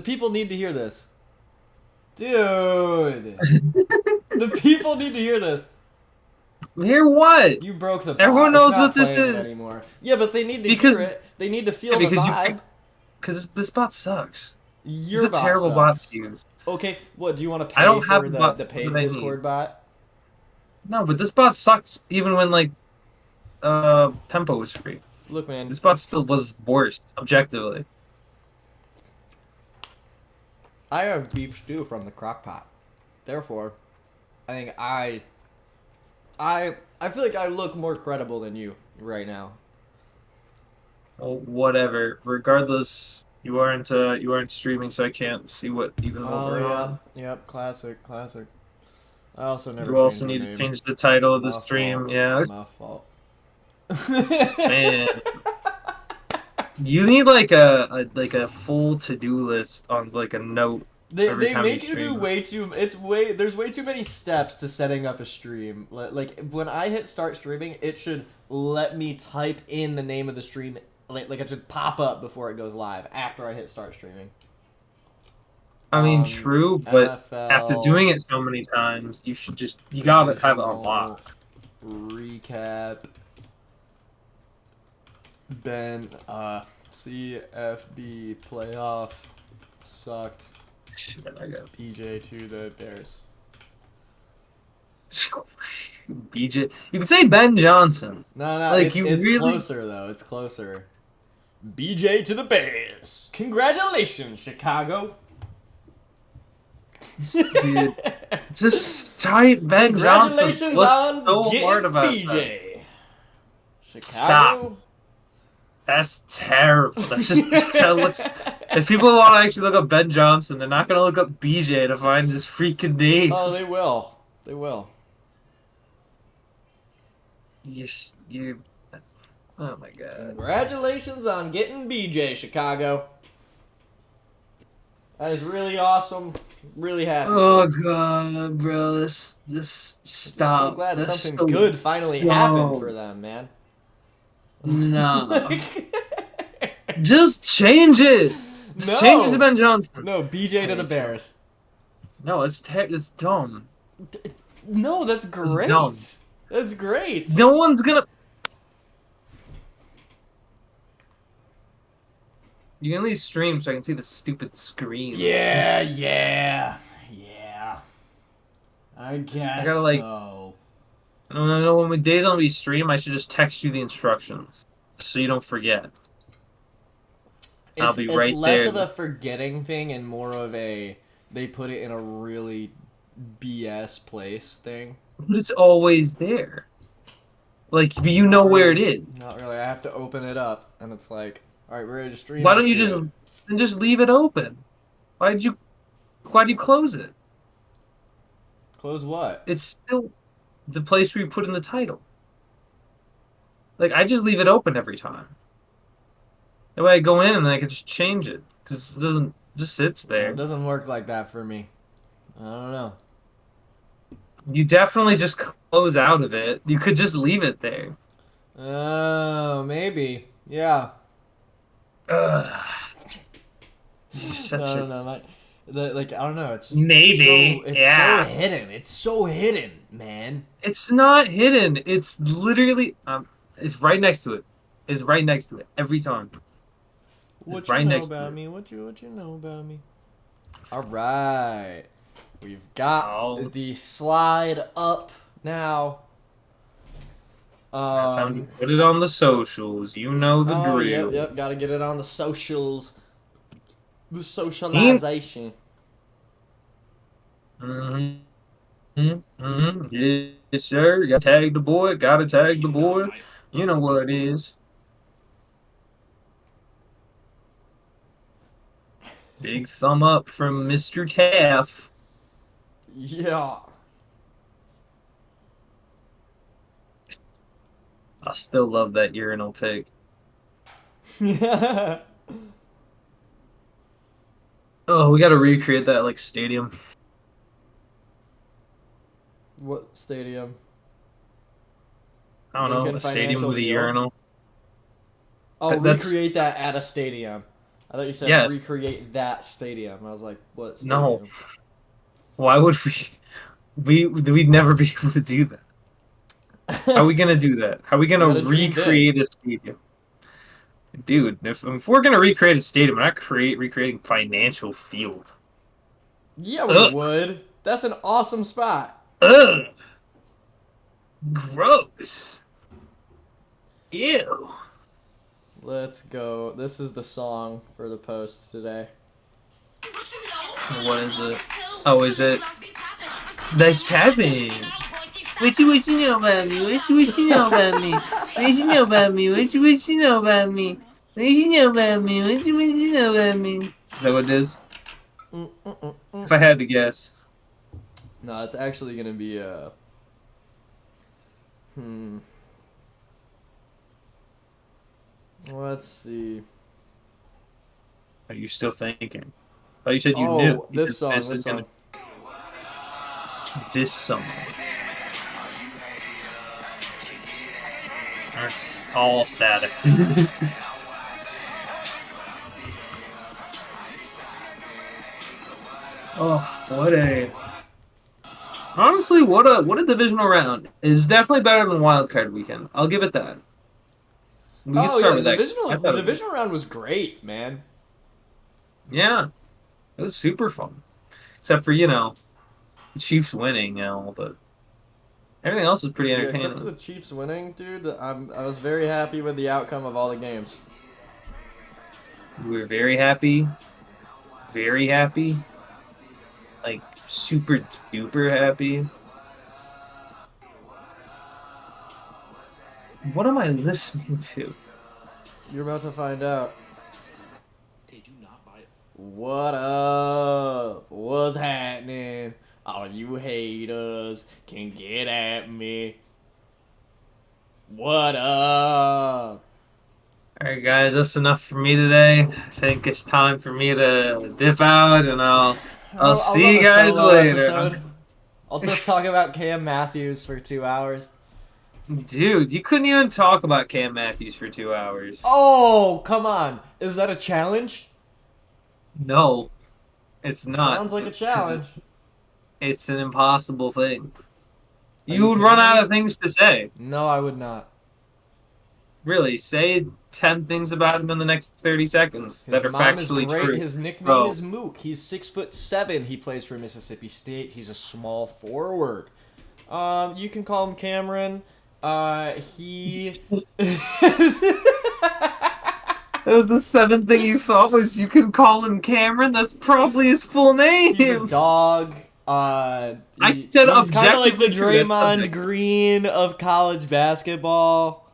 people need to hear this. Dude. The people need to hear this. Hear what? You broke the bot. Everyone It's knows not what this playing it is. anymore. Yeah, but they need to Because hear it. They need to yeah, feel the vibe. because this bot sucks. It's Your a bot terrible bot sucks. to use. Okay, what, do you want to I pay don't have for a bot the paid that I need. Discord bot? No, but this bot sucks even when like tempo was free. Look, man. This bot still was worse, objectively. I have beef stew from the crock pot. Therefore, I think I feel like I look more credible than you right now. Oh, whatever. Regardless, you aren't streaming, so I can't see what even what Oh we're yeah, on. yep, classic, classic. I also never You also changed the need to name. change the title of the My stream. fault. Yeah, My fault. man. You need like a full to-do list on like a note every They time you make you do stream. way too. There's way too many steps to setting up a stream. Like when I hit start streaming, it should let me type in the name of the stream. Like it should pop up before it goes live after I hit start streaming. I mean, true, but after NFL doing it so many times, you gotta have it on Divisional lock. recap. Ben CFB playoff sucked. Shit, I got PJ to the Bears. BJ. You can say Ben Johnson. No, Like it's, you it's really. closer though. It's closer. BJ to the Bears. Congratulations, Chicago. Dude, just type Ben Johnson. Congratulations What's on so getting hard about BJ. that? Chicago. Stop. That's terrible. That's just that looks. If people want to actually look up Ben Johnson, they're not gonna look up BJ to find his freaking name. Oh, they will. They will. You. Oh my god. Congratulations on getting BJ, Chicago. That is really awesome. Really happy. Oh god, bro, this stop. I'm so glad That's something so good finally slow. happened for them, man. No. Just change it. Just change it to Ben Johnson. No, BJ to the Bears. No, it's dumb. No, that's great. dumb. That's great. No one's gonna. You can at least stream so I can see the stupid screen. Yeah. I guess I gotta, like- so. No. When days on we stream, I should just text you the instructions so you don't forget. I'll be right It's less there. of a forgetting thing and more of a they put it in a really BS place thing. But it's always there. Like, but you know where it is. Not really. I have to open it up, and it's like, all right, we're ready to stream. Why don't Let's you do just leave it open? Why do you close it? close what? It's still the place where you put in the title. Like, I just leave it open every time. That way I go in and then I can just change it. Because it doesn't, just sits there. It doesn't work like that for me. I don't know. You definitely just close out of it. You could just leave it there. Oh, maybe. Yeah. Ugh. You're such a... No. Like, I don't know. It's just Maybe, it's yeah. so hidden. It's so hidden, man. It's not hidden. It's literally... it's right next to it. It's right next to it. Every time. What right you know next to about it. me? What you know about me? All right, we've got the slide up now. Time to put it on the socials. You know the drill. Yep. Got to get it on the socials. The socialization. Yes, sir. Got to tag the boy. Got to tag the boy. You know what it is. Big thumb up from Mr. Taff. Yeah. I still love that urinal pic. Yeah. Oh, we got to recreate that like stadium. What stadium? I don't know, Lincoln a stadium Financial with a Field? urinal. Oh, That's- recreate that at a stadium. I thought you said Yes. recreate that stadium. I was like, what stadium? No. Why would we'd never be able to do that? How are we gonna do that? How are we You gonna gotta dream big. recreate a stadium? Dude, if we're gonna recreate a stadium, we're not recreating financial field. Yeah, we Ugh. would. That's an awesome spot. Ugh. Gross. Ew. Let's go. This is the song for the post today. What is it? Oh, is it? Nice tapping. What you know about me? What you know about me? What you know about me? What you know about me? What you know about me? What you know about me? Is that what it is? If I had to guess. No, it's actually gonna be Let's see. Are you still thinking? Oh, you said you knew. You This said song. this This is song. this song. That's all static. Oh, honestly, what a divisional round. It's definitely better than wild card weekend. I'll give it that. We can Oh start yeah, with the that. divisional divisional round was great, man. Yeah, it was super fun. Except for, the Chiefs winning, but everything else was pretty Yeah, entertaining. except for the Chiefs winning, dude. I was very happy with the outcome of all the games. We were very happy. Very happy. Like, super duper happy. What am I listening to? You're about to find out. What up? What's happening? All you haters can get at me. What up? Alright, guys, that's enough for me today. I think it's time for me to dip out, and I'll see run you a guys solo later. episode. I'll just talk about Cam Matthews for 2 hours. Dude, you couldn't even talk about Cam Matthews for 2 hours. Oh, come on. Is that a challenge? No, it's not. Sounds like a challenge. It's an impossible thing. Are You you would kidding run out me? of things to say. No, I would not. Really, say 10 things about him in the next 30 seconds that are His mom is factually great. true. His nickname Bro. is Mook. He's 6'7". He plays for Mississippi State. He's a small forward. You can call him Cameron. He. That was the seventh thing you thought was you can call him Cameron? That's probably his full name. He's a dog. I said he's kind of like the objectively true, that's Draymond subject. Green of college basketball.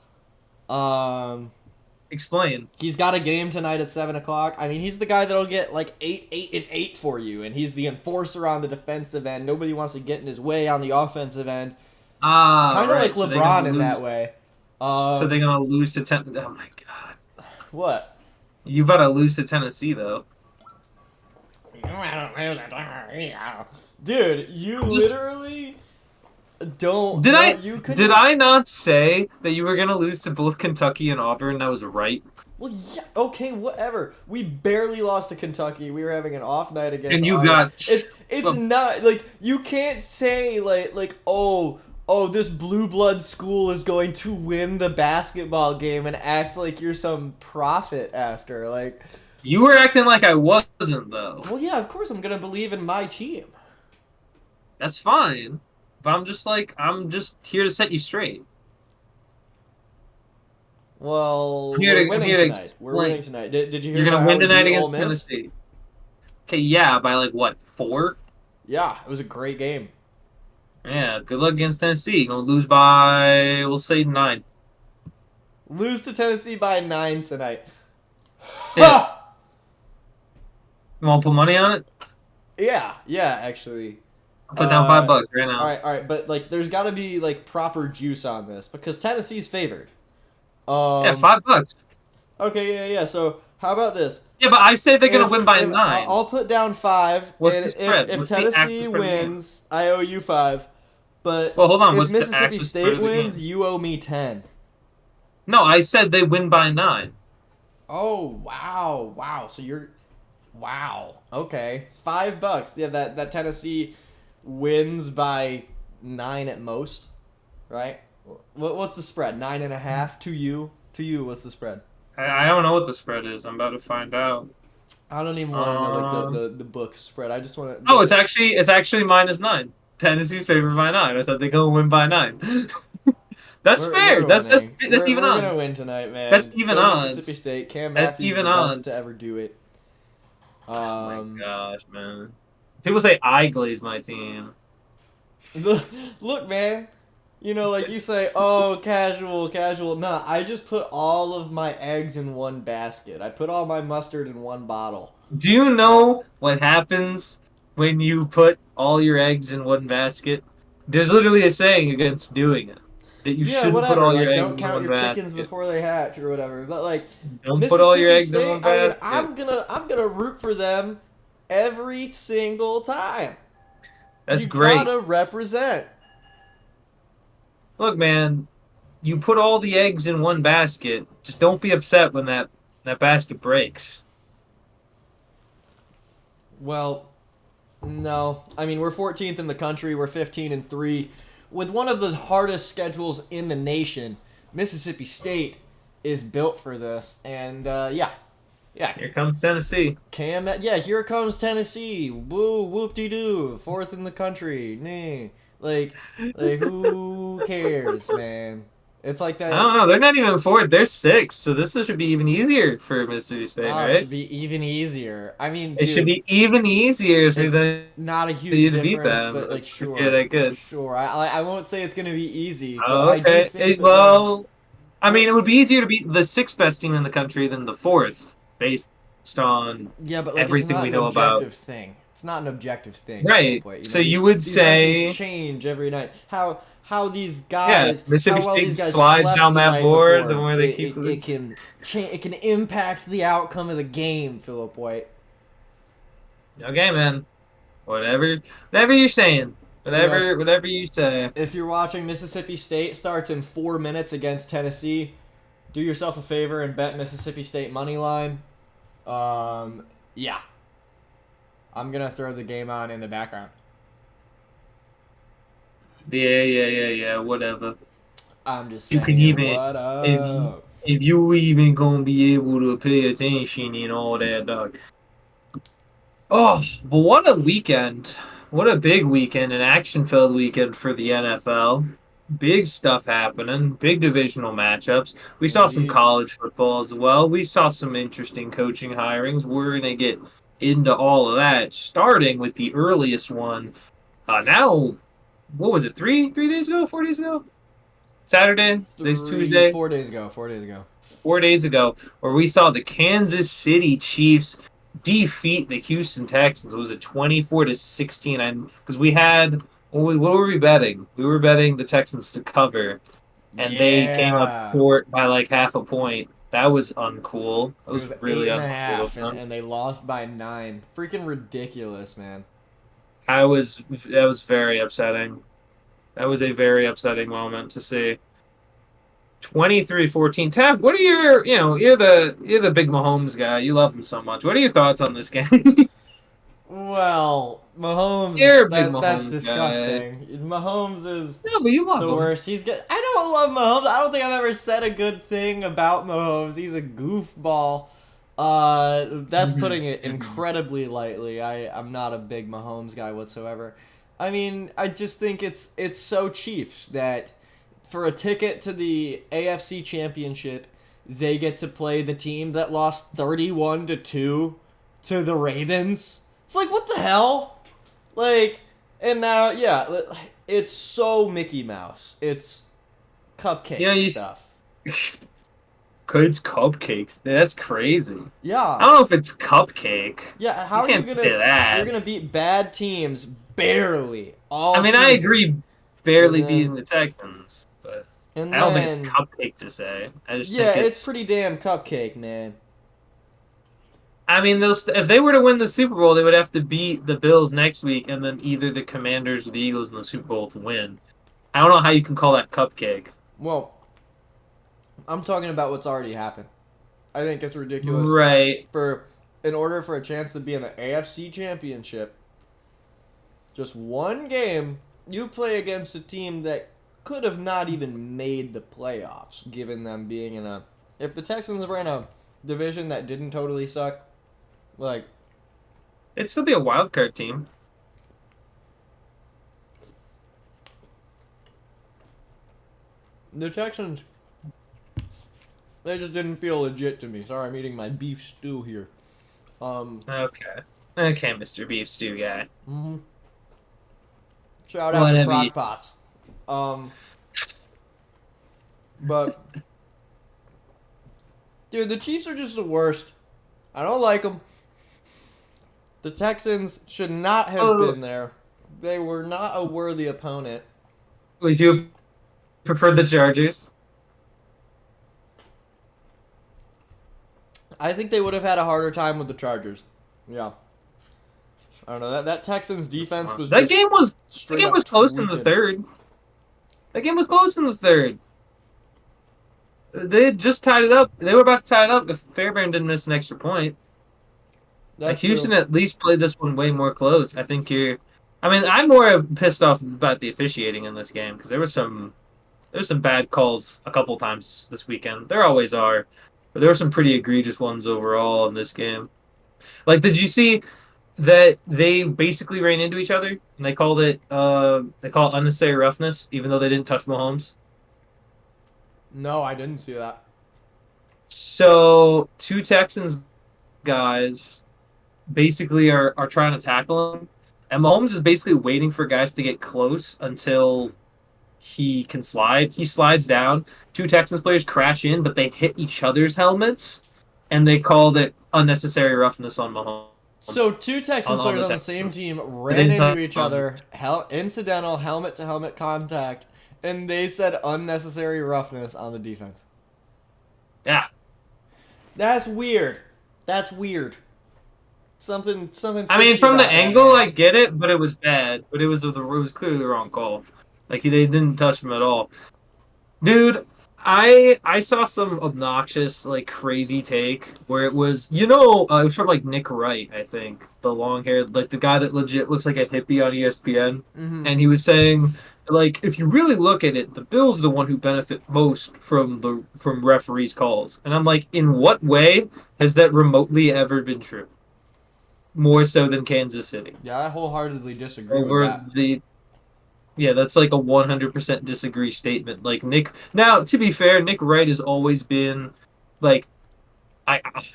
Explain. He's got a game tonight at 7:00. I mean, he's the guy that'll get like 8, 8, and 8 for you, and he's the enforcer on the defensive end. Nobody wants to get in his way on the offensive end. Kind of Right. like So they're LeBron gonna in lose- that way. So they're gonna lose to Tennessee. Oh my god. What? You better lose to Tennessee though. Dude, you literally don't. Did no, I You couldn't did even- I not say that you were gonna lose to both Kentucky and Auburn? I was right. Well, yeah. Okay, whatever. We barely lost to Kentucky. We were having an off night against. And you Auburn. got It's not like you can't say like oh this blue blood school is going to win the basketball game and act like you're some prophet after like. You were acting like I wasn't though. Well, yeah, of course I'm gonna believe in my team. That's fine. But I'm just here to set you straight. Well, I'm here we're to- winning I'm here to tonight. We're explain. winning tonight. Did you hear? You're gonna about win how we tonight beat against Ole Miss? Tennessee. Okay, yeah, by like what, 4? Yeah, it was a great game. Yeah, good luck against Tennessee. You're gonna lose by, we'll say 9. Lose to Tennessee by 9 tonight. Yeah. You wanna put money on it? Yeah, actually. I'll put down $5 right now. All right, but like, there's got to be like proper juice on this because Tennessee's favored. Yeah, $5. Okay, yeah. So how about this? Yeah, but I say they're gonna win by 9. I'll put down 5. What's and the spread? If What's the actual Tennessee spread of the game? wins, I owe you 5. But Well, hold on, if what's the Mississippi actual spread State of the wins, game? you owe me 10. No, I said they win by 9. Oh wow, wow. So you're wow. Okay, $5. Yeah, that Tennessee wins by 9 at most, right? What's the spread? 9.5 to you. To you, what's the spread? I don't know what the spread is. I'm about to find out. I don't even want to know like Um. the book spread. I just want to Oh, the it's actually -9. Tennessee's favored by 9. I said they're gonna win by 9. That's fair. we're winning. That's even We're gonna odds. win tonight, That's man. even Go Mississippi odds. State. Cam That's Matthews is even the best to odds. ever do it. Oh my Um, gosh, man. People say I glaze my team. look, man. You know, like you say, oh, casual, casual. Nah, I just put all of my eggs in one basket. I put all my mustard in one bottle. Do you Uh, know what happens when you put all your eggs in one basket? There's literally a saying against doing it. That you yeah, shouldn't put whatever. all your Like, don't eggs in count one your chickens basket. before they hatch or whatever. But like Don't put all your Mississippi eggs in State, one I mean, basket. I'm gonna root for them every single time. That's You great. gotta represent. Look, man, you put all the eggs in one basket. Just don't be upset when that basket breaks. Well, no. I mean, we're 14th in the country. We're 15-3. With one of the hardest schedules in the nation, Mississippi State is built for this. And yeah, yeah. Here comes Tennessee. Yeah, here comes Tennessee. Woo, whoop de doo. Fourth in the country. Nah. Like who cares, man? It's like I that. don't know. They're not even fourth. They're sixth. So this should be even easier for Mississippi State, Oh, it right? should be even easier. I mean, It should dude, be even easier for it's them not a huge to beat difference, them but like, if you're that good. sure. I won't say it's gonna be easy, but Oh, I do okay. think that them. Well, I mean, Well, it would be easier to beat the sixth best team in the country than the fourth, based on yeah, but like, it's everything not we an know about. objective thing. It's not an objective thing, Philip. Right. Wait, you So know you would these rankings say, change every night. How these yeah, guys, Mississippi how well State these guys slides slept down the that night board the before, more they keep it losing. can change. It can impact the outcome of the game, Philip White. Okay, man. Whatever you're saying. So yeah, Whatever you say. if you're watching, Mississippi State starts in 4 minutes against Tennessee. Do yourself a favor and bet Mississippi State money line. Yeah, I'm gonna throw the game on in the background. Yeah. Whatever. I'm just You can saying, even what if up? if you even gonna be able to pay attention and all that, dog. Oh, but what a weekend. What a big weekend, an action-filled weekend for the NFL. Big stuff happening, big divisional matchups. We saw some Indeed. college football as well. We saw some interesting coaching hirings. We're going to get into all of that, starting with the earliest one. Now, what was it, 3 days ago, 4 days ago? Saturday, today's Three, Tuesday. 4 days ago. 4 days ago. 4 days ago, where we saw the Kansas City Chiefs defeat the Houston Texans. Was it 24-16? And because we had, what were we betting? We were betting the Texans to cover, and they came up Yeah. short by like half a point. That was uncool. That It was was really eight and a uncool of half, them. and they lost by 9. Freaking ridiculous, man. That was very upsetting. That was a very upsetting moment to see. 23-14. Tav, what are you're the big Mahomes guy. You love him so much. What are your thoughts on this game? Well, You're Mahomes, a big that's Mahomes guy. disgusting. Mahomes is No, but you love the him. worst. I don't love Mahomes. I don't think I've ever said a good thing about Mahomes. He's a goofball. That's putting it incredibly lightly. I'm not a big Mahomes guy whatsoever. I mean, I just think it's so Chiefs that for a ticket to the AFC Championship, they get to play the team that lost 31-2 to the Ravens. It's like, what the hell? Like, and now, yeah, it's so Mickey Mouse. It's cupcake Yeah, stuff. It's cupcakes. That's crazy. I Yeah. don't know if it's cupcake. Yeah, how You are you can't gonna say that. you're gonna beat bad teams barely all I mean, I season. agree, And barely then beating the Texans, but and I don't think it's then cupcake to say. I just yeah, think it's it's. pretty damn cupcake, man. I mean, if they were to win the Super Bowl, they would have to beat the Bills next week, and then either the Commanders or the Eagles in the Super Bowl to win. I don't know how you can call that cupcake. Well, I'm talking about what's already happened. I think it's ridiculous. Right. In order for a chance to be in the AFC Championship, just one game, you play against a team that could have not even made the playoffs, given them being in a... If the Texans were in a division that didn't totally suck, like... It'd still be a wild card team. The Texans, they just didn't feel legit to me. Sorry, I'm eating my beef stew here. Okay, Mr. Beef Stew guy. Mm-hmm. Shout out to Crock Pots. But dude, the Chiefs are just the worst. I don't like them. The Texans should not have been there. They were not a worthy opponent. Would you prefer the Chargers? I think they would have had a harder time with the Chargers. Yeah. I don't know. That Texans defense was that game was close tweaking. in the third. That game was close in the third. They had just tied it up. They were about to tie it up if Fairbairn didn't miss an extra point. Like Houston at least played this one way more close. I think I'm more pissed off about the officiating in this game because there was some bad calls a couple times this weekend. There always are, but there were some pretty egregious ones overall in this game. Like, did you see that they basically ran into each other and they call it unnecessary roughness, even though they didn't touch Mahomes? No, I didn't see that. So, two Texans guys basically are trying to tackle him, and Mahomes is basically waiting for guys to get close until he can slide. He slides down. Two Texans players crash in, but they hit each other's helmets, and they called it unnecessary roughness on Mahomes. So two Texans players on the same team ran into each other, incidental helmet-to-helmet contact, and they said unnecessary roughness on the defense. Yeah. That's weird. That's weird. Something. I mean, from the angle, I get it, but it was bad. But it was clearly the wrong call. Like, they didn't touch him at all. Dude, I saw some obnoxious, like, crazy take where it was, it was from, like, Nick Wright, I think. The long-haired, like, the guy that legit looks like a hippie on ESPN. Mm-hmm. And he was saying, like, if you really look at it, the Bills are the one who benefit most from referees' calls. And I'm like, in what way has that remotely ever been true? More so than Kansas City. Yeah, I wholeheartedly disagree with that. Yeah, that's like a 100% disagree statement. Like now, to be fair, Nick Wright has always been like,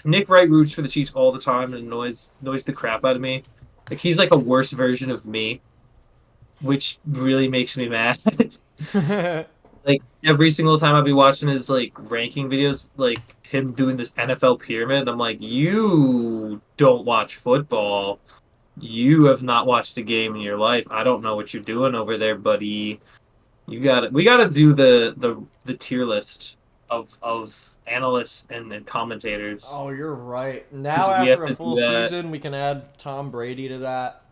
Nick Wright roots for the Chiefs all the time and annoys the crap out of me. Like, he's like a worse version of me, which really makes me mad. Like, every single time I'd be watching his, like, ranking videos, like, him doing this NFL pyramid, I'm like, you don't watch football. You have not watched a game in your life. I don't know what you're doing over there, buddy. We gotta do the tier list of analysts and commentators. Oh, you're right. Now, after a full season, we can add Tom Brady to that.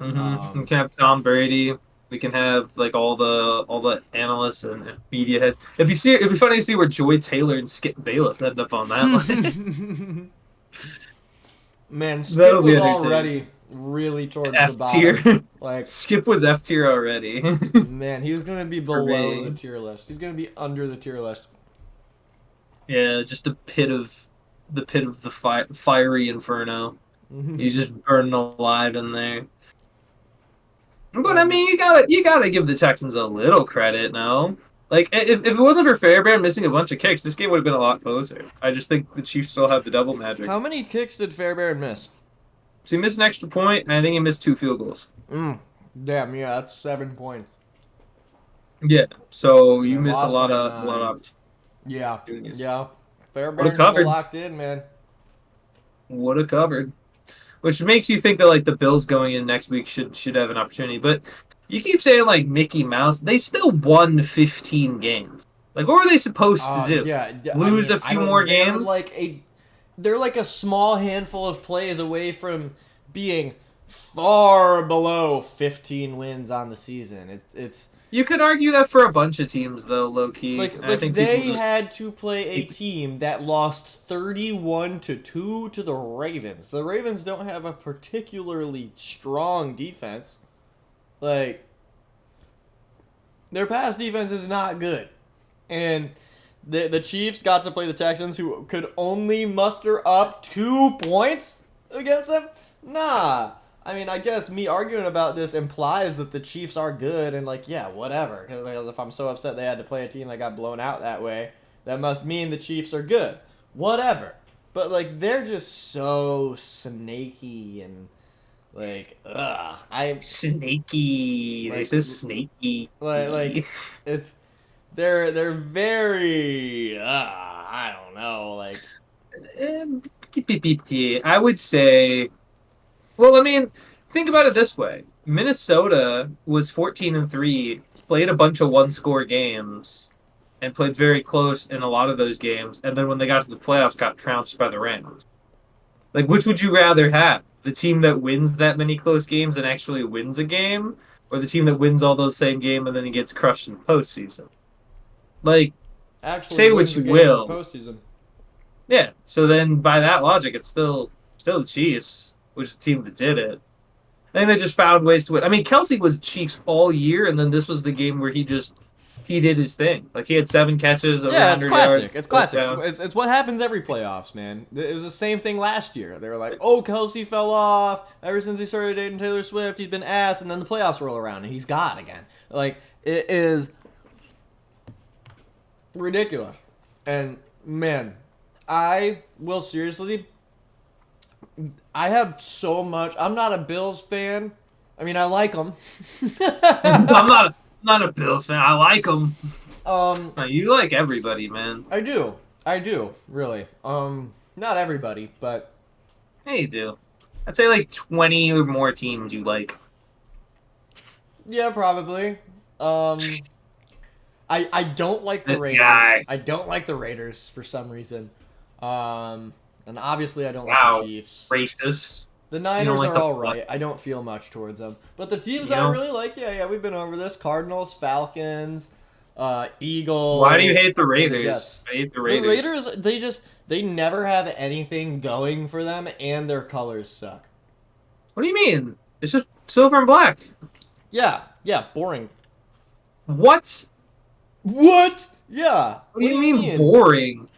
Mm-hmm. We can have Tom Brady. We can have, like, all the analysts and media heads. It'd be funny to see where Joy Taylor and Skip Bayless end up on that line. Man, Skip was already really towards the bottom. Like, Skip was F tier already. Man, he's gonna be below the tier list. He's gonna be under the tier list. Yeah, just the pit of the fiery inferno. He's just burning alive in there. But I mean, you gotta give the Texans a little credit, no? Like, if it wasn't for Fairbairn missing a bunch of kicks, this game would have been a lot closer. I just think the Chiefs still have the devil magic. How many kicks did Fairbairn miss? So he missed an extra point, and I think he missed 2 field goals. Damn, yeah, that's 7 points. Yeah, so you missed a lot of opportunities. Yeah. Fairbairn locked in, man. Would have covered. Which makes you think that, like, the Bills going in next week should have an opportunity. But you keep saying, like, Mickey Mouse. They still won 15 games. Like, what were they supposed to do? Lose a few more games? They're like a small handful of plays away from being far below 15 wins on the season. It's You could argue that for a bunch of teams, though, low key. I like think people they just had to play a team that lost 31-2 to the Ravens. The Ravens don't have a particularly strong defense. Like, their pass defense is not good. And the Chiefs got to play the Texans, who could only muster up 2 points against them? Nah. I mean, I guess me arguing about this implies that the Chiefs are good, and, like, yeah, whatever. Because if I'm so upset they had to play a team that got blown out that way, that must mean the Chiefs are good. Whatever. But, like, they're just so snaky and, like, ugh. snaky. They're Like, so snaky. like it's they're very I don't know, like I would say, well, I mean, think about it this way: Minnesota was 14-3, played a bunch of one-score games, and played very close in a lot of those games. And then when they got to the playoffs, got trounced by the Rams. Like, which would you rather have? The team that wins that many close games and actually wins a game, or the team that wins all those same game and then he gets crushed in the postseason? Like, actually say what wins the you game in the will. postseason. Yeah. So then, by that logic, it's still the Chiefs, which is the team that did it. I think they just found ways to win. I mean, Kelsey was Chiefs all year, and then this was the game where he did his thing. Like, he had 7 catches, over Yeah, it's 100 classic. yards. It's classic. touchdown. It's what happens every playoffs, man. It was the same thing last year. They were like, "Oh, Kelsey fell off. Ever since he started dating Taylor Swift, he's been ass." And then the playoffs roll around, and he's God again. Like, it is ridiculous. And man, I will seriously. I have so much. I'm not a Bills fan. I mean, I like them. I'm not a Bills fan. I like them. um, You like everybody, man. I do. I do, really. Not everybody, but Yeah, you do. I'd say like 20 or more teams you like. yeah, probably. I don't like the This Raiders. guy. I don't like the Raiders for some reason. And obviously I don't Wow. like the Chiefs. Racist. The Niners like are the- all right. I don't feel much towards them. But the teams You I don't? really like, yeah, we've been over this. Cardinals, Falcons, Eagles. Why do you hate the and Raiders? Jets. I hate the The Raiders. Raiders, they never have anything going for them, and their colors suck. What do you mean? It's just silver and black. Yeah, boring. What? What? Yeah. What do you mean boring?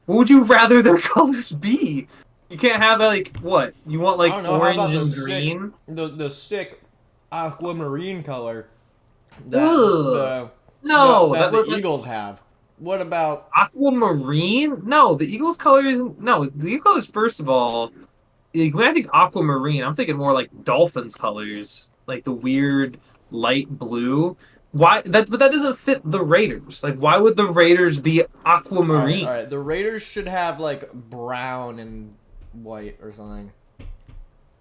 What would you rather their colors be? You can't have like what? You want like I don't know, how about orange and the green? The sick aquamarine color that Ugh. No, that that- the Eagles have. What about Aquamarine? No, the Eagles' color isn't. No, the Eagles. First of all, like, when I think aquamarine, I'm thinking more like Dolphins colors, like the weird light blue. Why that? But that doesn't fit the Raiders. Like, why would the Raiders be aquamarine? all right, the Raiders should have like brown and white or something.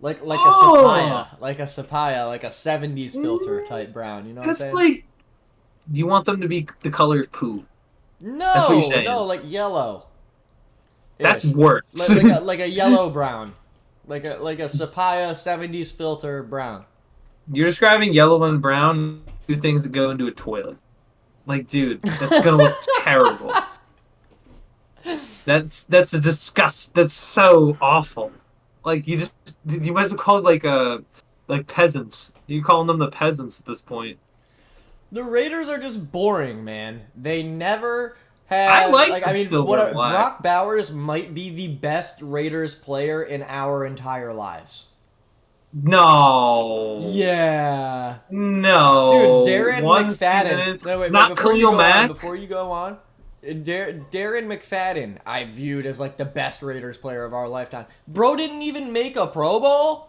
Like a sapphire, like a 70s filter type brown, you know what I'm That's saying? like. You want them to be the color of poo. No, That's what you're saying. no, like yellow. That's Ish. worse. like a yellow brown. Like a sapphire 70s filter brown. You're describing yellow and brown, two things that go into a toilet. Like, dude, that's gonna look terrible. That's a disgust. That's so awful. Like, you might as well call it like peasants. You're calling them the peasants at this point. The Raiders are just boring, man. They never have. I like I mean, silver and black. Brock Bowers might be the best Raiders player in our entire lives. No. Yeah. No. Dude, Darren One McFadden. season. No, wait, Not before you Khalil go Mack. on, before you go on, Darren McFadden, I viewed as like the best Raiders player of our lifetime. Bro didn't even make a Pro Bowl.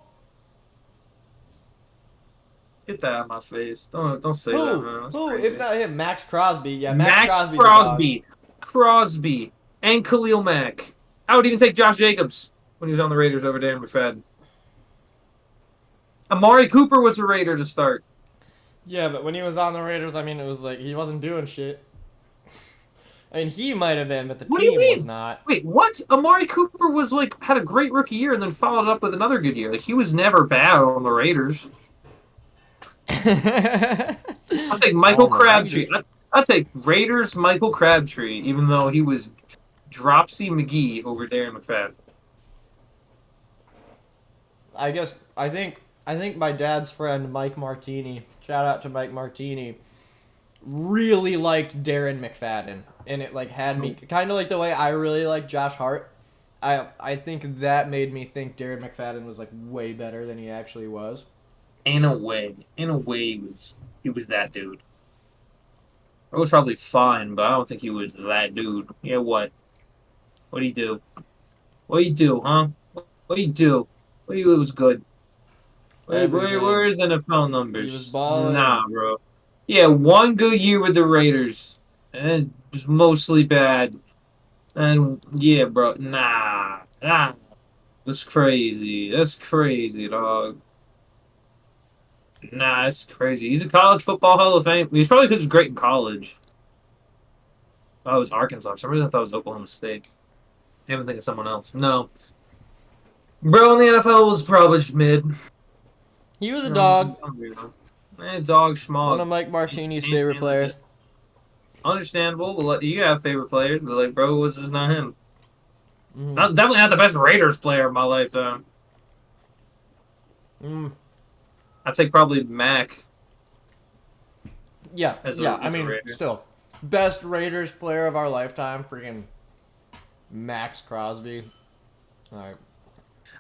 Get that out of my face. Don't say that, man. That's Who? crazy. If not him, Max Crosby. Yeah, Max Crosby's a dog. Crosby, and Khalil Mack. I would even take Josh Jacobs when he was on the Raiders over Darren McFadden. Amari Cooper was a Raider to start. Yeah, but when he was on the Raiders, I mean, it was like he wasn't doing shit. I mean, he might have been, but the What do you team was mean? not. Wait, what? Amari Cooper was like had a great rookie year and then followed up with another good year. Like he was never bad on the Raiders. I'll take Michael On the Crabtree. Raiders. I'll take Raiders Michael Crabtree, even though he was Dropsy McGee over Darren McFadden. I think my dad's friend Mike Martini, shout out to Mike Martini, really liked Darren McFadden, and it like had me kind of like the way I really like Josh Hart. I think that made me think Darren McFadden was like way better than he actually was. In a way, he was that dude. It was probably fine, but I don't think he was that dude. Yeah, what? What do you do? What do you do, huh? What do you do? What do you do was good? Everything. Where is NFL He was numbers? balling. Nah, bro. Yeah, one good year with the Raiders, and it was mostly bad. And yeah, bro, nah, that's crazy. That's crazy, dog. Nah, that's crazy. He's a college football Hall of Fame. He's probably because he was great in college. Oh, it was Arkansas. For some reason I thought it was Oklahoma State. I even think of someone else. No. Bro in the NFL was probably just mid. He was a dog. Dog One of schmog. Mike Martini's favorite players. Understandable, but you can have favorite players, but like, bro, was just not him. Mm. Definitely not the best Raiders player of my lifetime. Mm. I'd say probably Mac. Yeah, As a I mean, Raider. still, best Raiders player of our lifetime, freaking Max Crosby. All right.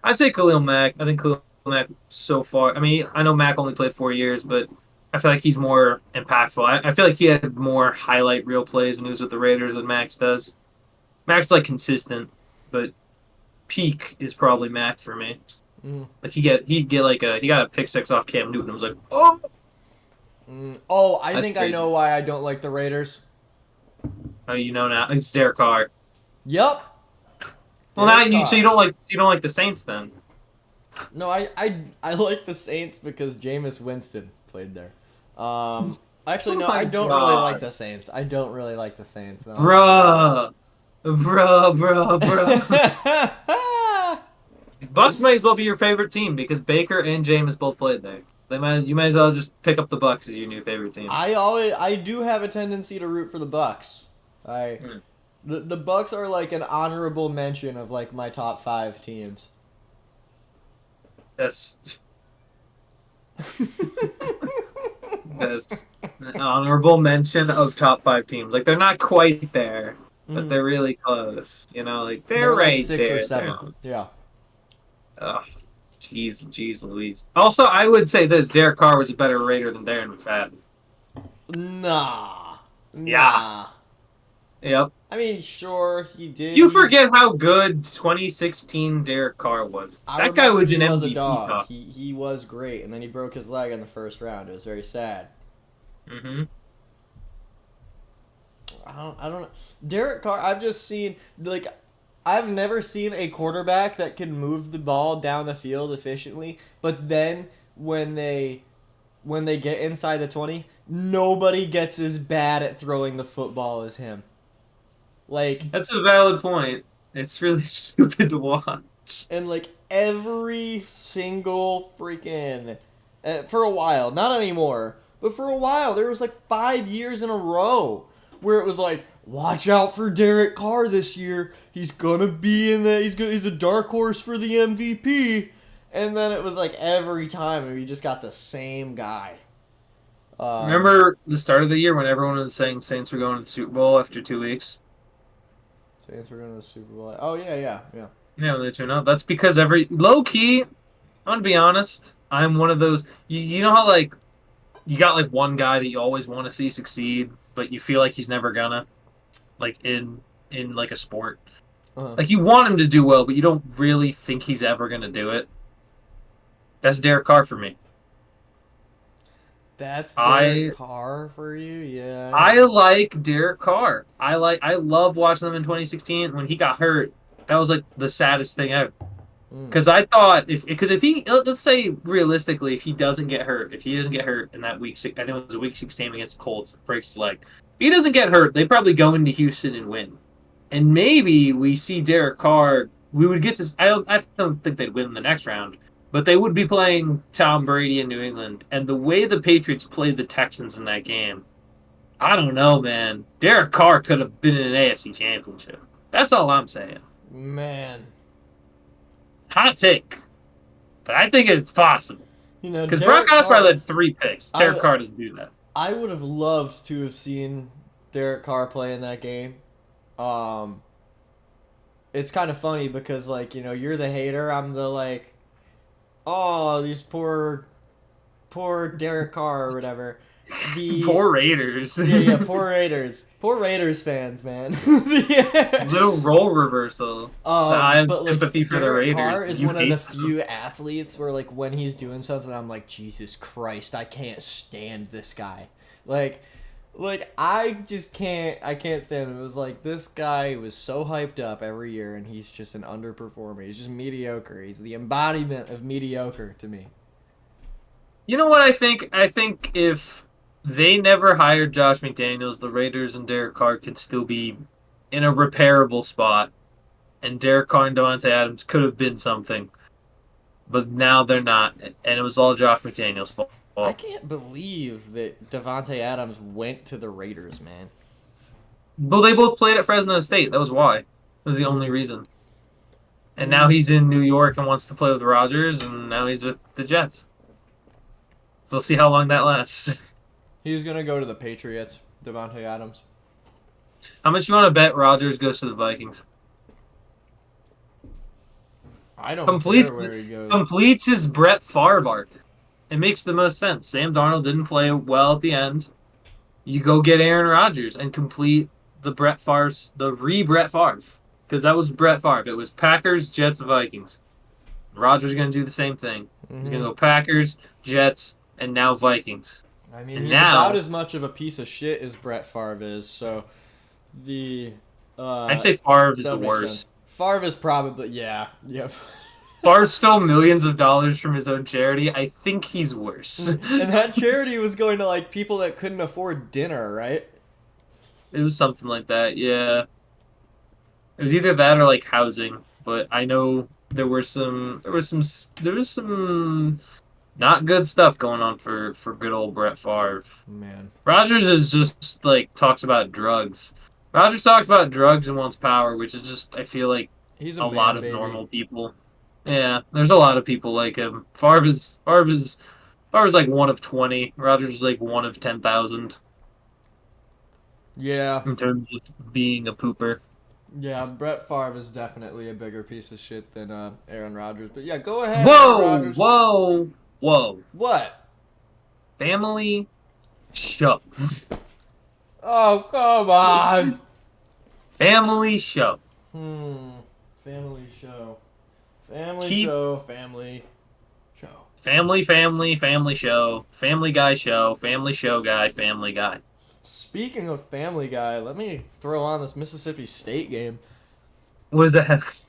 I'd say Khalil Mack. I think Khalil Mack so far. I mean, I know Mack only played 4 years, but I feel like he's more impactful. I feel like he had more highlight reel plays when he was with the Raiders than Max does. Max like consistent, but peak is probably Mac for me. Mm. Like he got a pick six off Cam Newton. I was like, oh, Oh, I That's think I crazy. know why I don't like the Raiders. oh, you know now it's Derek Carr. Yup. Well, Derek now Carr. you don't like the Saints then. No, I like the Saints because Jameis Winston played there. Actually, no, Oh my I don't God. really like the Saints. I don't really like the Saints. No. Bruh. Bucks might as well be your favorite team because Baker and Jameis both played there. You might as well just pick up the Bucks as your new favorite team. I do have a tendency to root for the Bucks. Hmm. The Bucks are like an honorable mention of like my top 5 teams. That's an honorable mention of top 5 teams. Like they're not quite there, but Mhm. they're really close. You know, like they're They're right like 6 there. or 7. Yeah. Oh, jeez, Louise. Also, I would say this: Derek Carr was a better Raider than Darren McFadden. Nah. Yeah. Yep. I mean, sure, he did. You forget how good 2016 Derek Carr was. I That guy remember was he an was MVP. a dog. talk. He was great, and then he broke his leg in the first round. It was very sad. Mm-hmm. I don't know. Derek Carr, I've just seen like I've never seen a quarterback that can move the ball down the field efficiently, but then when they get inside the 20, nobody gets as bad at throwing the football as him. Like, That's a valid point. It's really stupid to watch. and like every single freaking for a while, not anymore, but for a while there was like 5 years in a row where it was like, watch out for Derek Carr this year. He's gonna be in the he's a dark horse for the MVP. And then it was like every time we just got the same guy. Remember the start of the year when everyone was saying Saints were going to the Super Bowl after 2 weeks? Saints were going to the Super Bowl. Oh yeah. Yeah, they turned out. That's because low key. I'm gonna be honest. I'm one of those. You know how like you got like one guy that you always want to see succeed, but you feel like he's never gonna, like in like a sport. Uh-huh. Like you want him to do well, but you don't really think he's ever gonna do it. That's Derek Carr for me. That's Derek Carr for you, yeah. I like Derek Carr. I love watching him in 2016 when he got hurt. That was like the saddest thing ever. Because I thought if he, let's say realistically, if he doesn't get hurt in that week, I think it was a week 16 against the Colts, breaks his leg. If he doesn't get hurt, they probably go into Houston and win. And maybe we see Derek Carr. We would get to. I don't think they'd win the next round, but they would be playing Tom Brady in New England. And the way the Patriots played the Texans in that game, I don't know, man. Derek Carr could have been in an AFC Championship. That's all I'm saying. Man. Hot take. But I think it's possible. You know, because Brock Osweiler had 3 picks. Derek Carr doesn't do that. I would have loved to have seen Derek Carr play in that game. It's kind of funny because, like, you know, you're the hater. I'm the, like, oh, these poor Derek Carr or whatever. Poor Raiders. Yeah, poor Raiders. Poor Raiders fans, man. Little role reversal. I have sympathy like, for the Raiders. Carr is one of the few athletes where, like, when he's doing something, I'm like, Jesus Christ, I can't stand this guy. Like I just can't stand him. It was like, this guy was so hyped up every year, and he's just an underperformer. He's just mediocre. He's the embodiment of mediocre to me. You know what I think? I think if they never hired Josh McDaniels, the Raiders and Derek Carr could still be in a repairable spot, and Derek Carr and Davante Adams could have been something. But now they're not, and it was all Josh McDaniels' fault. I can't believe that Davante Adams went to the Raiders, man. Well, they both played at Fresno State. That was why. That was the only reason. And now he's in New York and wants to play with Rodgers, and now he's with the Jets. We'll see how long that lasts. He's going to go to the Patriots, Davante Adams. How much you want to bet Rodgers goes to the Vikings? I don't care where he goes. Completes his Brett Favre arc. It makes the most sense. Sam Darnold didn't play well at the end. You go get Aaron Rodgers and complete the Brett Favre. Because that was Brett Favre. It was Packers, Jets, Vikings. Rodgers is going to do the same thing. Mm-hmm. He's going to go Packers, Jets, and now Vikings. I mean, he's about as much of a piece of shit as Brett Favre is, so I'd say Favre is the worst. Favre is probably, yeah. Favre stole millions of dollars from his own charity. I think he's worse. And that charity was going to, like, people that couldn't afford dinner, right? It was something like that, yeah. It was either that or, like, housing, but I know there was some not good stuff going on for good old Brett Favre. Man. Rodgers is just, like, talks about drugs. Rodgers talks about drugs and wants power, which is just, I feel like, he's a lot of normal people. Yeah, there's a lot of people like him. Favre is like 1 of 20. Rodgers is like 1 of 10,000. Yeah. In terms of being a pooper. Yeah, Brett Favre is definitely a bigger piece of shit than Aaron Rodgers. But yeah, go ahead. Whoa! What? Family show. Oh, come on. Family show. Family show. Family show. Family show. Family Guy show. Family show guy. Family Guy. Speaking of Family Guy, let me throw on this Mississippi State game. What is that?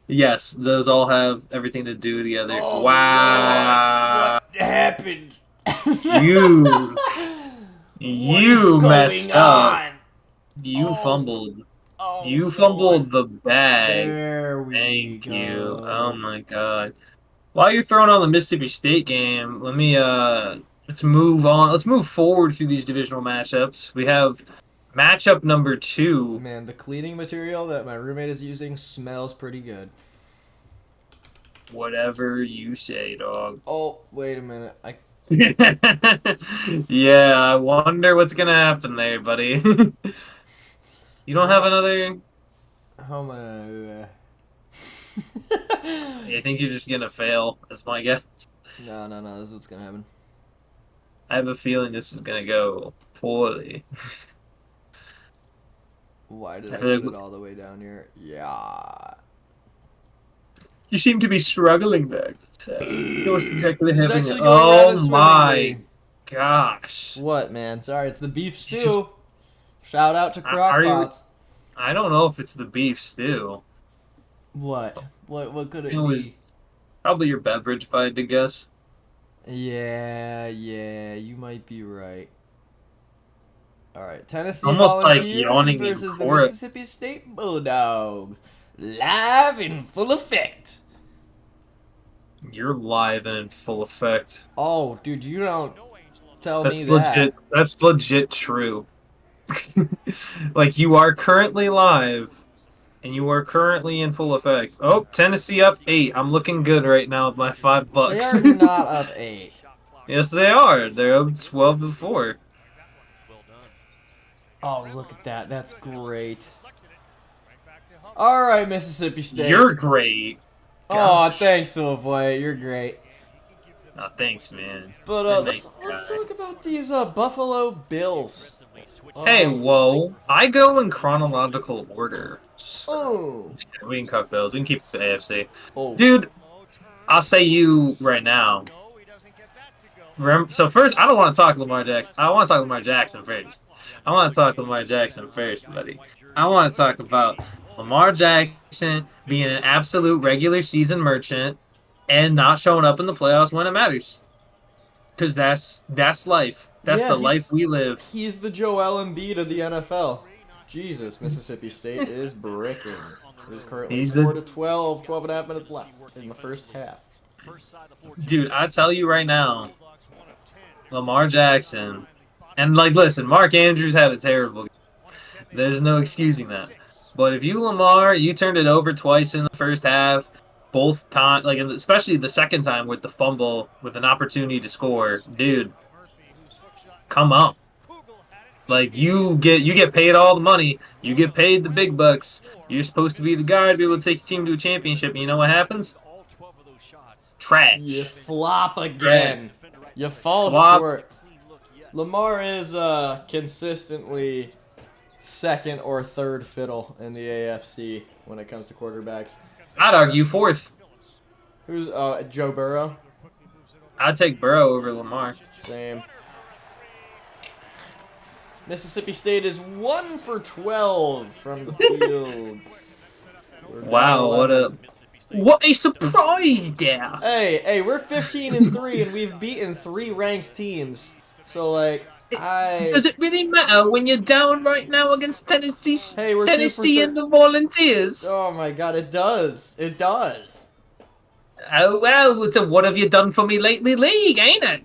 Yes, those all have everything to do together. Oh, wow. What happened? You messed up. You Oh. fumbled. Oh, You fumbled the bag. There we Thank go. you. Oh my god. While you're throwing on the Mississippi State game, let me let's move on. Let's move forward through these divisional matchups. We have matchup number 2. Man, the cleaning material that my roommate is using smells pretty good. Whatever you say, dog. Oh, wait a minute. Yeah, I wonder what's gonna happen there, buddy. You don't have another? How am I? I think you're just gonna fail. That's my guess. No. This is what's gonna happen. I have a feeling this is gonna go poorly. Why did I put it all the way down here? Yeah. You seem to be struggling there. What's exactly happening? Rather Oh my swimmingly. gosh! What, man? Sorry, it's the beef stew. Shout out to Crockpots. I don't know if it's the beef stew. What? What could it It was be? probably your beverage, if I had to guess. Yeah, you might be right. All right, Tennessee Almost like Volunteers yawning in versus the chorus. Mississippi State Bulldogs. Live in full effect. You're live and in full effect. Oh, dude, you don't tell me That's that. legit. That's legit true. Like, you are currently live, and you are currently in full effect. Oh, Tennessee up 8. I'm looking good right now with my $5. They are not up 8. Yes, they are. They're up 12-4. Oh, look at that. That's great. All right, Mississippi State. You're great. Oh, Gosh. thanks, Philip White. You're great. Oh, thanks, man. But You're a let's nice guy. talk about these Buffalo Bills. Hey, whoa. I go in chronological order. Oh. We can cut Bills. We can keep the AFC. Oh. Dude, I'll say you right now. Remember, so first, I don't want to talk Lamar Jackson. I want to talk Lamar Jackson first. I want to talk Lamar Jackson first, buddy. I want to talk about Lamar Jackson being an absolute regular season merchant and not showing up in the playoffs when it matters. Because that's life. That's the life we live. He's the Joel Embiid of the NFL. Jesus, Mississippi State is bricking. It is currently 4-12, 12 and a half minutes left in the first half. Dude, I tell you right now, Lamar Jackson, and like, listen, Mark Andrews had a terrible game. There's no excusing that. But if you, Lamar, you turned it over twice in the first half, both times, like, especially the second time with the fumble, with an opportunity to score, dude, come on. Like, you get paid all the money. You get paid the big bucks. You're supposed to be the guy to be able to take your team to a championship. And you know what happens? Trash. You flop again. You fall short. Lamar is consistently second or third fiddle in the AFC when it comes to quarterbacks. I'd argue fourth. Who's Joe Burrow? I'd take Burrow over Lamar. Same. Mississippi State is 1 for 12 from the field. Wow, what a surprise there! Hey, we're 15-3 and we've beaten 3 ranked teams. So like, does it really matter when you're down right now against Tennessee? Hey, we're Tennessee and the Volunteers. Oh my God, it does. It does. Oh well, it's a what have you done for me lately league, ain't it?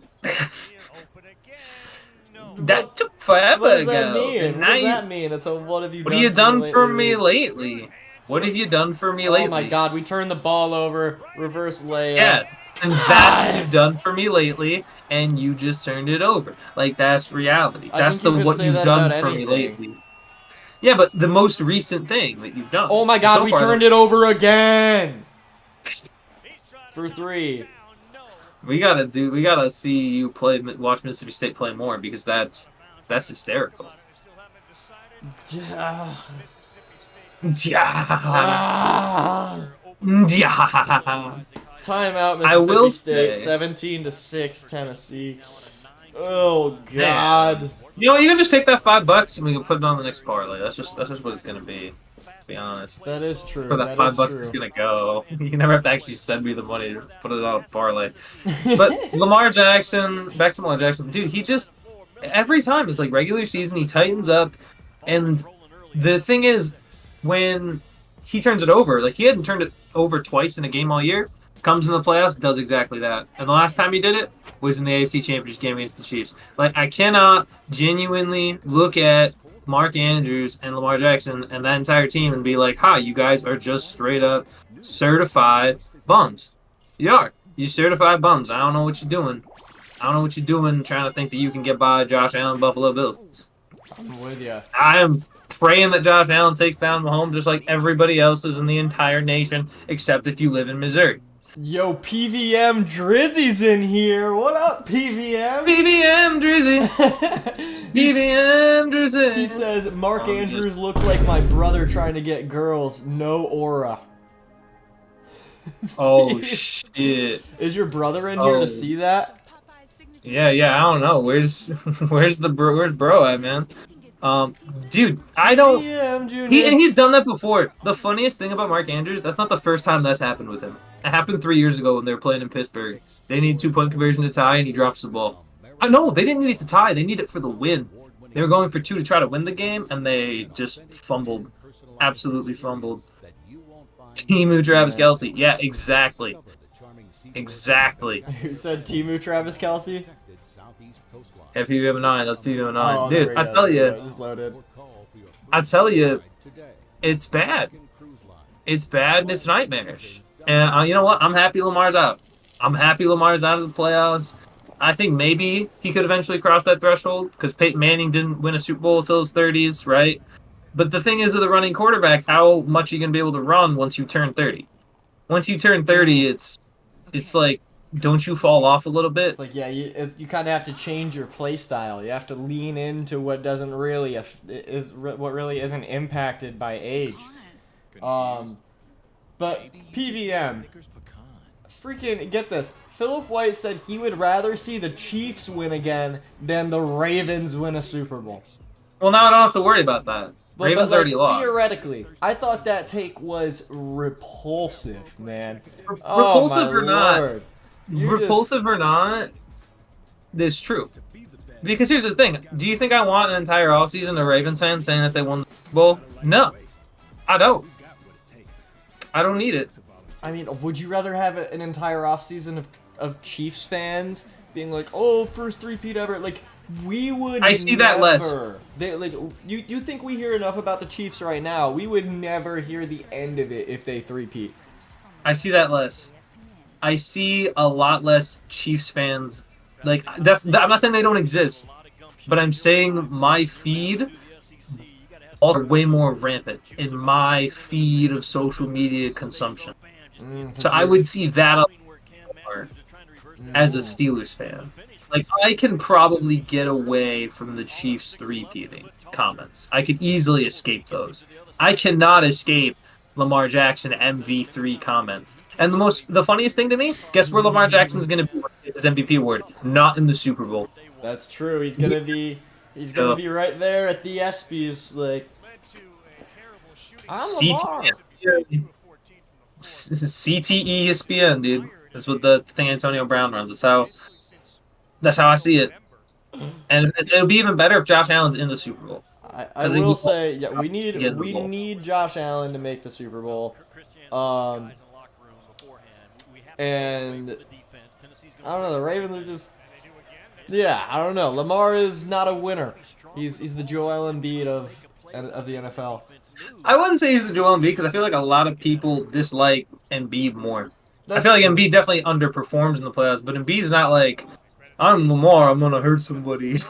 That took forever. What does that mean? What does that mean? It's a what have you done? What have you done for me lately? What have you done for me lately? Oh my God, we turned the ball over, reverse layup. Yeah, and that's what you've done for me lately, and you just turned it over. Like, that's reality. That's the what you've done for me lately. Yeah, but the most recent thing that you've done. Oh my God, we turned it over again. For 3. We gotta see you watch Mississippi State play more, because that's hysterical. Yeah. Timeout, Mississippi State. 17-6, Tennessee. Oh God. You know, you can just take that $5 and we can put it on the next parlay. That's just what it's gonna be. To be honest. That is true. For that $5 it's gonna go. You never have to actually send me the money to put it on a parlay. But Lamar Jackson, back to Lamar Jackson, dude. He just every time it's like regular season, he tightens up, and the thing is, when he turns it over, like he hadn't turned it over twice in a game all year. Comes in the playoffs, does exactly that. And the last time he did it was in the AFC Championship game against the Chiefs. Like, I cannot genuinely look at Mark Andrews and Lamar Jackson and that entire team and be like, "Ha, you guys are just straight up certified bums. You are. You certified bums. I don't know what you're doing. I don't know what you're doing trying to think that you can get by Josh Allen, Buffalo Bills." I'm with you. I am praying that Josh Allen takes down Mahomes just like everybody else is in the entire nation, except if you live in Missouri. Yo, PVM Drizzy's in here. What up, PVM? PVM Drizzy. PVM Drizzy. He says, Mark Andrews looked like my brother trying to get girls. No aura. Oh, shit. Is your brother in here to see that? Yeah, I don't know. Where's bro at, man? Dude, I don't. He's done that before. The funniest thing about Mark Andrews, that's not the first time that's happened with him. It happened 3 years ago when they were playing in Pittsburgh. They need 2-point conversion to tie, and he drops the ball. No, they didn't need it to tie. They need it for the win. They were going for 2 to try to win the game, and they just fumbled. Absolutely fumbled. Timu Travis Man. Kelsey. Yeah, exactly. Exactly. Who said Timu Travis Kelsey? FUM9, that's FUM9. Oh, there Dude, we I go. tell There we you, go. Just loaded. it's bad. It's bad and it's nightmarish. And you know what? I'm happy Lamar's out. I'm happy Lamar's out of the playoffs. I think maybe he could eventually cross that threshold because Peyton Manning didn't win a Super Bowl until his 30s, right? But the thing is with a running quarterback, how much are you going to be able to run once you turn 30? Once you turn 30, it's like, don't you fall off a little bit? It's like, yeah, you kind of have to change your play style. You have to lean into what doesn't really what really isn't impacted by age. But PVM, freaking get this. Philip White said he would rather see the Chiefs win again than the Ravens win a Super Bowl. Well, now I don't have to worry about that. Ravens already lost. Theoretically, I thought that take was repulsive, man. Repulsive or not? Lord. Repulsive or not, this is true. Because here's the thing. Do you think I want an entire offseason of Ravens fans saying that they won the Super Bowl? No. I don't. I don't need it. I mean, would you rather have an entire offseason of Chiefs fans being like, oh, first three-peat ever? Like, we would I see that less. You think we hear enough about the Chiefs right now? We would never hear the end of it if they three-peat. I see that less. I see a lot less Chiefs fans. Like, I'm not saying they don't exist, but I'm saying my feed are way more rampant in my feed of social media consumption. So I would see that a lot more as a Steelers fan. Like, I can probably get away from the Chiefs three-peating comments. I could easily escape those. I cannot escape Lamar Jackson MV3 comments. And the funniest thing to me, guess where Lamar Jackson's going to be with his MVP award? Not in the Super Bowl. That's true. He's gonna be right there at the ESPYs, like. I'm Lamar. CTE ESPN, dude. That's what the thing Antonio Brown runs. That's how I see it. And it'll be even better if Josh Allen's in the Super Bowl. I will say, yeah, we need Josh Allen to make the Super Bowl. And I don't know, the Ravens are just, yeah, I don't know. Lamar is not a winner. He's the Joel Embiid of the NFL. I wouldn't say he's the Joel Embiid because I feel like a lot of people dislike Embiid more. I feel like Embiid definitely underperforms in the playoffs, but Embiid's not like, I'm Lamar, I'm gonna hurt somebody.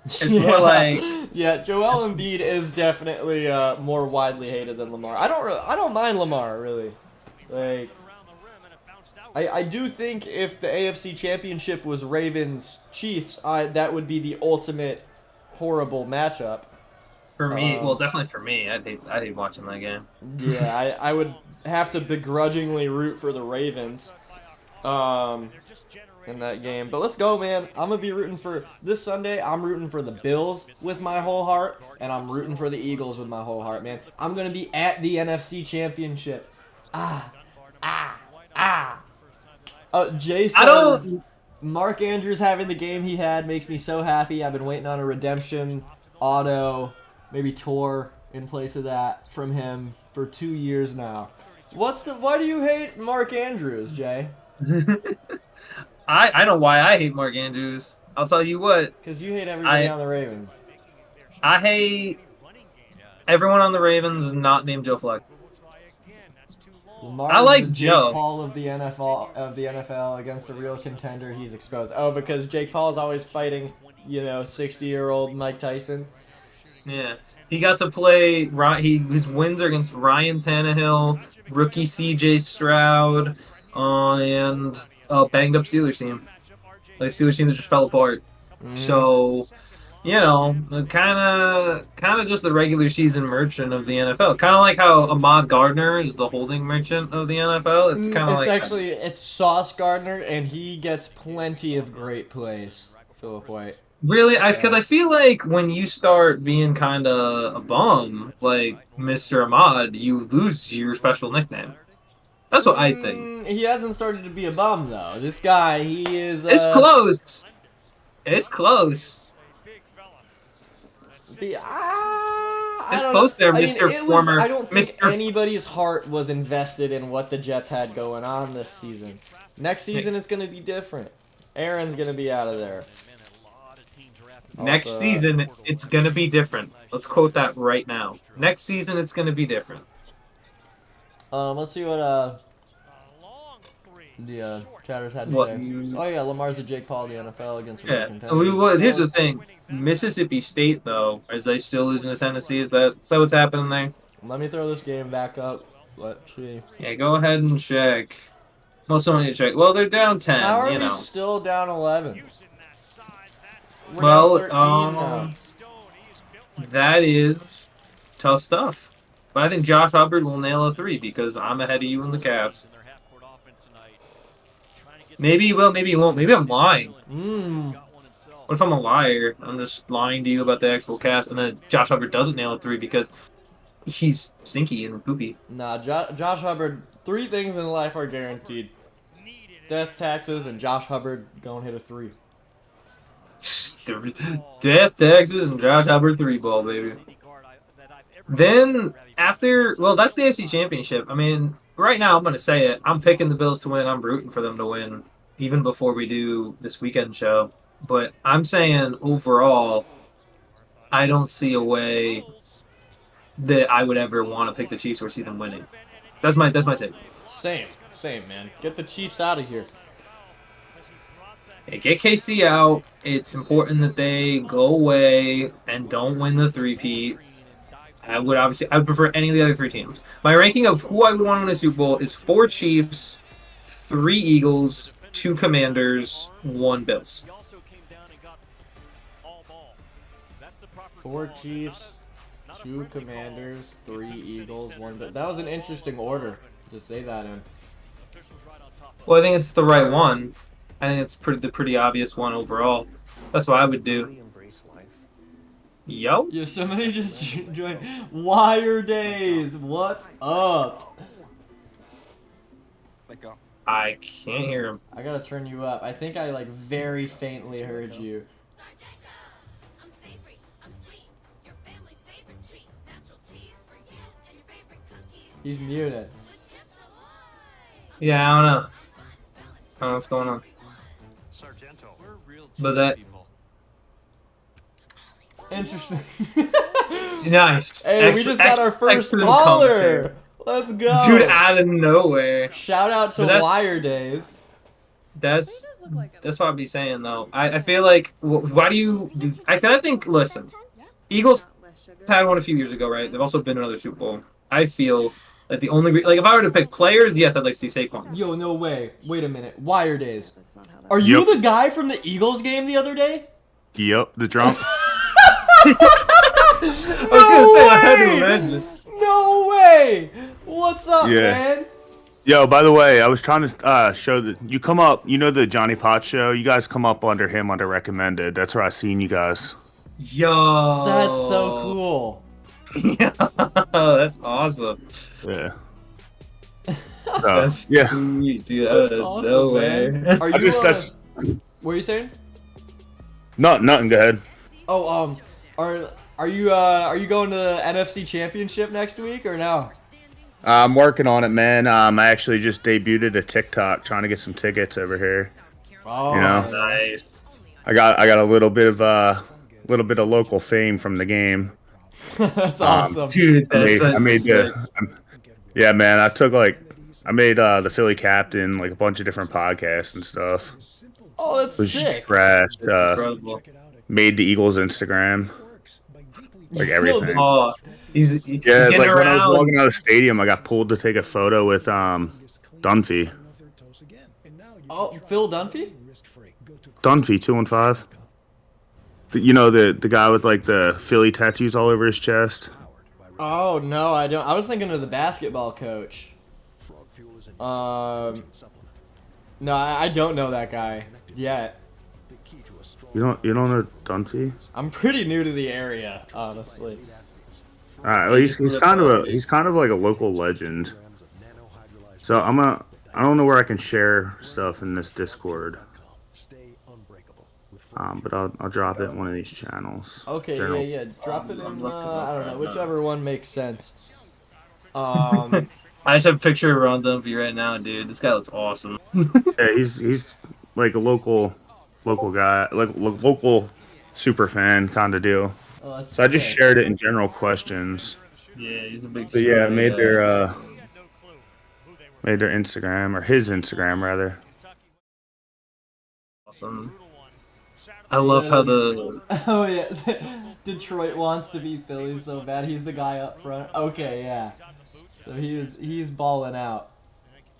It's more like, yeah, Joel Embiid is definitely more widely hated than Lamar. I don't mind Lamar really. Like, I do think if the AFC Championship was Ravens Chiefs, that would be the ultimate horrible matchup. For me, well, definitely for me, I'd hate watching that game. Yeah, I would have to begrudgingly root for the Ravens in that game. But let's go, man. I'm going to be rooting for this Sunday. I'm rooting for the Bills with my whole heart, and I'm rooting for the Eagles with my whole heart, man. I'm going to be at the NFC Championship. Jay says, Mark Andrews having the game he had makes me so happy. I've been waiting on a redemption auto, maybe tour in place of that from him for 2 years now. Why do you hate Mark Andrews, Jay? I know why I hate Mark Andrews. I'll tell you what. Because you hate everybody on the Ravens. I hate everyone on the Ravens not named Joe Flacco. Lamar I like is the Joe. Jake Paul of the NFL against the real contender he's exposed. Oh, because Jake Paul is always fighting, 60-year-old Mike Tyson. Yeah, he got to play. His wins are against Ryan Tannehill, rookie C.J. Stroud, and a banged up Steelers team. Like Steelers team that just fell apart. So, kind of just the regular season merchant of the NFL. Kind of like how Ahmad Gardner is the holding merchant of the NFL. It's kind of like it's Sauce Gardner, and he gets plenty of great plays. Philip White. Really, because I feel like when you start being kind of a bum, like Mr. Ahmad, you lose your special nickname. That's what I think. He hasn't started to be a bum though. This guy, he is. It's close. It's close. I It's don't know. close there, I mean, Mr. it was. Former. I don't think Mr. anybody's heart was invested in what the Jets had going on this season. Next season, it's gonna be different. Aaron's gonna be out of there. Next Also, season, it's gonna be different. Let's quote that right now. Next season, it's gonna be different. let's see what the chatters had to What? say. Oh yeah, Lamar's a Jake Paul of the NFL against real Yeah. contenders. Well, here's the thing. Mississippi State, though, are they still losing to Tennessee? Is that what's happening there? Let me throw this game back up. Let's see. Yeah, go ahead and check. Well, someone need to check. Well, they're down 10, How are you we know. still down 11? We're Well, down 13 now. that is tough stuff. But I think Josh Hubbard will nail a 3 because I'm ahead of you in the cast. Maybe he will, maybe he won't. Maybe I'm lying. What if I'm a liar? I'm just lying to you about the actual cast, and then Josh Hubbard doesn't nail a 3 because he's stinky and poopy. Nah, Josh Hubbard, 3 things in life are guaranteed. Death, taxes, and Josh Hubbard going hit a 3. Death, Texas, and Josh Hubbard 3-ball, baby. Then, well, that's the AFC Championship. I mean, right now, I'm going to say it. I'm picking the Bills to win. I'm rooting for them to win, even before we do this weekend show. But I'm saying, overall, I don't see a way that I would ever want to pick the Chiefs or see them winning. That's my take. Same, man. Get the Chiefs out of here. Hey, get KC out. It's important that they go away and don't win the 3-peat. I would prefer any of the other 3 teams. My ranking of who I would want to win a Super Bowl is 4 Chiefs, 3 Eagles, 2 Commanders, 1 Bills. 4 Chiefs, 2 Commanders, 3 Eagles, 1. That was an interesting order to say that in. Well, I think it's the right one. I think it's the pretty obvious one overall. That's what I would do. Yo. Yeah, somebody just joined. Wire Days, what's up? I can't hear him. I gotta turn you up. I think I like very faintly heard you. He's muted. Yeah, I don't know. I don't know what's going on. But that... Interesting. Nice. Hey, we just got our first excellent caller. commentary. Let's go. Dude, out of nowhere. Shout out to Wire Days. That's what I'd be saying, though. I feel like, why do you... I think, listen, Eagles had one a few years ago, right? They've also been in another Super Bowl. I feel like the only... Like, if I were to pick players, yes, I'd like to see Saquon. Yo, no way. Wait a minute. Wire Days. Are you the guy from the Eagles game the other day? Yep, the drunk. I was gonna say, I had to imagine. No way! What's up, man? Yo, by the way, I was trying to show that you come up. You know the Johnny Potts show? You guys come up under him under recommended. That's where I seen you guys. Yo, that's so cool. Yeah, that's awesome. Yeah. That's sweet, dude. That's awesome, no man. way. Are you? What are you saying? Nothing. Go ahead. Oh, are you going to NFC Championship next week or no? I'm working on it, man. I actually just debuted a TikTok trying to get some tickets over here. Oh, you know, nice. I got a little bit of local fame from the game. That's awesome, dude. Yeah, man. I made the Philly Captain, like a bunch of different podcasts and stuff. Oh, that's sick. Trashed. Made the Eagles Instagram. Like everything. Oh, he's like around. When I was walking out of the stadium, I got pulled to take a photo with Dunphy. Oh, Phil Dunphy? Dunphy, 215. You know the guy with like the Philly tattoos all over his chest. Oh no, I don't. I was thinking of the basketball coach. No, I don't know that guy yet. You don't know Dunphy? I'm pretty new to the area, honestly. All right, well, he's kind of like a local legend. So I don't know where I can share stuff in this Discord. But I'll drop it in one of these channels. Okay, yeah. Drop it in. I don't know, whichever one makes sense. Um, I just have a picture of Ron Dunphy right now, dude. This guy looks awesome. Yeah, he's like a local guy, like local super fan kind of deal. oh, that's So I just sick. shared it in general questions. Yeah, he's a big. But yeah, I made Fortnite, their Instagram, or his Instagram rather. awesome. I love how the Oh yeah, Detroit wants to beat Philly so bad. He's the guy up front. Okay, yeah. So he's balling out.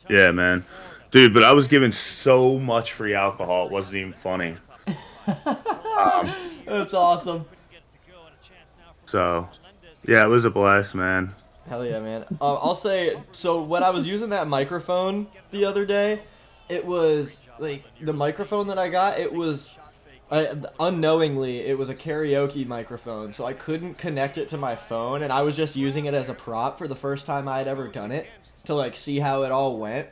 Yeah, man, dude. But I was given so much free alcohol, it wasn't even funny. That's awesome. So yeah, it was a blast, man. Hell yeah, man. I'll say, so when I was using that microphone the other day, it was, like, the microphone that I got, it was, unknowingly, it was a karaoke microphone, so I couldn't connect it to my phone, and I was just using it as a prop for the first time I had ever done it, to, like, see how it all went,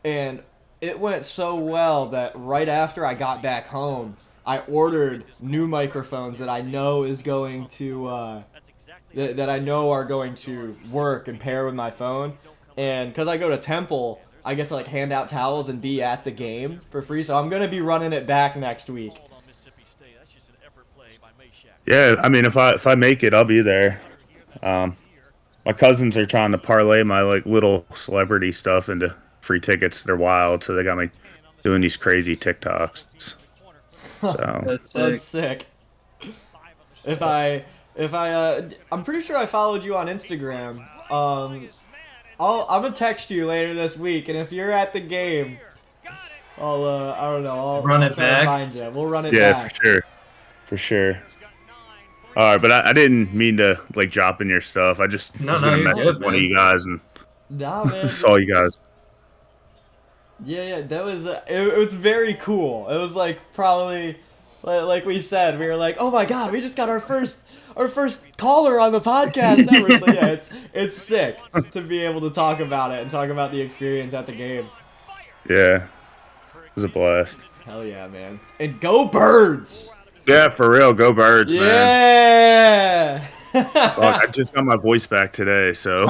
and it went so well that right after I got back home, I ordered new microphones that I know is going to, that I know are going to work and pair with my phone. And because I go to Temple, I get to like hand out towels and be at the game for free. So I'm going to be running it back next week. Yeah, I mean, if I make it, I'll be there. My cousins are trying to parlay my like little celebrity stuff into free tickets. They're wild, so they got me doing these crazy TikToks. So That's sick. I'm pretty sure I followed you on Instagram. I'm gonna text you later this week, and if you're at the game, I don't know, I'll Run it try to back? find you. We'll run it yeah, back. for sure. All right, but I didn't mean to like drop in your stuff. I just No, was no, gonna you're message good, one of man. you guys and Nah, man. saw you guys. Yeah, that was it was very cool. It was like probably like we said, we were like, oh my god, we just got our first caller on the podcast ever. So yeah, it's sick to be able to talk about it and talk about the experience at the game. Yeah, it was a blast. Hell yeah, man! And go Birds! Yeah, for real. Go Birds, man. Yeah. Well, I just got my voice back today, so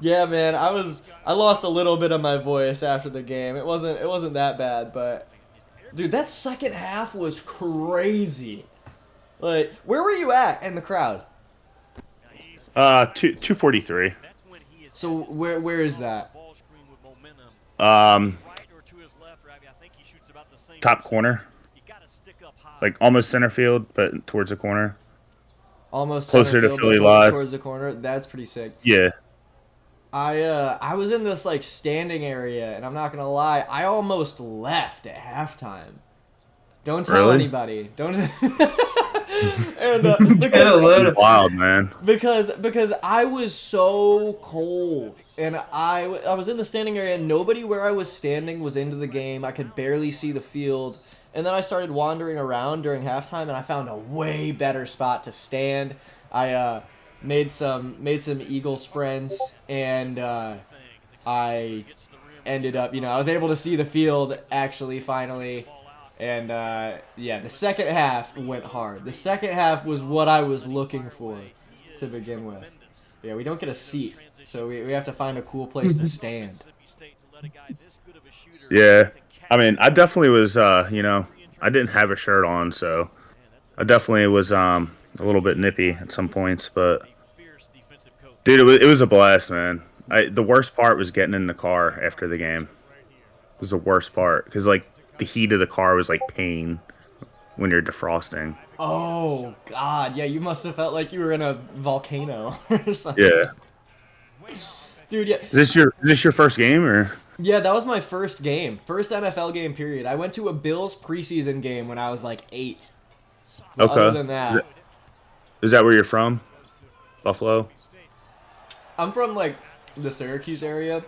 Yeah, man. I lost a little bit of my voice after the game. It wasn't that bad, but dude, that second half was crazy. Like, where were you at in the crowd? 243. So where is that? Top corner, like almost center field, but towards the corner. Almost Closer center to field, Philly but Live. towards the corner. That's pretty sick. Yeah. I was in this like standing area, and I'm not gonna lie, I almost left at halftime. Don't tell Really? anybody. Don't. And Get because a load of- Wild, man. because I was so cold, and I was in the standing area, and nobody where I was standing was into the game. I could barely see the field, and then I started wandering around during halftime, and I found a way better spot to stand. I made some Eagles friends, and I ended up, I was able to see the field actually finally. And, yeah, the second half went hard. The second half was what I was looking for to begin with. Yeah, we don't get a seat, so we have to find a cool place to stand. Yeah. I mean, I definitely was, I didn't have a shirt on, so I definitely was a little bit nippy at some points, but dude, it was a blast, man. The worst part was getting in the car after the game. It was the worst part, because, like, the heat of the car was like pain when you're defrosting. Oh, God. Yeah, you must have felt like you were in a volcano or something. Yeah. Dude, yeah. Is this your first game or? Yeah, that was my first game. First NFL game, period. I went to a Bills preseason game when I was like 8. Okay. Other than that. Is that where you're from? Buffalo? I'm from, like, the Syracuse area.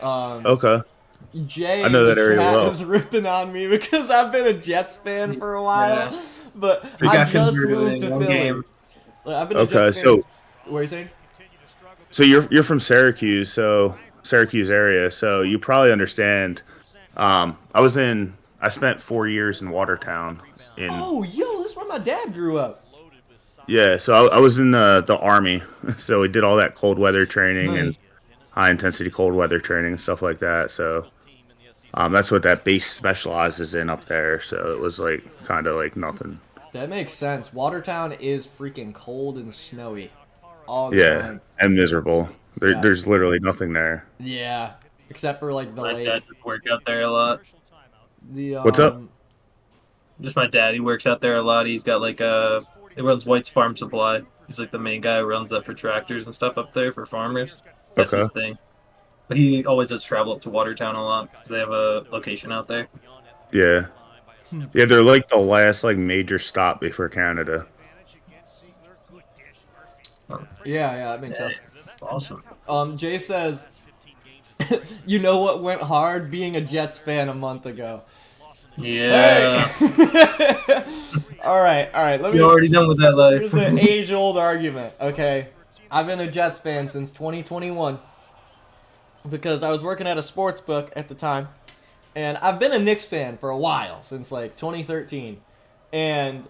Okay. Jay I know that area well. is ripping on me because I've been a Jets fan for a while, Yeah. but We I got just converted moved to in one Philly. game. Like, I've been a Okay, Jets fan. so What are you saying? so you're from Syracuse, so Syracuse area, so you probably understand. I was in I spent 4 years in Watertown. Oh, yo, this is where my dad grew up. Yeah, so I was in the Army, so we did all that cold weather training and Nice. high intensity cold weather training and stuff like that. So that's what that base specializes in up there. So it was like kind of like nothing. That makes sense. Watertown is freaking cold and snowy all the Yeah, time. and miserable. Yeah. There's literally nothing there. Yeah, except for like the My lake. dad just work out there a lot. The What's up? Just my dad. He works out there a lot. He's got like he runs White's Farm Supply. He's like the main guy who runs that for tractors and stuff up there for farmers. That's his thing. But he always does travel up to Watertown a lot because they have a location out there. Yeah. Yeah, they're like the last like major stop before Canada. Yeah, that makes sense. Awesome. Jay says, you know what went hard? Being a Jets fan a month ago. Yeah. Hey! all right. Let me. You're already done with that Here's life. the age-old argument. Okay, I've been a Jets fan since 2021 because I was working at a sports book at the time, and I've been a Knicks fan for a while since like 2013, and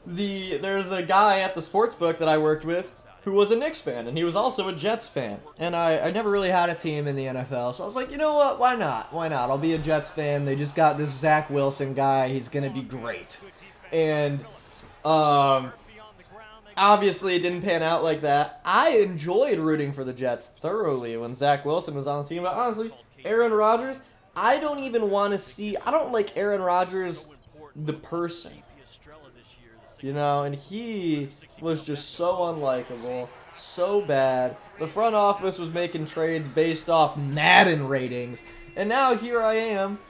there's a guy at the sports book that I worked with who was a Knicks fan, and he was also a Jets fan. And I never really had a team in the NFL, so I was like, you know what? Why not? I'll be a Jets fan. They just got this Zach Wilson guy. He's gonna be great. And obviously it didn't pan out like that. I enjoyed rooting for the Jets thoroughly when Zach Wilson was on the team. But honestly, Aaron Rodgers, I don't even want to see. I don't like Aaron Rodgers, the person. You know, and he was just so unlikable, so bad. The front office was making trades based off Madden ratings, and now here I am.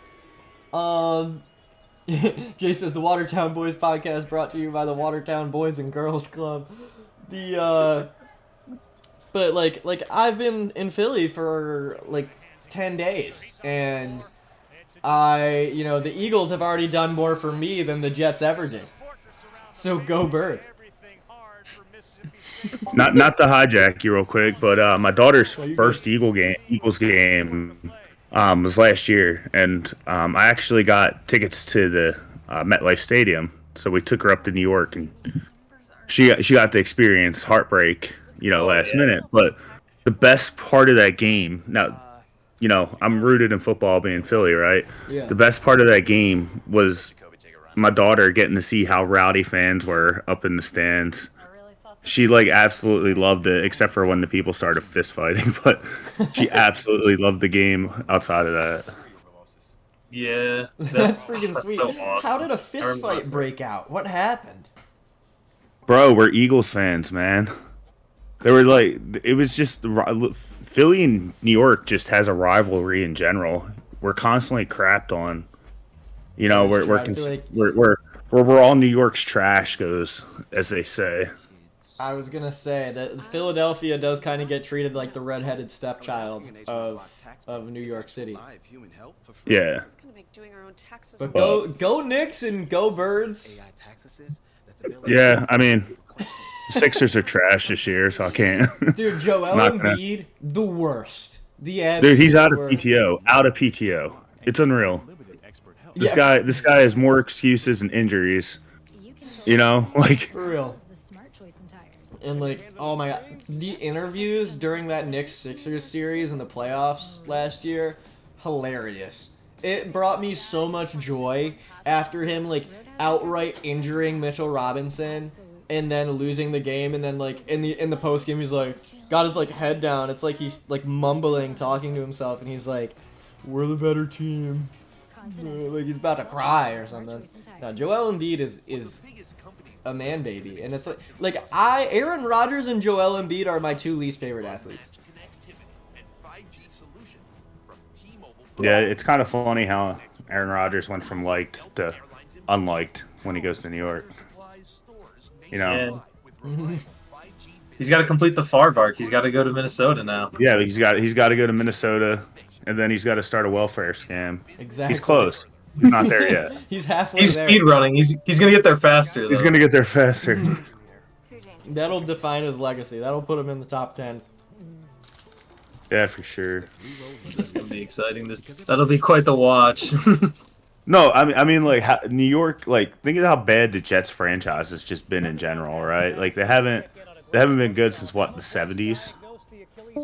Jay says the Watertown Boys podcast brought to you by the Watertown Boys and Girls Club. But like I've been in Philly for like 10 days, and the Eagles have already done more for me than the Jets ever did. So go Birds. Not to hijack you real quick, but my daughter's first Eagles game was last year, and I actually got tickets to the MetLife Stadium, so we took her up to New York, and she got to experience heartbreak, last minute. But the best part of that game, now, I'm rooted in football, being Philly, right? Yeah. The best part of that game was my daughter getting to see how rowdy fans were up in the stands. She absolutely loved it, except for when the people started fist fighting. But she absolutely loved the game outside of that. Yeah, that's freaking sweet. So awesome. How did a fist fight break out? What happened? Bro, we're Eagles fans, man. They were it was just Philly and New York just has a rivalry in general. We're constantly crapped on. We're all New York's trash goes, as they say. I was gonna say that Philadelphia does kind of get treated like the redheaded stepchild of New York City. Yeah. But go Knicks and go Birds. Yeah, I mean, Sixers are trash this year, so I can't. Dude, Joel Embiid, the worst. The absolute Dude, he's out of worst. PTO. Out of PTO. It's unreal. This guy has more excuses and injuries. For real. And oh my god, the interviews during that Knicks Sixers series in the playoffs last year, hilarious. It brought me so much joy after him outright injuring Mitchell Robinson and then losing the game, and then in the post game he's got his head down. It's he's mumbling, talking to himself, and he's "We're the better team." He's about to cry or something. Now Joel Embiid is a man baby, and it's Aaron Rodgers and Joel Embiid are my two least favorite athletes. Yeah, it's kind of funny how Aaron Rodgers went from liked to unliked when he goes to New York. Yeah. He's got to complete the Favre arc. He's got to go to Minnesota now. Yeah, he's got to go to Minnesota, and then he's got to start a welfare scam. Exactly. He's close. He's not there yet. He's halfway He's there. speed running. He's gonna get there faster. He's gonna get there faster. That'll define his legacy. That'll put him in the top 10. Yeah, for sure. This will be exciting. That'll be quite the watch. No, I mean, like New York. Like, think of how bad the Jets franchise has just been in general, right? Like, they haven't been good since what, the '70s.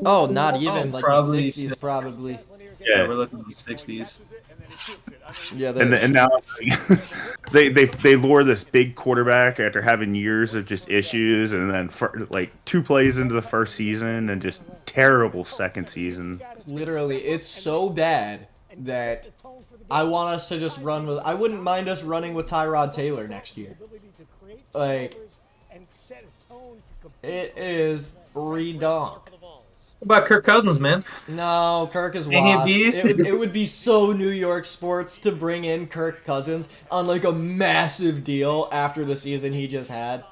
Oh, not Oh, even like the probably. '60s, probably. Yeah, Yeah, we're looking at the 60s. Yeah, and now they lure this big quarterback after having years of just issues, and then like 2 plays into the first season and just terrible second season. literally, it's so bad that I want us to just run with. I wouldn't mind us running with Tyrod Taylor next year. Like, it is redonk. What about Kirk Cousins, man? No, Kirk is Ain't he a washed. beast? It would be so New York sports to bring in Kirk Cousins on like a massive deal after the season he just had.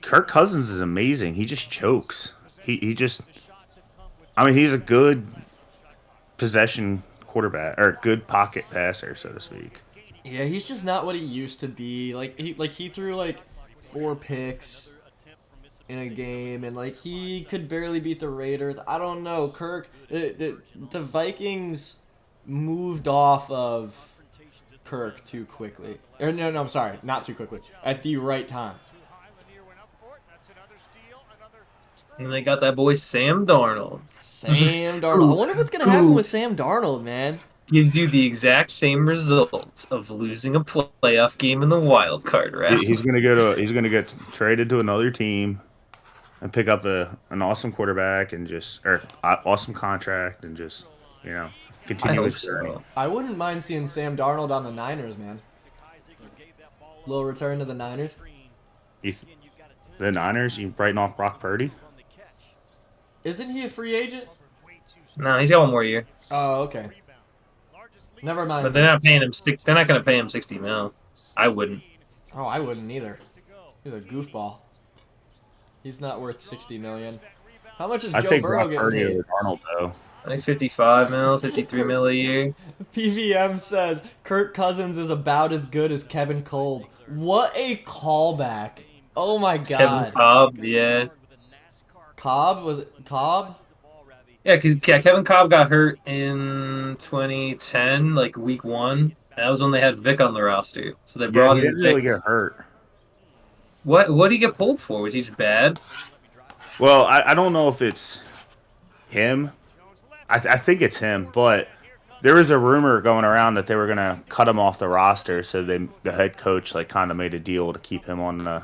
Kirk Cousins is amazing. He just chokes. He just. I mean, he's a good possession quarterback or good pocket passer, so to speak. Yeah, he's just not what he used to be. Like he threw like 4 picks in a game, and like he could barely beat the Raiders. I don't know, Kirk. The Vikings moved off of Kirk too quickly. Or no, I'm sorry, not too quickly. At the right time. And they got that boy Sam Darnold. Sam Darnold. I wonder what's gonna happen Who with Sam Darnold, man. gives you the exact same results of losing a playoff game in the wild card round. He's gonna get traded to another team and pick up an awesome quarterback and just or awesome contract and just you know I continue hope his journey. so. I wouldn't mind seeing Sam Darnold on the Niners, man. Little return to the Niners. If the Niners, you writing off Brock Purdy? Isn't he a free agent? No, he's got one more year, Oh, okay. Never mind. but they're not paying him. They're not going to pay him 60 mil. I wouldn't. Oh, I wouldn't either. He's a goofball. He's not worth 60 million. How much is I Joe take Burrow Brock getting Purdy paid? over Darnold though. I think 55 mil, 53 mil a year. PVM says Kirk Cousins is about as good as Kevin Kolb. What a callback! Oh my Kevin god. Cobb, yeah. Cobb, was it Cobb? Yeah, because Kevin Cobb got hurt in 2010, like week 1. And that was when they had Vic on the roster. So they Yeah, brought he in didn't Vic. really get hurt. What did he get pulled for? Was he just bad? Well, I don't know if it's him. I think it's him, but there was a rumor going around that they were gonna cut him off the roster, so the head coach like kind of made a deal to keep him on the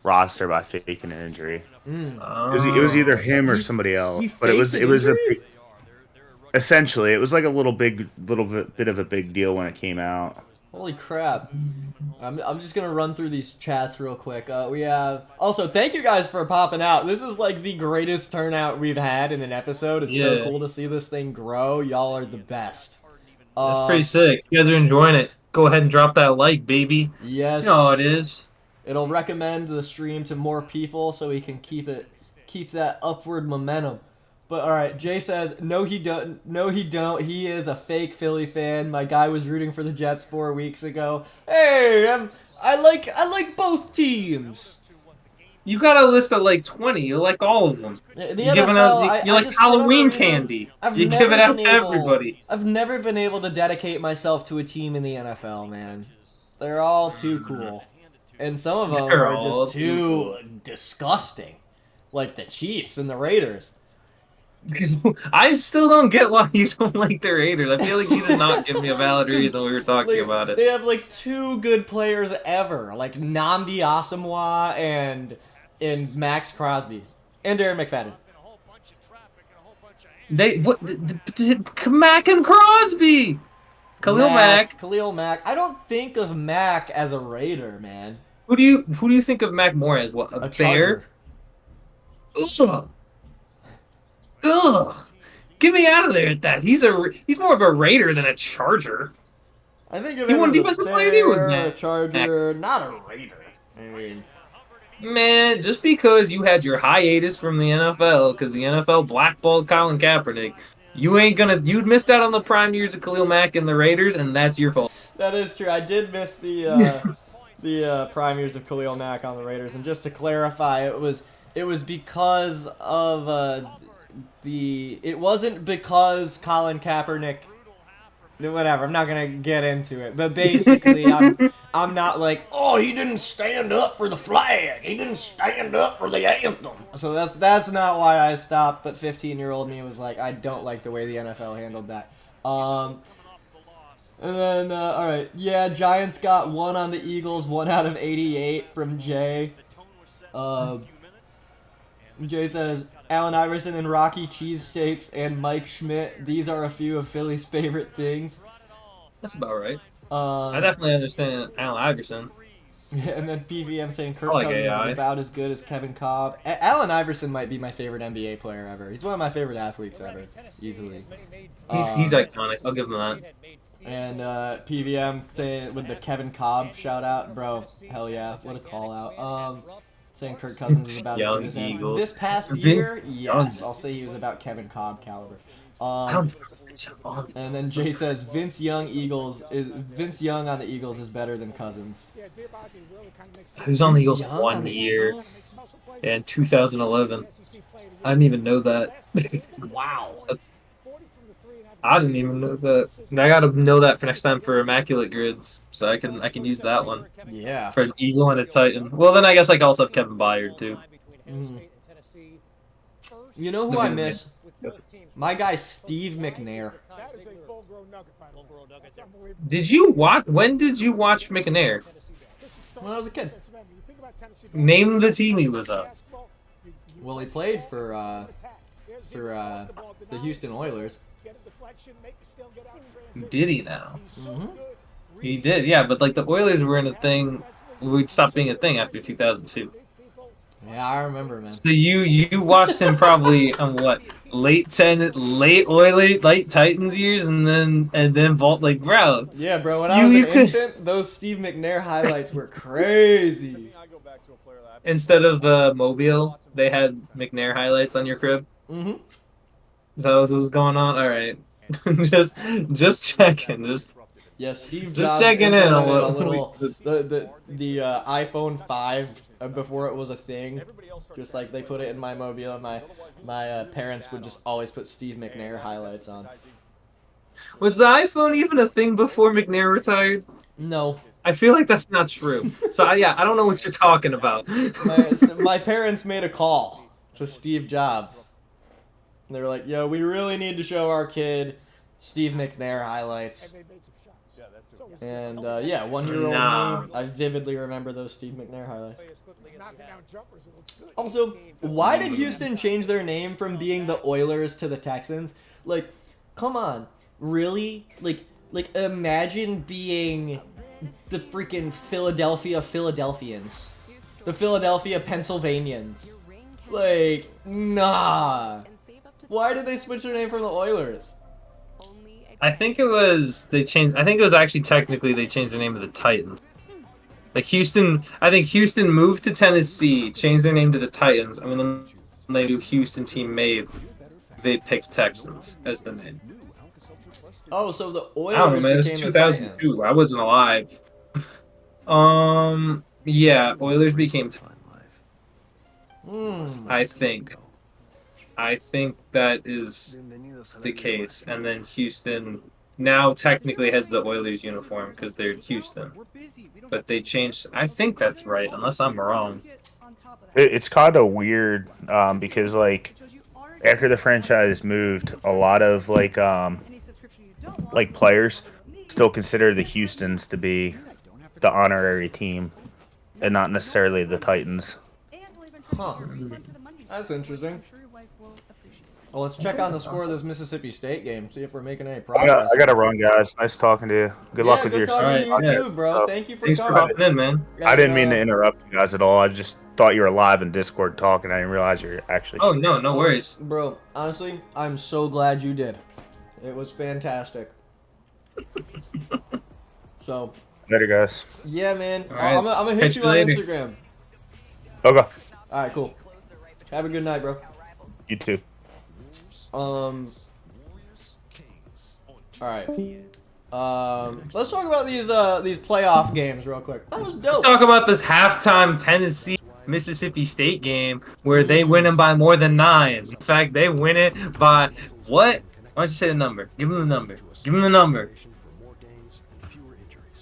roster by faking an injury. It was either him or somebody else, but it was faked an injury? essentially it was like a little bit of a big deal when it came out. Holy crap. I'm just going to run through these chats real quick. We have... Also, thank you guys for popping out. This is like the greatest turnout we've had in an episode. It's so Yeah. cool to see this thing grow. Y'all are the best. That's pretty sick. You guys are enjoying it. Go ahead and drop that like, baby. Yes. You know how it is. It'll recommend the stream to more people so we can keep that upward momentum. But all right, Jay says no, he don't. No, he don't. He is a fake Philly fan. My guy was rooting for the Jets 4 weeks ago. Hey, I like both teams. You got a list of like 20. You like all of them. The You're giving NFL, out. You I like just Halloween remember, candy. I've You never give it out been to able- everybody. I've never been able to dedicate myself to a team in the NFL, man. They're all too cool, and some of them They're are all just too too disgusting, like the Chiefs and the Raiders. I still don't get why you don't like the Raiders. I feel like you did not give me a valid reason when we were talking Like, about it. They have like 2 good players ever, like Nnamdi Asomugha and Max Crosby and Darren McFadden. Mack and Crosby, Khalil Mack. Khalil Mack. I don't think of Mack as a Raider, man. Who do you think of Mack more as? What, a bear? Charger. Ugh. Ugh. Get me out of there at that. He's more of a Raider than a Charger. I think of He him won as a Defensive Player of the Year with Bear, a Mack. Charger, not a Raider. I mean, Man, just because you had your hiatus from the NFL because the NFL blackballed Colin Kaepernick, you'd missed out on the prime years of Khalil Mack and the Raiders, and that's your fault. that is true. I did miss the prime years of Khalil Mack on the Raiders, and just to clarify, it was because of it wasn't because Colin Kaepernick whatever. I'm not gonna get into it, but basically, I'm not like, oh, he didn't stand up for the flag. He didn't stand up for the anthem. So that's not why I stopped. But 15-year-old me was like, I don't like the way the NFL handled that. And then, all right, yeah, Giants got 1 on the Eagles, 1 out of 88 from Jay. Jay says, Allen Iverson and Rocky cheesesteaks and Mike Schmidt. These are a few of Philly's favorite things. That's about right. I definitely understand Allen Iverson. And then PVM saying Kirk like Cousins AI. is about as good as Kevin Cobb. Allen Iverson might be my favorite NBA player ever. He's one of my favorite athletes ever, easily. He's iconic. I'll give him that. And PVM saying with the Kevin Cobb shout out, bro, hell yeah, what a call out. Saying Kirk Cousins is about as good as him. Eagle. This past Vince year, Young. yes, I'll say he was about Kevin Cobb caliber. And then Jay says Vince Young on the Eagles is better than Cousins. He was on the Eagles Young on 1 the year. Eagles? Yeah, in 2011. I didn't even know that. Wow. I didn't even know that. I gotta know that for next time for Immaculate Grids, so I can use that one Yeah. for an Eagle and a Titan. Well, then I guess I can also have Kevin Byard too. You know who I miss? My guy Steve McNair. Did you watch? When did you watch McNair? When I was a kid. Name the team he was on. Well, he played for the Houston Oilers. Did he now? Mm-hmm. He did, yeah. But like the Oilers were in a thing. We'd stopped being a thing after 2002. Yeah, I remember, man. So you watched him probably on what late Titans years, and then Vault like bro. Yeah, bro. When I was an infant, those Steve McNair highlights were crazy. Instead of the Mobile, they had McNair highlights on your crib. Mm-hmm. Is that what was going on? All right, just checking. Yeah, Steve Jobs Just checking in on implemented what a little the iPhone 5 before it was a thing. Just like they put it in my mobile, and my parents would just always put Steve McNair highlights on. Was the iPhone even a thing before McNair retired? No. I feel like that's not true. So yeah, I don't know what you're talking about. My parents made a call to Steve Jobs. And they were like, "Yo, we really need to show our kid Steve McNair highlights." And yeah, 1-year-old me, I vividly remember those Steve McNair highlights. Also, why did Houston change their name from being the Oilers to the Texans? Like, come on, really? Like imagine being the freaking Philadelphia Philadelphians, the Philadelphia Pennsylvanians. Like, nah. Why did they switch their name from the Oilers? I think it was actually technically they changed their name to the Titans. Like Houston, I think Houston moved to Tennessee, changed their name to the Titans, and then when they do Houston team made, they picked Texans as the name. Oh, so the Oilers I don't know, man. It was became the 2002. Titans. I wasn't alive. Yeah, Oilers became I think that is the case, and then Houston now technically has the Oilers uniform because they're Houston, but they changed. I think that's right, unless I'm wrong. It's kind of weird because like after the franchise moved, a lot of like players still consider the Houstons to be the honorary team and not necessarily the Titans. Huh. That's interesting. Well, let's check on the score of this Mississippi State game. See if we're making any progress. I got to run, guys. Nice talking to you. Good luck with your talking stuff. to you too, bro. Thank you for Thanks for coming. hopping in, man. I didn't mean to interrupt you guys at all. I just thought you were live in Discord talking. I didn't realize you're actually. Oh no worries, bro. Honestly, I'm so glad you did. It was fantastic. So. Later, guys. Yeah, man. Right. I'm gonna hit Catch you you on later. Instagram. Okay. All right, cool. Have a good night, bro. You too. All right. Let's talk about these playoff games real quick. That was dope. Let's talk about this halftime Tennessee Mississippi State game where they win it by more than 9. In fact, they win it by what? Why don't you say the number? Give them the number. Give them the number.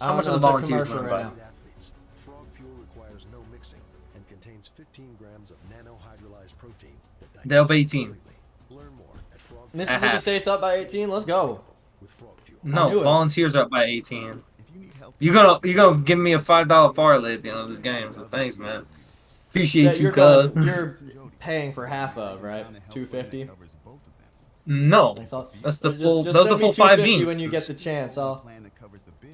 How much don't are the know, it's a volunteers commercial running right by? now. Athletes. Frog fuel requires no mixing and contains 15 grams of nanohydrolyzed protein. that They'll be digests 18. completely. Learn more at Frog Fuel Mississippi half. State's up by 18. Let's go. with Frog Fuel. I knew No, it. volunteers are up by 18. You gonna give me a $5 parlay at the end of this game? So thanks, man. Appreciate you, cuz. You're paying for half of, right? 250. No, So that's the just full. just Those are send the me full 5 250 beans. when you get the chance. I'll.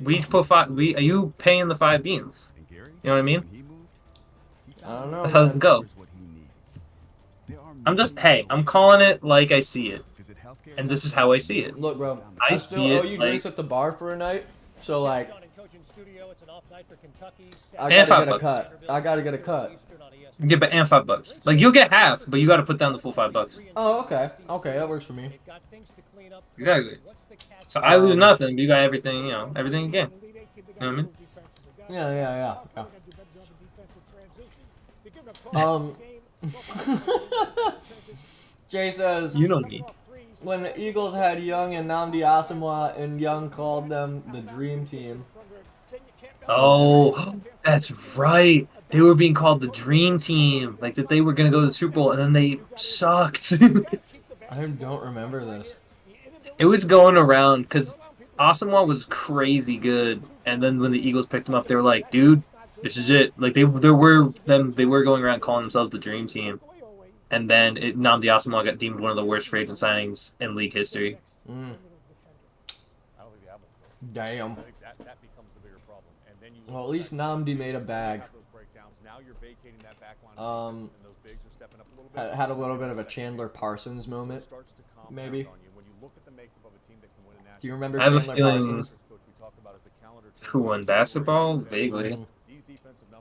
We each put 5. Are you paying the 5 beans? You know what I mean? I don't know. Let's man. go. I'm calling it like I see it, and this is how I see it. Look, bro. I I still see owe it you like- drinks at the bar for a night. So like, I And gotta get a $5. cut. I gotta get a cut. Yeah, but and $5. Like you'll get half, but you got to put down the full $5. Oh, okay. Okay, that works for me. Exactly. So I lose nothing, but you got everything. You know, everything you get. You know what I mean? Yeah. Jay says, You know me. when the Eagles had Young and Namdi Asamoah, and Young called them the Dream Team. Oh, that's right. They were being called the Dream Team, like that they were gonna go to the Super Bowl, and then they sucked. I don't remember this. It was going around because Asamoah was crazy good, and then when the Eagles picked him up, they were like, "Dude, this is it." Like they were going around calling themselves the Dream Team, and then Nnamdi Asamoah got deemed one of the worst free agent signings in league history. Damn. Well, at least Namdi made a bag. Had a little bit of a Chandler Parsons moment, maybe. Do you remember I have a Chandler feeling- Parsons? Who won basketball? Vaguely.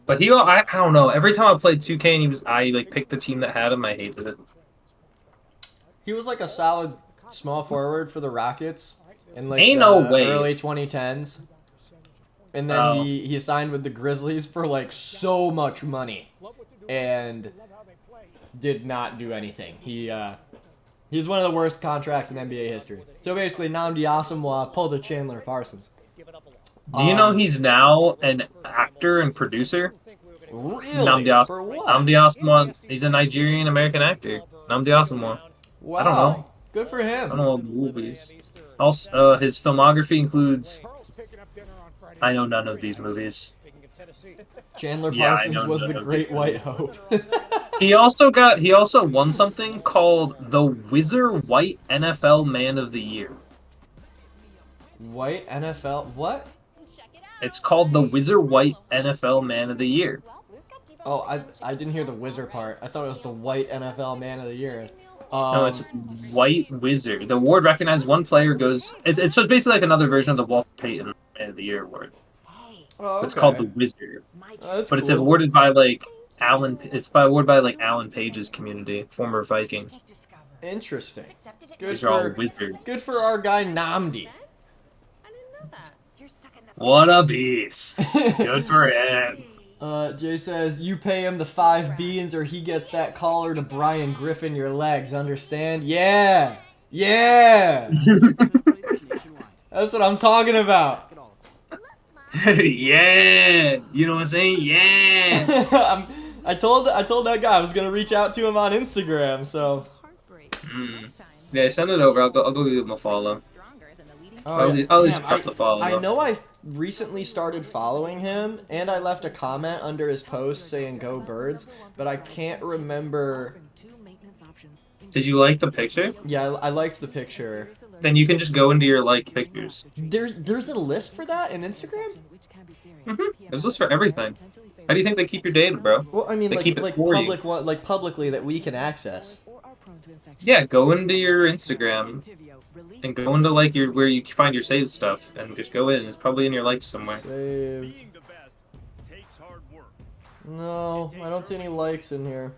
But I don't know. Every time I played 2K and I like picked the team that had him, I hated it. He was like a solid small forward for the Rockets in like Ain't the no way. early 2010s. And then Oh. he signed with the Grizzlies for like so much money and did not do anything. He's one of the worst contracts in NBA history. So basically, Nnamdi Asamoah pulled a Chandler Parsons. Do you know he's now an actor and producer? Really? Nnamdi For what? Asamoah, he's a Nigerian American actor. Nnamdi Asamoah. Wow. I don't know. Good for I don't him. know what movies. Also, his filmography includes. I know none of these movies. Chandler Yeah, I Parsons know was none the of Great these White Hope. He also won something called the Wizard White NFL Man of the Year. White NFL. What? It's called the Wizard White NFL Man of the Year. Oh, I didn't hear the wizard part. I thought it was the White NFL Man of the Year. No, it's White Wizard. The award recognizes one player goes. So it's basically like another version of the Walter Payton Man of the Year award. Oh, It's called the Wizard, that's but it's cool. awarded by like Alan. It's awarded by like Alan Page's community, former Viking. Interesting. Good These are all for wizards. good for our guy Namdi. What a beast! Good for him. Jay says you pay him the 5 beans or he gets that collar to Brian Griffin your legs. Understand? Yeah. That's what I'm talking about. Yeah, you know what I'm saying? Yeah. I told that guy I was gonna reach out to him on Instagram. So. Yeah, send it over. I'll go give him a follow. Oh, I'll at least damn, press the follow. I know I recently started following him, and I left a comment under his post saying "Go Birds," but I can't remember. Did you like the picture? Yeah, I liked the picture. Then you can just go into your liked pictures. There's a list for that in Instagram. There's a list for everything. How do you think they keep your data, bro? Well, I mean, They keep it like for you. public one, like publicly that we can access. Yeah, go into your Instagram and go into like where you find your saved stuff and just go in. It's probably in your likes somewhere. Saved. No, I don't see any likes in here.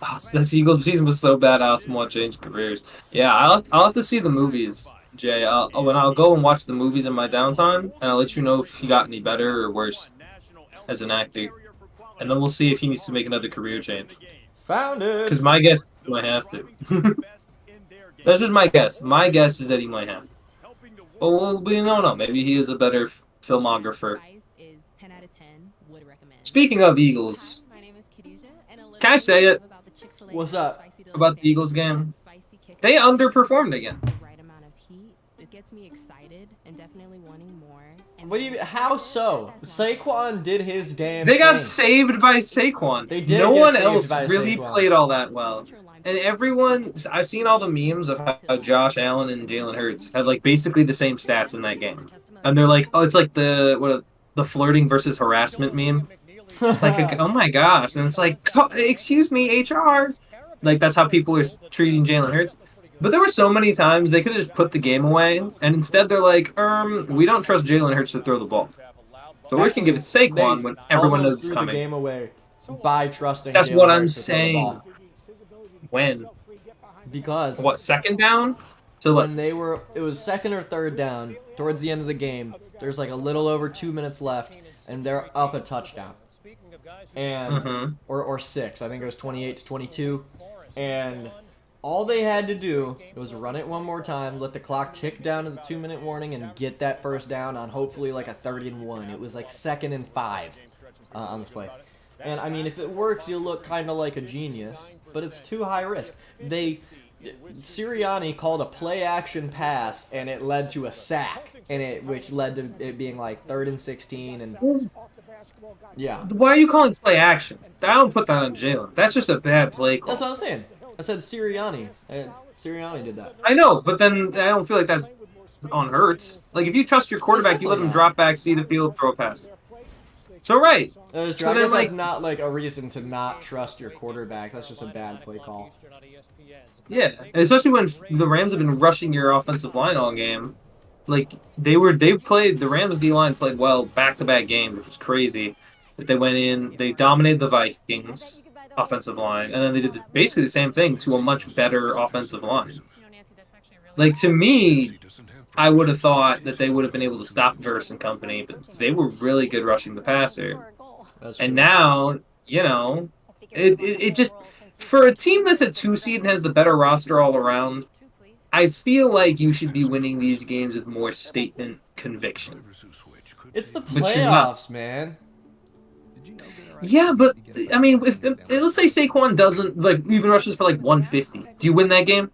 Oh, this Eagles season was so bad. Asamoah changed careers. Yeah, I'll have to see the movies, Jay. I'll go and watch the movies in my downtime, and I'll let you know if he got any better or worse as an actor, and then we'll see if he needs to make another career change. Found it. Because my guess is he might have to. That's just my guess. My guess is that he might have to. Well, we don't know. Maybe he is a better filmographer. Spice is 10 out of 10. Would recommend. Speaking of Eagles, Hi, my name is Khadijah, and a little can I say it about the Chick-fil-A What's up? spicy deli about the sandwich Eagles with game? spicy kick They on it. underperformed again. Just the right amount of heat. It gets me excited and definitely wanting more. And What do you? How so? Saquon did his damn. They got thing. saved by Saquon. They did No get one saved else by really Saquon. played all that well. And everyone, I've seen all the memes of how Josh Allen and Jalen Hurts have like basically the same stats in that game, and they're like, oh, it's like the flirting versus harassment meme. Like, oh my gosh, and it's like, excuse me, HR. Like that's how people are treating Jalen Hurts. But there were so many times they could have just put the game away, and instead they're like, we don't trust Jalen Hurts to throw the ball. So we're just gonna give it to Saquon when everyone knows almost it's threw coming. the game away by trusting. That's Jalen what I'm Hurts to throw the saying. ball. When? Because What, second down? So what? when it was second or third down towards the end of the game. There's like a little over 2 minutes left, and they're up a touchdown, and or 6. I think it was 28-22, and all they had to do was run it one more time, let the clock tick down to the 2-minute warning, and get that first down on hopefully like a 3rd and 1. It was like 2nd and 5 on this play. And I mean, if it works, you look kind of like a genius, but it's too high risk. Sirianni called a play-action pass, and it led to a sack, which led to it being like 3rd and 16, and yeah. Why are you calling play action? I don't put that on Jalen. That's just a bad play call. That's what I'm saying. I said Sirianni. Sirianni did that. I know, but then I don't feel like that's on Hurts. Like, if you trust your quarterback, you let him drop back, see the field, throw a pass. So, right. I So then, guess like, that's not like a reason to not trust your quarterback. That's just a bad play call. yeah, especially when the Rams have been rushing your offensive line all game. Like, the Rams D-line played well back-to-back games, which was crazy. That they went in, they dominated the Vikings offensive line, and then they did basically the same thing to a much better offensive line. Like, to me, I would have thought that they would have been able to stop Verse and company, but they were really good rushing the passer. That's And true. now, you know, it just, for a team that's a 2 seed and has the better roster all around, I feel like you should be winning these games with more statement conviction. It's the But you're not. playoffs, man. Yeah, but I mean, if let's say Saquon doesn't like even rushes for like 150, do you win that game?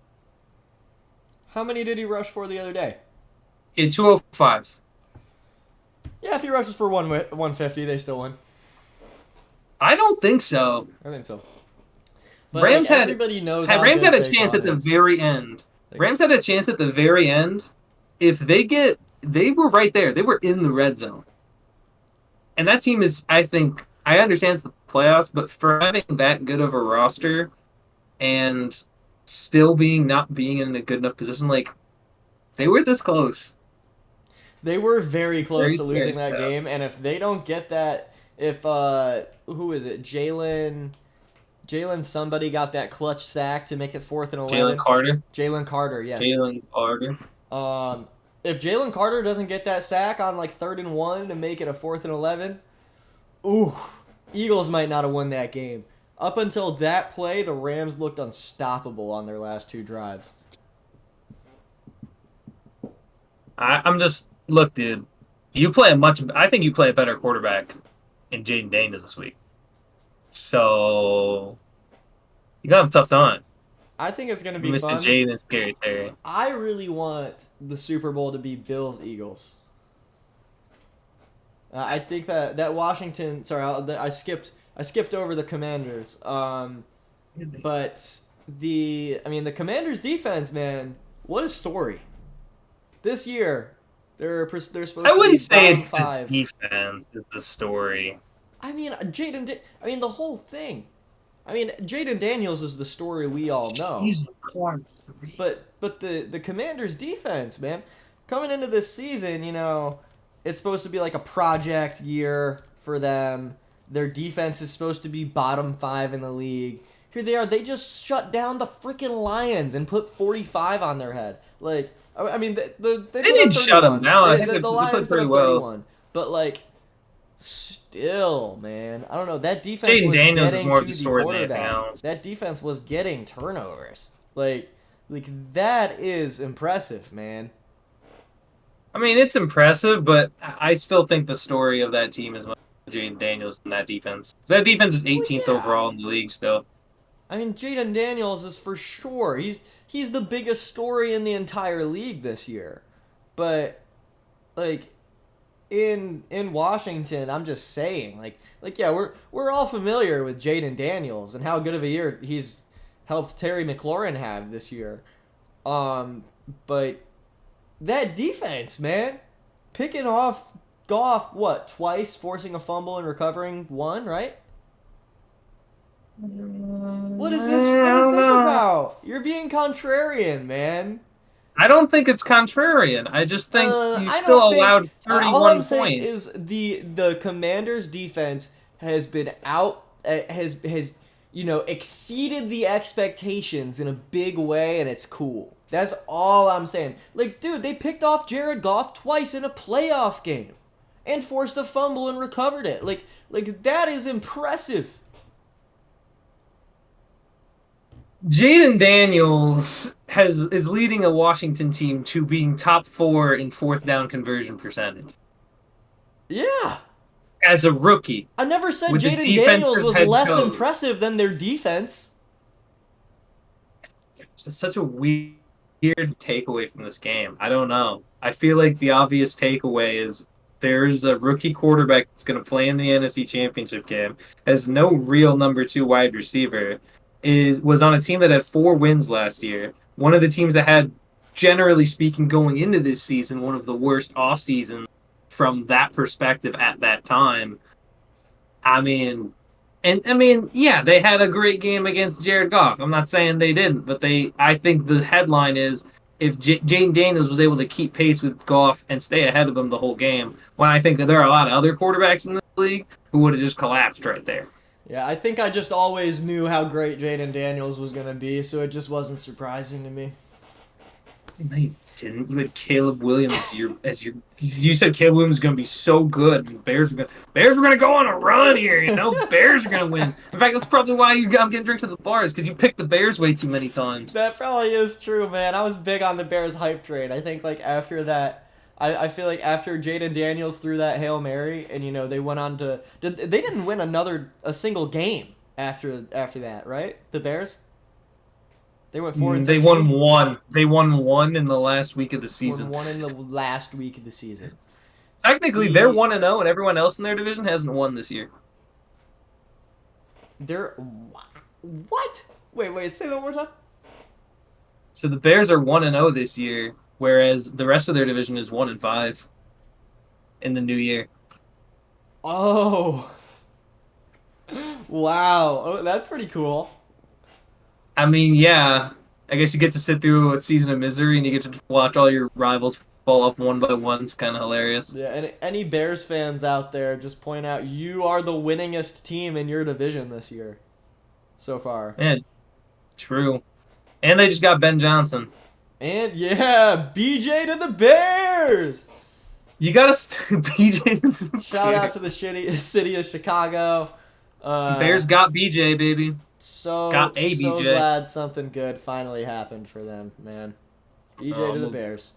How many did he rush for the other day? In 205. Yeah, if he rushes for 150, they still win. I don't think so. I think so. But Rams like, had everybody knows Rams how had good a chance Saquon at the is. very end. Rams had a chance at the very end. If they were right there. They were in the red zone. And that team is, I think, I understand it's the playoffs, but for having that good of a roster and still not being in a good enough position, like, they were this close. They were very close Very to losing scary that stuff. game, and if they don't get that, if who is it? Jalen somebody got that clutch sack to make it 4th and 11. Jalen Carter, yes. Jalen Carter. If Jalen Carter doesn't get that sack on like 3rd and 1 to make it a 4th and 11, ooh, Eagles might not have won that game. Up until that play, the Rams looked unstoppable on their last 2 drives. I'm just look, dude. I think you play a better quarterback in Jaden Daniels this week. So you're gonna have a tough time. I think it's going to be Mr. fun. Jaden Scary Terry. I really want the Super Bowl to be Bills-Eagles. I think that Washington. Sorry, I skipped over the Commanders. But the Commanders' defense, man, what a story. This year, they're supposed to be I wouldn't say bottom it's 5. the defense is the story. I mean, the whole thing. I mean, Jaden Daniels is the story we all know. He's Clark 3. But the Commanders' defense, man, coming into this season, you know, it's supposed to be like a project year for them. Their defense is supposed to be bottom 5 in the league. Here they are. They just shut down the freaking Lions and put 45 on their head. Like, I mean, they didn't shut them down. I think the they Lions played put pretty up well. 31. But like, still, man, I don't know. That defense Jaden was Daniels is getting more to of the the story than anything quarterback. else. That defense was getting turnovers. Like that is impressive, man. I mean, it's impressive, but I still think the story of that team is Jaden Daniels and that defense. That defense is 18th yeah. overall in the league still. I mean, Jaden Daniels is for sure. He's the biggest story in the entire league this year. But like in Washington, I'm just saying, like yeah, we're all familiar with Jaden Daniels and how good of a year he's helped Terry McLaurin have this year. But that defense, man, picking off Goff, what, twice, forcing a fumble and recovering one, right? What is this? What is this about? You're being contrarian, man. I don't think it's contrarian. I just think you I still don't think. allowed All I'm 31 saying points. is the Commanders' defense has been has exceeded the expectations in a big way, and it's cool. That's all I'm saying. Like, dude, they picked off Jared Goff twice in a playoff game, and forced a fumble and recovered it. Like that is impressive. Jaden Daniels is leading a Washington team to being top 4 in 4th down conversion percentage Yeah. as a rookie. I never said With the Jaden Daniels defensive was head less coach. impressive than their defense. It's such a weird takeaway from this game. I don't know. I feel like the obvious takeaway is there's a rookie quarterback that's going to play in the NFC Championship game, has no real number 2 wide receiver, was on a team that had 4 wins last year. One of the teams that had, generally speaking, going into this season, one of the worst off seasons from that perspective at that time. Yeah, they had a great game against Jared Goff. I'm not saying they didn't, but I think the headline is if Jaden Daniels was able to keep pace with Goff and stay ahead of him the whole game, when I think that there are a lot of other quarterbacks in the league who would have just collapsed right there. Yeah, I think I just always knew how great Jaden Daniels was going to be, so it just wasn't surprising to me. No, you didn't. You had Caleb Williams as your. You said Caleb Williams was going to be so good. And Bears were going to go on a run here. Bears are going to win. In fact, that's probably why I'm getting drinks at the bars, because you picked the Bears way too many times. That probably is true, man. I was big on the Bears hype train. I think like after that, I feel like after Jaden Daniels threw that Hail Mary, and they went on to they didn't win a single game after that, right? The Bears. They went 4-13. They won one. They won one in the last week of the season. Won in the last week of the season. Technically, they're 1-0, and everyone else in their division hasn't won this year. They're what? Wait. Say that one more time. So the Bears are 1-0 this year, whereas the rest of their division is 1-5 in the new year. Oh. Wow. Oh, that's pretty cool. I mean, yeah. I guess you get to sit through a season of misery, and you get to watch all your rivals fall off one by one. It's kind of hilarious. Yeah, and any Bears fans out there, just point out you are the winningest team in your division this year, so far. Yeah, true. And they just got Ben Johnson. And yeah, BJ to the Bears. You gotta BJ. Shout out to the city of Chicago. Bears got BJ, baby. So BJ. glad something good finally happened for them, man. BJ to the Bears.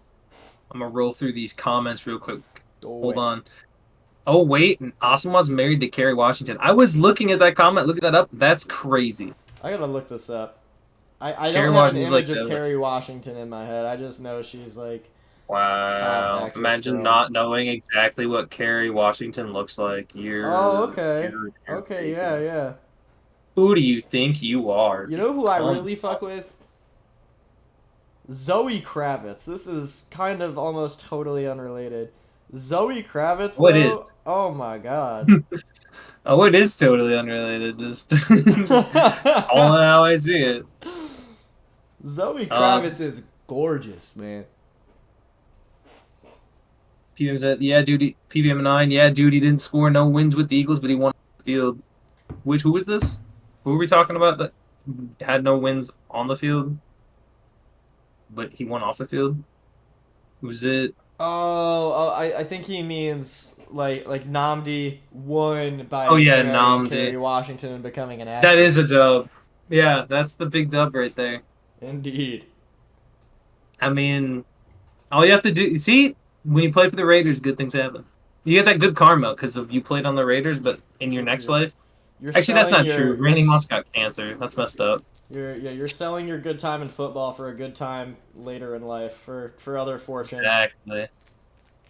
I'm gonna roll through these comments real quick. Oh, Hold on. Oh wait, Asamoah's married to Kerry Washington. I was looking at that comment, looking that up. That's crazy. I gotta look this up. I Kerry don't have an Washington's image like of Kerry Washington in my head. I just know she's like. Wow. actress Imagine girl. not knowing exactly what Kerry Washington looks like. Oh, okay. you're Okay, crazy. yeah. Who do you think you are? You know who I really fuck with? Zoe Kravitz. This is kind of almost totally unrelated. Zoe Kravitz, though? What is? Oh my god. Oh, it is totally unrelated. Just all how I see it. Zoe Kravitz is gorgeous, man. PBM said, yeah, dude, PBM 9, yeah, dude, he didn't score no wins with the Eagles, but he won the field. Who was this? Who were we talking about that had no wins on the field, but he won off the field? Who's it? I think he means like Namdi won by Namdi. Kerry Washington and becoming an actor. That is a dub. Yeah, that's the big dub right there. Indeed. I mean, all you have to do, see, when you play for the Raiders, good things happen. You get that good karma because of you played on the Raiders, but in your next life, You're actually that's selling not true. Randy Moss got cancer. That's messed up. you're selling your good time in football for a good time later in life for other fortune. Exactly.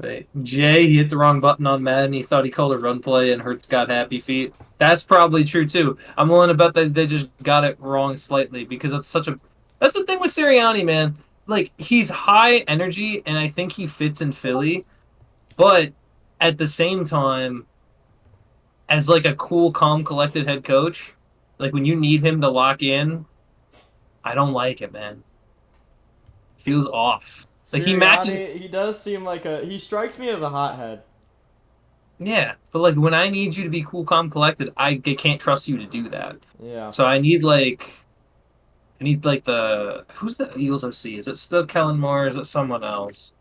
Right. Jay, he hit the wrong button on Madden. He thought he called a run play, and Hurts got happy feet. That's probably true too. I'm willing to bet that they just got it wrong slightly because that's such a. That's the thing with Sirianni, man. Like he's high energy, and I think he fits in Philly, but at the same time, as like a cool, calm, collected head coach, like when you need him to lock in, I don't like it, man. Feels off. Like he matches. Sirianni, he does seem like he strikes me as a hothead. Yeah, but like when I need you to be cool, calm, collected, I can't trust you to do that. Yeah. So I need the who's the Eagles OC? Is it still Kellen Moore? Or is it someone else?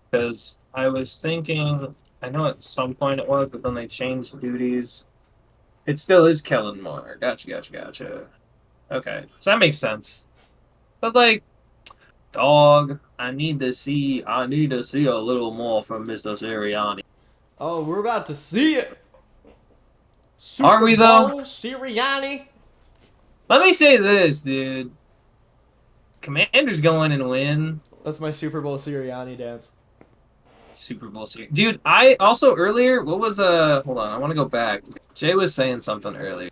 Because I was thinking, I know at some point it was, but then they changed duties. It still is Kellen Moore. Gotcha. Okay, so that makes sense. But like, dog, I need to see a little more from Mr. Sirianni. Oh, we're about to see it. Are we, though? Bowl Sirianni. Let me say this, dude. Commanders go in and win That's my Super Bowl Sirianni dance. Super Bowl series. Dude, I also earlier, what was hold on, I want to go back. Jay was saying something earlier.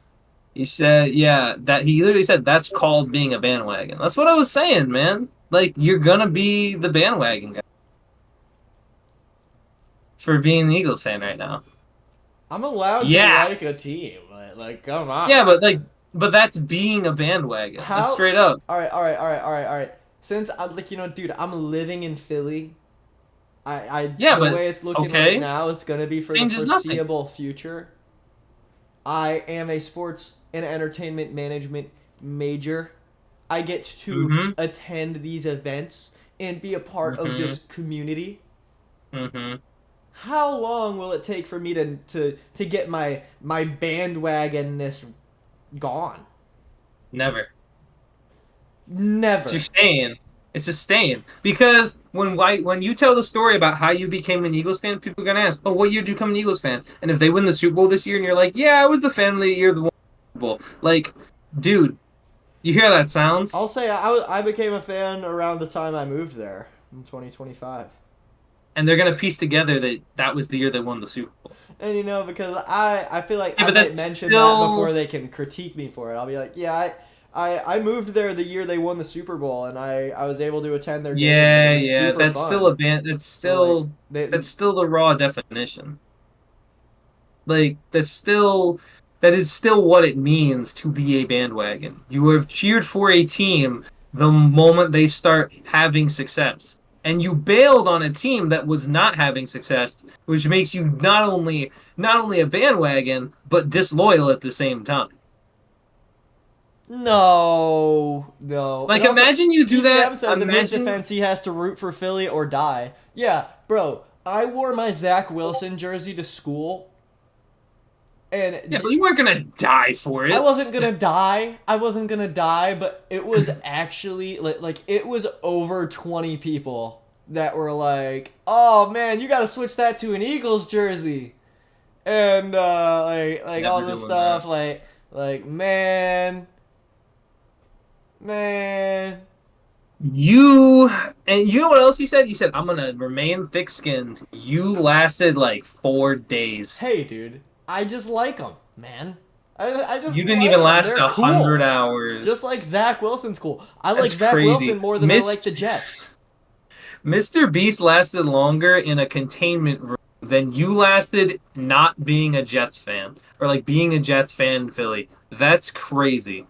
He said, yeah, that he literally said that's called being a bandwagon. That's what I was saying, man. Like you're gonna be the bandwagon guy for being an Eagles fan right now. I'm allowed to like a team. Like, come on. Yeah, but that's being a bandwagon. That's straight up. All right. Since dude, I'm living in Philly. The way it's looking right now, it's gonna be for the foreseeable future. I am a sports and entertainment management major. I get to attend these events and be a part of this community. How long will it take for me to get my bandwagonness gone? Never. Never. It's a stain. Because when you tell the story about how you became an Eagles fan, people are going to ask, oh, what year did you become an Eagles fan? And if they win the Super Bowl this year and you're like, yeah, I was the family year of the Super Bowl. Like, dude, you hear that sounds? I'll say I became a fan around the time I moved there in 2025. And they're going to piece together that was the year they won the Super Bowl. And, because I feel like Yeah, I might mention that before they can critique me for it. I'll be like, yeah, I moved there the year they won the Super Bowl, and I was able to attend their games. Yeah, that's fun. still a band. It's still that's still the raw definition. Like that is still what it means to be a bandwagon. You have cheered for a team the moment they start having success, and you bailed on a team that was not having success, which makes you not only a bandwagon but disloyal at the same time. No. Like, imagine you do that. Says in his defense, he has to root for Philly or die. Yeah, bro. I wore my Zach Wilson jersey to school. And yeah, but you weren't gonna die for it. I wasn't gonna die, but it was actually like it was over 20 people that were like, "Oh man, you got to switch that to an Eagles jersey," and like all this stuff, like man. You know what else you said? You said I'm gonna remain thick-skinned. You lasted like 4 days. Hey, dude, I just like them, man. I just you didn't like even last 100 cool. hours. Just like Zach Wilson's cool. I That's like Zach crazy. Wilson more than I like the Jets. Mr. Beast lasted longer in a containment room than you lasted not being a Jets fan or like being a Jets fan in Philly. That's crazy.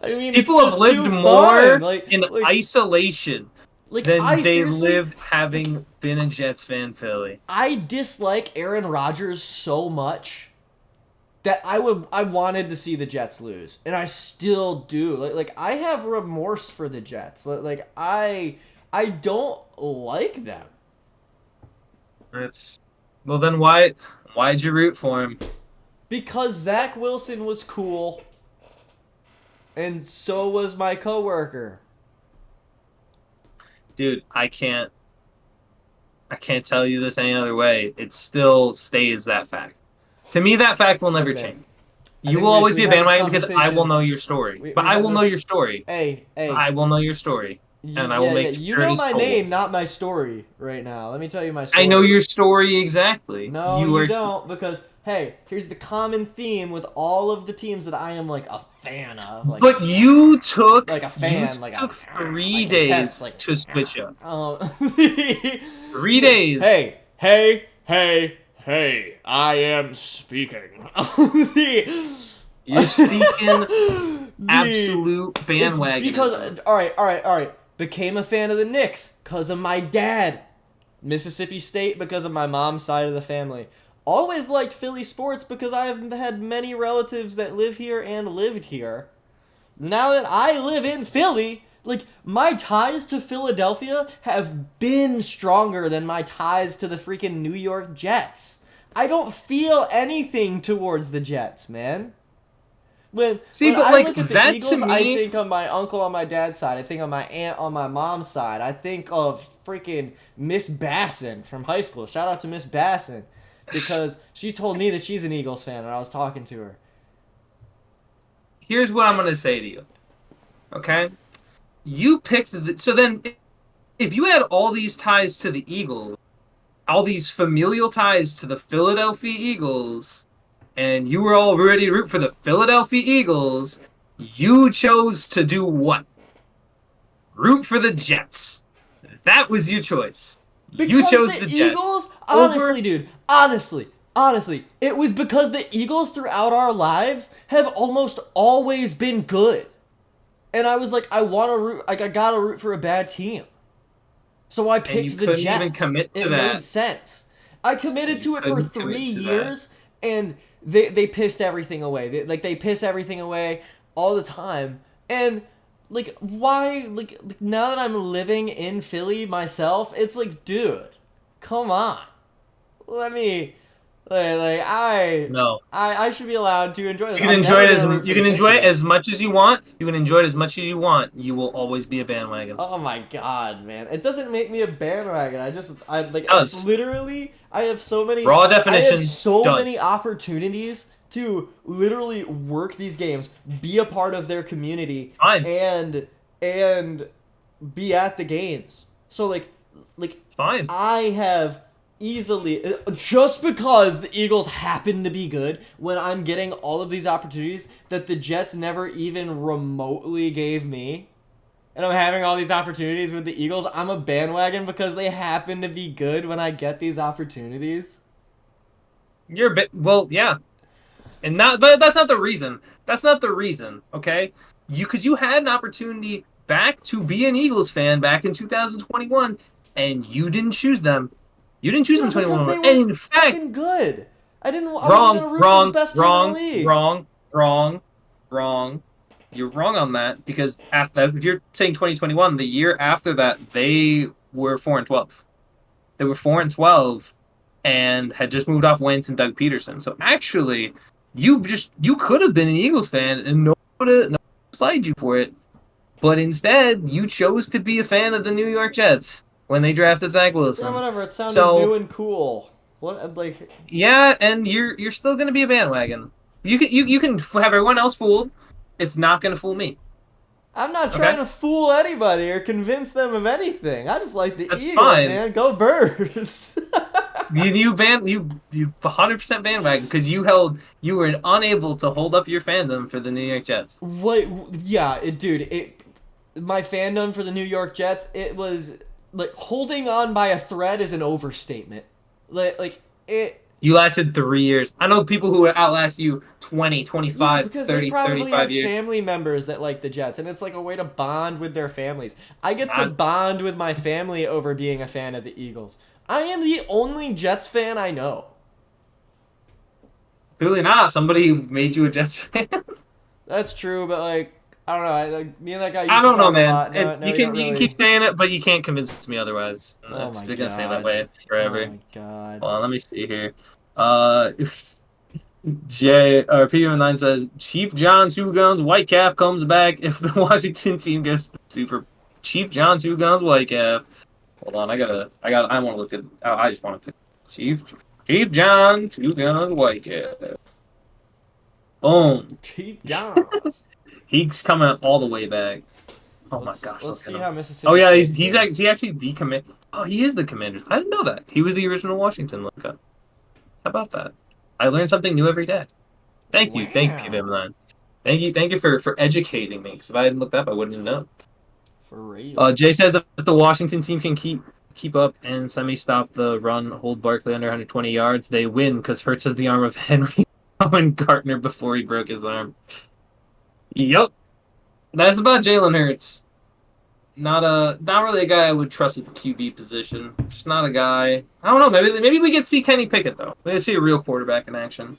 I mean, people have lived more in isolation than they lived having been a Jets fan in Philly. I dislike Aaron Rodgers so much that I wanted to see the Jets lose, and I still do. Like I have remorse for the Jets. Like I don't like them. Well, then why'd you root for him? Because Zach Wilson was cool. And so was my coworker. Dude, I can't I can't tell you this any other way. It still stays that fact. To me, that fact will never Okay. change. I You think will always we be a had this bandwagon because I will conversation- know your story. we But I had will know this- your story. Hey, I will know your story. And I will make You sure it know is my told. name, not my story right now. Let me tell you my story. I know your story exactly. No, you you are don't, because hey, here's the common theme with all of the teams that I am like a fan of. Like, But you took like a fan, you like took a 3 like days intense, like, to switch up. oh, 3 days. Hey, I am speaking. You're speaking absolute bandwagon. It's because all right. Became a fan of the Knicks because of my dad. Mississippi State because of my mom's side of the family. Always liked Philly sports because I've had many relatives that live here and lived here. Now that I live in Philly, like, my ties to Philadelphia have been stronger than my ties to the freaking New York Jets. I don't feel anything towards the Jets, man. When but, I like, look at the that to Eagles, I me- think of my uncle on my dad's side. I think of my aunt on my mom's side. I think of freaking Miss Basson from high school. Shout out to Miss Basson, because she told me that she's an Eagles fan, and I was talking to her. Here's what I'm gonna say to you. Okay, you picked so then, if you had all these ties to the Eagles, all these familial ties to the Philadelphia Eagles, and you were all ready to root for the Philadelphia Eagles, you chose to do what? Root for the Jets. That was your choice. You Because chose the the Jets. Eagles, over- honestly, dude, honestly, it was because the Eagles throughout our lives have almost always been good. And I was like, I want to root, like, I gotta root for a bad team. So I you picked the couldn't Jets. even commit to it that. made sense. I committed You to it for couldn't commit 3 to that. years, and they pissed everything away. They piss everything away all the time. And like, why? Like now that I'm living in Philly myself, it's like, dude, come on. Let me, No. I should be allowed to enjoy this. You can I'm enjoy never it gonna root as for you can the enjoy it Sixers. as much as you want. You can enjoy it as much as you want. You will always be a bandwagon. Oh my god, man! It doesn't make me a bandwagon. I like. Does. It's literally, I have so many. Raw definition, I have so does. many opportunities to literally work these games, be a part of their community, Fine. and be at the games. So like Fine. I have easily, just because the Eagles happen to be good, when I'm getting all of these opportunities that the Jets never even remotely gave me, and I'm having all these opportunities with the Eagles, I'm a bandwagon because they happen to be good when I get these opportunities. You're a bit yeah, but that's not the reason. That's not the reason. Okay, because you had an opportunity back to be an Eagles fan back in 2021, and you didn't choose them. You didn't choose them in Because 2021, they and were in fact, fucking good. I wasn't wrong, gonna root for the best team in the league. wrong. You're wrong on that because if you're saying 2021, the year after that, they were 4-12. They were 4-12, and had just moved off Wentz and Doug Peterson. So actually, you could have been an Eagles fan, and no one would slide you for it. But instead, you chose to be a fan of the New York Jets when they drafted Zach Wilson. Yeah, whatever. It sounded So- new and cool. What like? Yeah, and you're still gonna be a bandwagon. You can have everyone else fooled. It's not gonna fool me. I'm not trying Okay. to fool anybody or convince them of anything. I just like the That's Eagles, fine. man. Go Birds. You 100% bandwagon because you were unable to hold up your fandom for the New York Jets. What? Yeah, my fandom for the New York Jets, it was like holding on by a thread is an overstatement. Like it. You lasted 3 years. I know people who would outlast you 20, 25, Because 30, they probably 35 have years. family members that like the Jets, and it's like a way to bond with their families. I get to I'm- bond with my family over being a fan of the Eagles. I am the only Jets fan I know. Clearly not. Somebody made you a Jets fan. That's true, but like I don't know. Like me and that guy. Used I to don't know, talk a man. lot. No, you can keep saying it, but you can't convince me otherwise. Oh It's my they're gonna stay God. that way forever. Oh my god. Hold on, let me see here. PM9 says Chief John Two Guns White Cap comes back if the Washington team gets the Super. Chief John Two Guns White Cap. Hold on, I want to look at. I just want to pick Chief John, 2 guns, white cat. Boom. Chief Johns. He's coming all the way back. Oh my let's gosh. let's Look see at him. how Mississippi. Oh yeah, State's he's doing. actually the command. Oh, he is the commander. I didn't know that. He was the original Washington lookup. How about that? I learn something new every day. Thank you, Wow. PVM9. Thank you for educating me. Because if I hadn't looked up, I wouldn't have known. For real. Jay says if the Washington team can keep up and semi-stop the run, hold Barkley under 120 yards, they win because Hurts has the arm of Henry and Gartner before he broke his arm. Yep, that's about Jalen Hurts. Not really a guy I would trust at the QB position. Just not a guy. I don't know. Maybe we get to see Kenny Pickett though. Maybe see a real quarterback in action.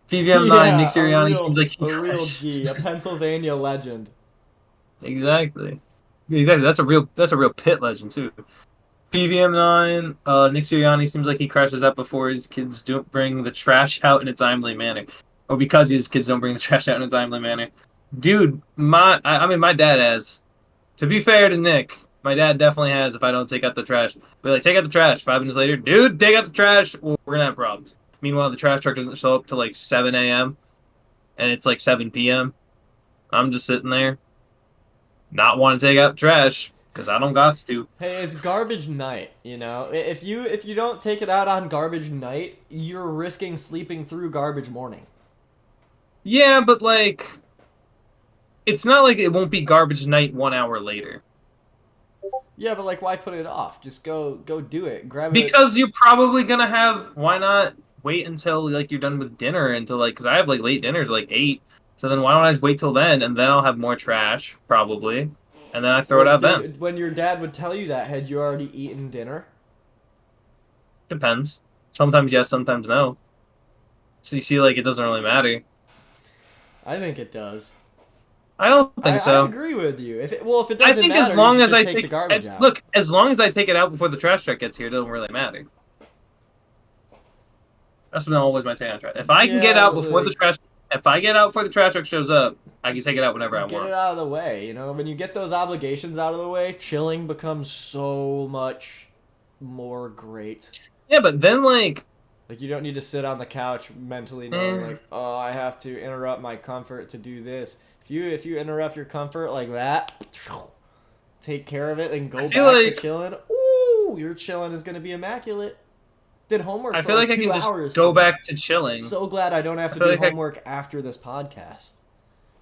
PVM9 Nick Sirianni seems like a real G, a Pennsylvania legend. Exactly. That's a real pit legend too. PVM9, Nick Sirianni seems like he crashes out before his kids don't bring the trash out in a timely manner, or because his kids don't bring the trash out in a timely manner. Dude, my dad has. To be fair to Nick, my dad definitely has. If I don't take out the trash, be like, take out the trash. 5 minutes later, dude, take out the trash. Well, we're gonna have problems. Meanwhile, the trash truck doesn't show up till like 7 a.m. and it's like 7 p.m. I'm just sitting there, not want to take out trash because I don't got to. Hey, it's garbage night, you know? If you don't take it out on garbage night, you're risking sleeping through garbage morning. Yeah, but like, it's not like it won't be garbage night 1 hour later. Yeah, but like, why put it off? Just go do it. Grab it. Because you're probably gonna have. Why not wait until like you're done with dinner until like? Because I have like late dinners like 8. So then why don't I just wait till then and then I'll have more trash probably, and then I throw it out then. When your dad would tell you that, had you already eaten dinner? Depends. Sometimes yes, sometimes no. So you see, like, it doesn't really matter. I think it does. I don't think so. I agree with you. If it doesn't I think matter, as long you as should I just take the garbage out. look, as long as I take it out before the trash truck gets here, it doesn't really matter. That's been always my take on trash. If I can get out before the trash, if I get out before the trash truck shows up, I can take it out whenever I want. Get it out of the way. You know, when you get those obligations out of the way, chilling becomes so much more great. Yeah, but then like you don't need to sit on the couch mentally knowing like, oh, I have to interrupt my comfort to do this. If you interrupt your comfort like that, take care of it and go back to chilling. Ooh, your chilling is gonna be immaculate. Did homework. I feel like I can just go back to chilling. So glad I don't have to do homework after this podcast.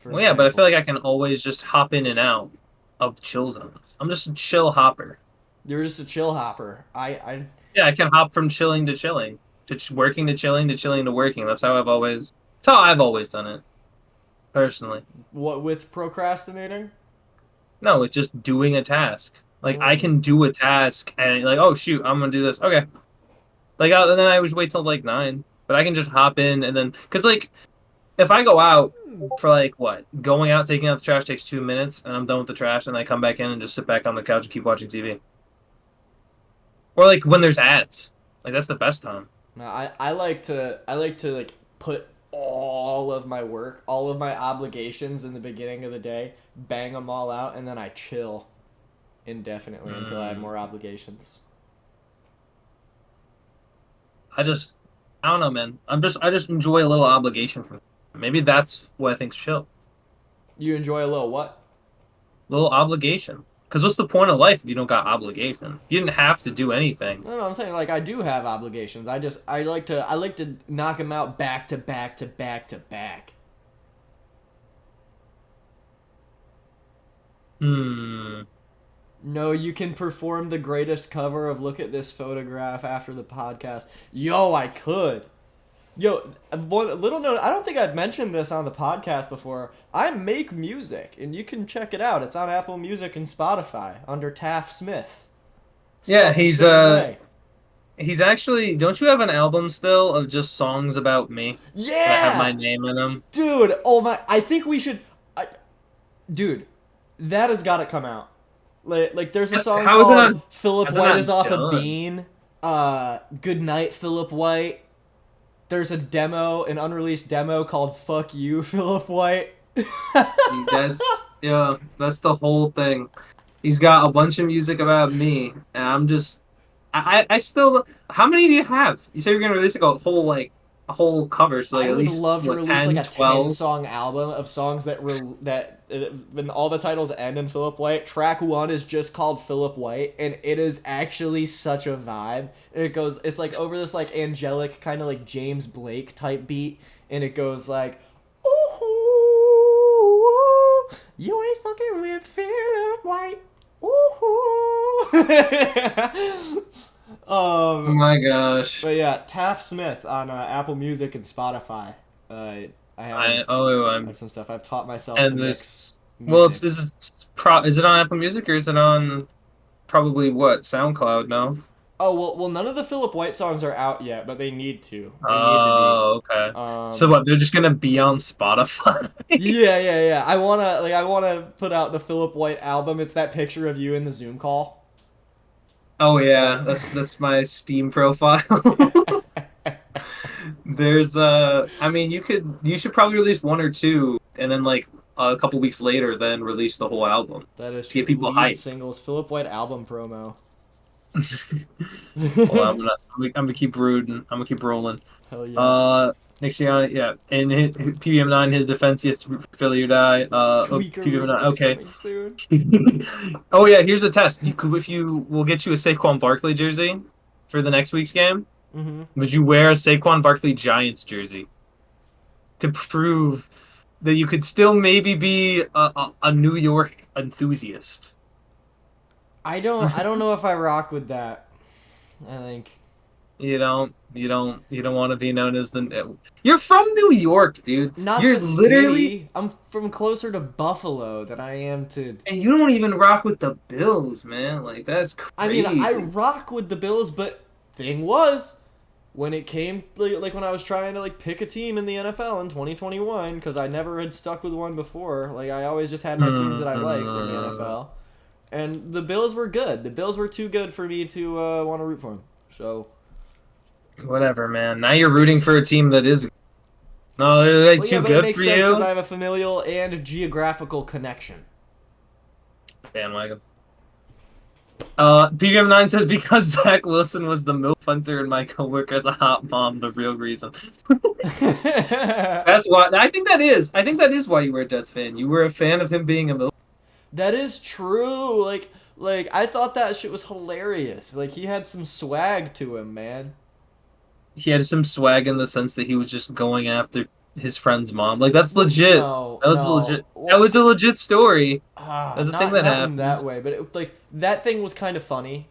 Well, yeah, but I feel like I can always just hop in and out of chill zones. I'm just a chill hopper. You're just a chill hopper. Yeah, I can hop from chilling to chilling, to working to chilling to chilling to working. That's how I've always done it, personally. What with procrastinating? No, it's just doing a task. Like I can do a task and like, oh shoot, I'm gonna do this. Okay. Like and then I always wait till like 9, but I can just hop in and then because like if I go out for like what going out taking out the trash takes 2 minutes and I'm done with the trash and I come back in and just sit back on the couch and keep watching TV. Or like when there's ads, like that's the best time. No, I like to like put all of my work, all of my obligations in the beginning of the day, bang them all out, and then I chill indefinitely until I have more obligations. I don't know, man. I just enjoy a little obligation from. Maybe that's what I think's chill. You enjoy a little what? Little obligation. Because what's the point of life if you don't got obligation? You didn't have to do anything. No, I'm saying like I do have obligations. I like to knock them out back to back to back to back. No, you can perform the greatest cover of Look at This Photograph after the podcast. Yo, I could. Yo, one little note, I don't think I've mentioned this on the podcast before. I make music, and you can check it out. It's on Apple Music and Spotify under Taff Smith. Yeah, he's actually, don't you have an album still of just songs about me? Yeah! That have my name in them? Dude, oh my, I think we should, dude, that has got to come out. Like there's a song called Philip White is Off a Bean. Good Night, Philip White. There's an unreleased demo called Fuck You, Philip White. That's the whole thing. He's got a bunch of music about me, and I'm just, I still. How many do you have? You said you're gonna release like a whole cover, so like I at would least love to what release like 10, a 10 12. song album of songs that when all the titles end in Philip White. Track 1 is just called Philip White, and it is actually such a vibe. And it's like over this like angelic kind of like James Blake type beat, and it goes like, ooh, you ain't fucking with Philip White. Ooh. Oh my gosh. But yeah, Taft Smith on Apple Music and Spotify. I I'm have some stuff. I've taught myself to and mix this. Well, music. is it on Apple Music or is it on probably what SoundCloud? No. Oh well, none of the Philip White songs are out yet, but they need to. They need to be. Oh, okay. So Um, what? They're just gonna be on Spotify. yeah. I wanna put out the Philip White album. It's that picture of you in the Zoom call. Oh yeah, that's my Steam profile. There's I mean you should probably release one or two and then like a couple weeks later then release the whole album That is to true. get people Lead hyped. singles, Philip White album promo. Well, I'm gonna keep brooding. I'm gonna keep rolling. Hell yeah. Next thing on it, yeah. In his, PBM9, his defense, he has to fill or die. Tweaker PBM9, remix okay. coming soon. Oh yeah, here's the test. We'll get you a Saquon Barkley jersey for the next week's game. Mm-hmm. Would you wear a Saquon Barkley Giants jersey to prove that you could still maybe be a New York enthusiast? I don't know if I rock with that. I think You don't want to be known as the. You're from New York, dude. not You're the literally, city. I'm from closer to Buffalo than I am to. and you don't even rock with the Bills, man. Like that's I mean, crazy. I rock with the Bills, but thing was, when it came like when I was trying to like pick a team in the NFL in 2021, because I never had stuck with one before. Like I always just had my teams that I liked in the NFL, and the Bills were good. The Bills were too good for me to want to root for them. So. Whatever, man. Now you're rooting for a team that is. No, they're like Well, too yeah, but good it makes for sense because you. I have a familial and geographical connection. Bandwagon. PGM9 says because Zach Wilson was the MILF hunter and my coworker's a hot mom, the real reason. That's why. I think that is why you were a Jets fan. You were a fan of him being a MILF. That is true. Like I thought that shit was hilarious. Like he had some swag to him, man. He had some swag in the sense that he was just going after his friend's mom. Like that's legit. No, That was no. legit. That was a legit story. That's a thing that not in happened. that way, but like that thing was kind of funny.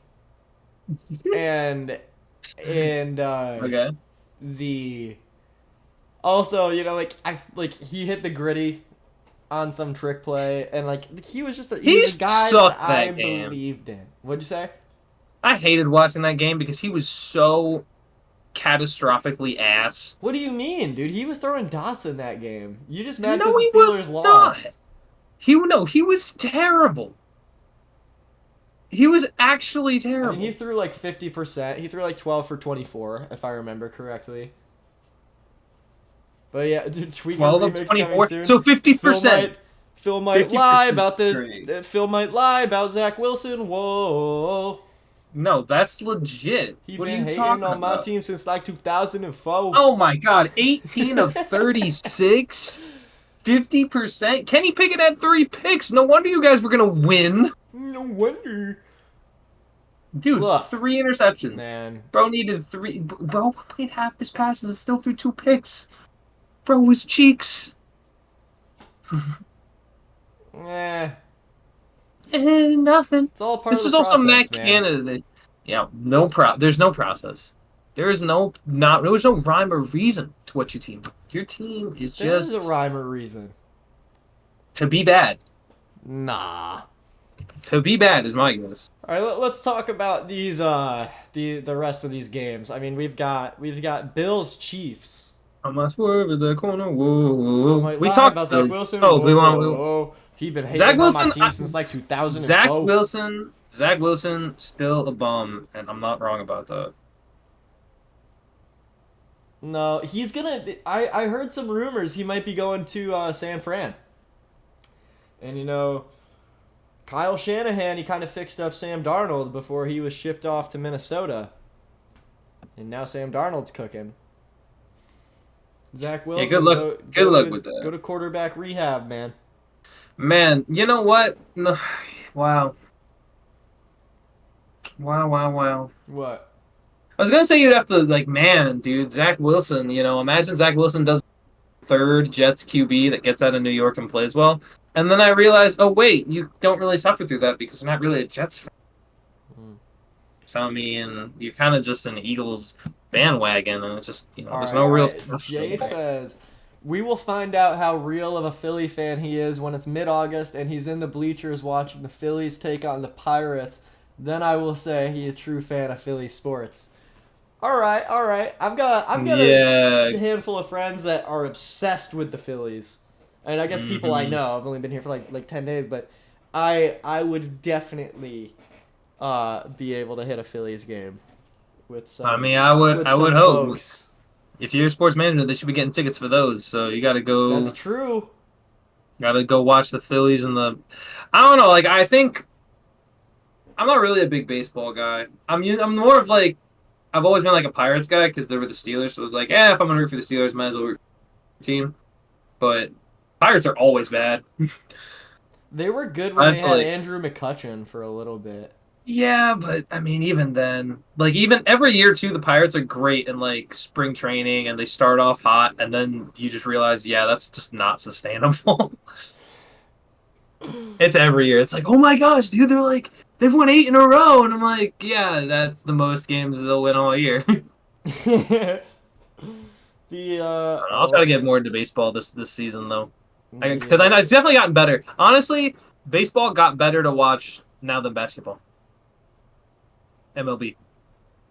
and Okay. the also like he hit the gritty on some trick play, and like he was just he's a guy sucked that I that game. believed in. What'd you say? I hated watching that game because he was so catastrophically ass. What do you mean, dude? He was throwing dots in that game. You just mad No, because he the Steelers was lost. not. He was terrible. He was actually I terrible. mean, he threw like 50%. He threw like 12 for 24, if I remember correctly. But yeah, dude, Tweaker 12 of remix 24. coming soon. So 50%. Phil might 50% lie about great. Phil might lie about Zach Wilson. Whoa. No, that's legit. He What are been you hating talking on my about? team since like 2004. Oh my god, 18 of 36? 50%? Kenny Pickett had 3 picks. No wonder you guys were going to win. No wonder. Dude, Look, 3 interceptions. Man. Bro needed 3. Bro played half his passes and still threw 2 picks. Bro was cheeks. Eh. Nothing. It's all part This of was the also process, Matt man. Canada. Yeah, there's no process. There's no rhyme or reason to what your team. Your team is There's just a rhyme or reason. to be bad. Nah. To be bad is my guess. All right, let's talk about these the rest of these games. I mean, we've got Bills Chiefs. I must swerve in the corner. Phil Whoa. might We lie talked about Zach Bills. Wilson. Oh, Whoa. He been hating Zach on my Wilson, team since like 2004. Zach Wilson, still a bum, and I'm not wrong about that. No, he's gonna. I heard some rumors he might be going to San Fran. And Kyle Shanahan, he kind of fixed up Sam Darnold before he was shipped off to Minnesota. And now Sam Darnold's cooking. Zach Wilson, good luck. Good luck with that. Go to quarterback rehab, man. Man, you know what? No, wow. Wow. What? I was gonna say you'd have to dude, Zach Wilson. Imagine Zach Wilson does third Jets QB that gets out of New York and plays well, and then I realized, oh wait, you don't really suffer through that because you're not really a Jets fan. So I mean, you're kind of just an Eagles bandwagon, and it's just there's no real stuff. Jay says, we will find out how real of a Philly fan he is when it's mid-August and he's in the bleachers watching the Phillies take on the Pirates. Then I will say he's a true fan of Philly sports. All right. I've got a handful of friends that are obsessed with the Phillies, and I guess people I know. I've only been here for like 10 days, but I would definitely be able to hit a Phillies game with some. I mean, I would hope. Folks. If you're a sports manager, they should be getting tickets for those. So you got to go. That's true. Got to go watch the Phillies and the. I don't know. I think I'm not really a big baseball guy. I'm more of I've always been a Pirates guy because they were the Steelers. So it was if I'm gonna root for the Steelers, might as well root for the team. But Pirates are always bad. They were good when they had Andrew McCutcheon for a little bit. Yeah, but I mean, even then, even every year too, the Pirates are great in spring training, and they start off hot, and then you just realize, yeah, that's just not sustainable. It's every year. It's oh my gosh, dude, they've won 8 in a row, and I'm like, yeah, that's the most games they'll win all year. I'll try to get more into baseball this season though, because I know it's definitely gotten better. Honestly, baseball got better to watch now than basketball. MLB.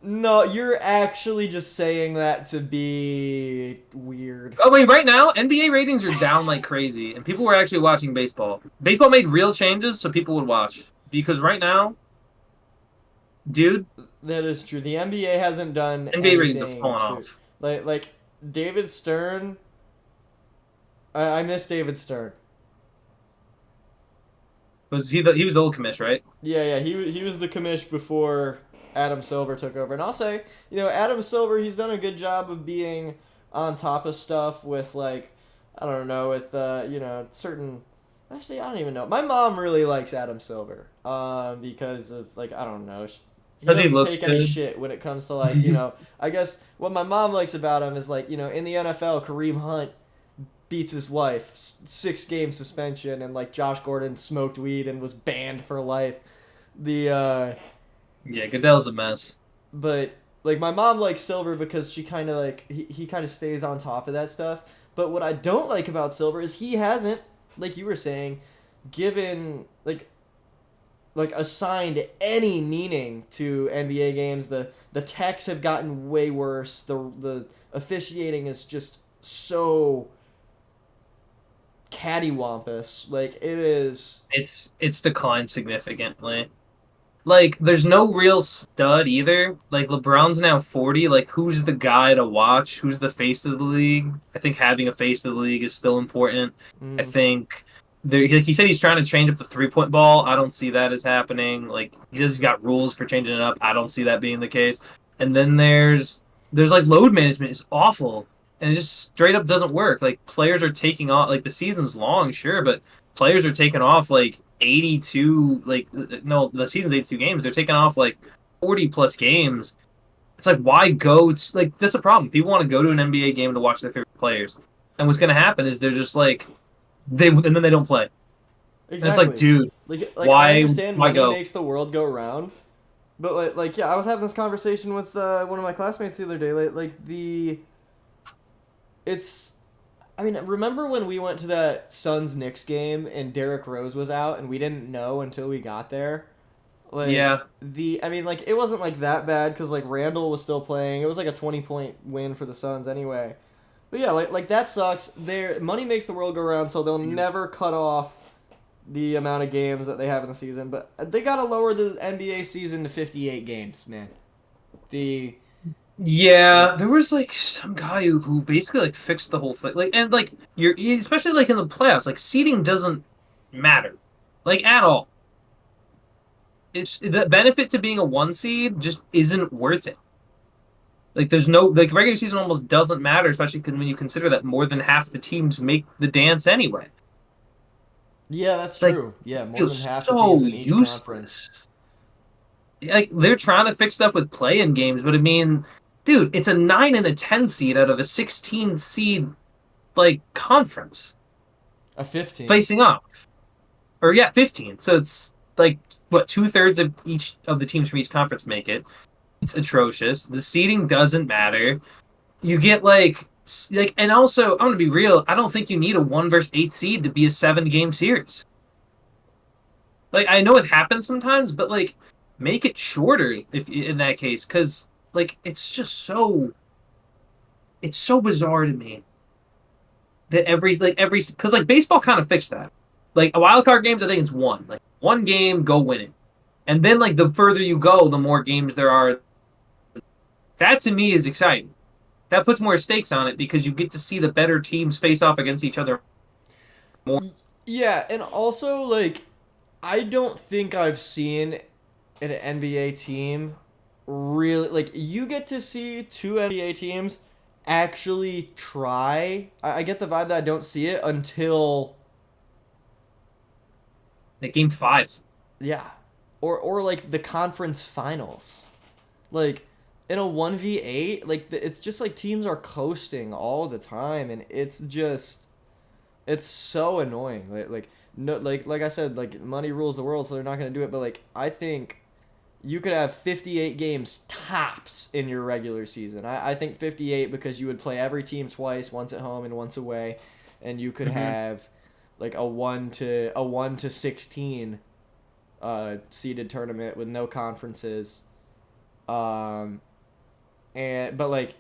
No, you're actually just saying that to be weird. Oh, wait, right now, NBA ratings are down like crazy, and people were actually watching baseball. Baseball made real changes so people would watch. Because right now, dude... That is true. The NBA hasn't done NBA ratings have fallen off. Like David Stern... I miss David Stern. He was the old commish, right? Yeah, he was the commish before Adam Silver took over. And I'll say, Adam Silver, he's done a good job of being on top of stuff with, I don't know, with, certain... Actually, I don't even know. My mom really likes Adam Silver because of, I don't know. He doesn't take any shit when it comes to, I guess what my mom likes about him is, in the NFL, Kareem Hunt beats his wife, 6-game suspension, and, Josh Gordon smoked weed and was banned for life. Yeah, Goodell's a mess. But my mom likes Silver because she kind of he kind of stays on top of that stuff. But what I don't like about Silver is he hasn't, like you were saying, given assigned any meaning to NBA games. The techs have gotten way worse. The officiating is just so cattywampus. It is. It's declined significantly. There's no real stud either. LeBron's now 40. Who's the guy to watch? Who's the face of the league? I think having a face of the league is still important. I think he said he's trying to change up the 3-point ball. I don't see that as happening. He's got rules for changing it up. I don't see that being the case. And then there's load management is awful, and it just straight up doesn't work. Players are taking off. The season's long, sure, but players are taking off 82, no, the season's 82 games. They're taking off 40 plus games. It's why go to, this is a problem. People want to go to an NBA game to watch their favorite players, and what's going to happen is they're just and then they don't play. Exactly. And it's dude, why? I understand why money go? Makes the world go round, but yeah, I was having this conversation with one of my classmates the other day. I mean, remember when we went to that Suns-Knicks game and Derrick Rose was out and we didn't know until we got there? Yeah. It wasn't that bad because Randall was still playing. It was a 20-point win for the Suns anyway. But yeah, that sucks. Money makes the world go round, so they'll never cut off the amount of games that they have in the season. But they gotta lower the NBA season to 58 games, man. Yeah, there was some guy who basically fixed the whole thing. You're especially in the playoffs, seeding doesn't matter. At all. it's the benefit to being a 1 seed just isn't worth it. Like there's no like regular season almost doesn't matter, especially when you consider that more than half the teams make the dance anyway. Yeah, that's Like true. Yeah, more than feels half the so teams in each conference. useless. Like they're trying to fix stuff with play-in games, but I mean, dude, it's a 9 and a 10 seed out of a 16 seed like conference A 15. facing off. Or yeah, 15. So it's like what 2/3 of each of the teams from each conference make it. It's atrocious. The seeding doesn't matter. You get and also I'm gonna be real. I don't think you need a 1 versus 8 seed to be a 7-game series. Like I know it happens sometimes, but like make it shorter if in that case, because like it's so bizarre to me that every because like baseball kind of fixed that. Like a wild card games, I think it's one. Like 1 game, go win it, and then like the further you go, the more games there are. That to me is exciting. That puts more stakes on it because you get to see the better teams face off against each other more. Yeah, and also like I don't think I've seen an NBA team really like you get to see two NBA teams actually try. I get the vibe that I don't see it until Like game 5. yeah, or like the conference finals, like in a 1v8 like it's just like teams are coasting all the time and it's so annoying like no like I said like money rules the world so they're not going to do it but like I think you could have 58 games tops in your regular season. I think 58 because you would play every team twice, once at home and once away, and you could have like a 1 to 16 seeded tournament with no conferences. But like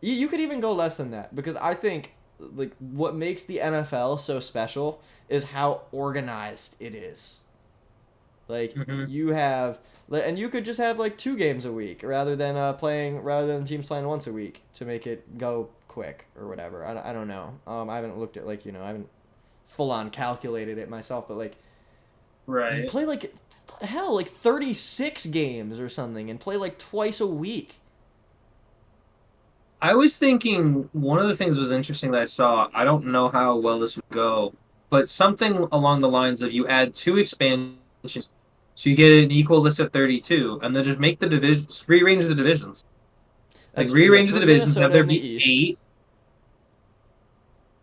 you could even go less than that because I think like what makes the NFL so special is how organized it is. Like you have, and you could just have like 2 games a week rather than teams playing once a week to make it go quick or whatever. I don't know. I haven't looked at like I haven't full on calculated it myself, but like you play like hell like 36 games or something and play like twice a week. I was thinking one of the things was interesting that I saw. I don't know how well this would go, but something along the lines of you add 2 expansions, so you get an equal list of 32, and then just make the divisions, rearrange the divisions. That's Like true. rearrange Put the divisions, have Minnesota there in the be East. 8.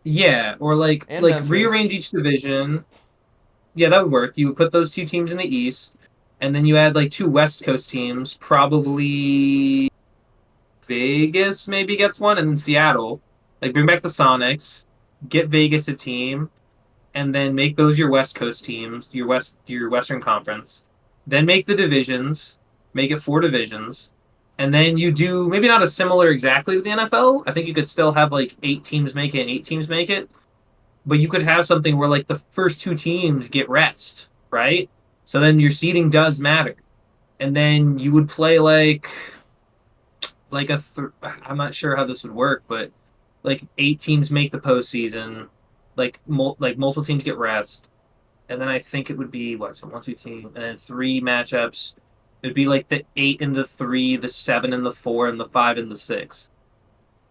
Yeah, or And like Memphis. rearrange each division. Yeah, that would work. You would put those 2 teams in the East, and then you add like 2 West Coast teams, probably Vegas maybe gets one, and then Seattle. Like bring back the Sonics, get Vegas a team, and then make those your West Coast teams, your Western Conference. Then make the divisions, make it 4 divisions, and then you do maybe not a similar exactly to the NFL. I think you could still have like 8 teams make it and 8 teams make it, but you could have something where like the first 2 teams get rest, right? So then your seeding does matter, and then you would play I'm not sure how this would work, but like 8 teams make the postseason, like multiple teams get rest, and then I think it would be what so 1, 2 team, and then 3 matchups. It'd be like the 8 and the 3, the 7 and the 4, and the 5 and the 6,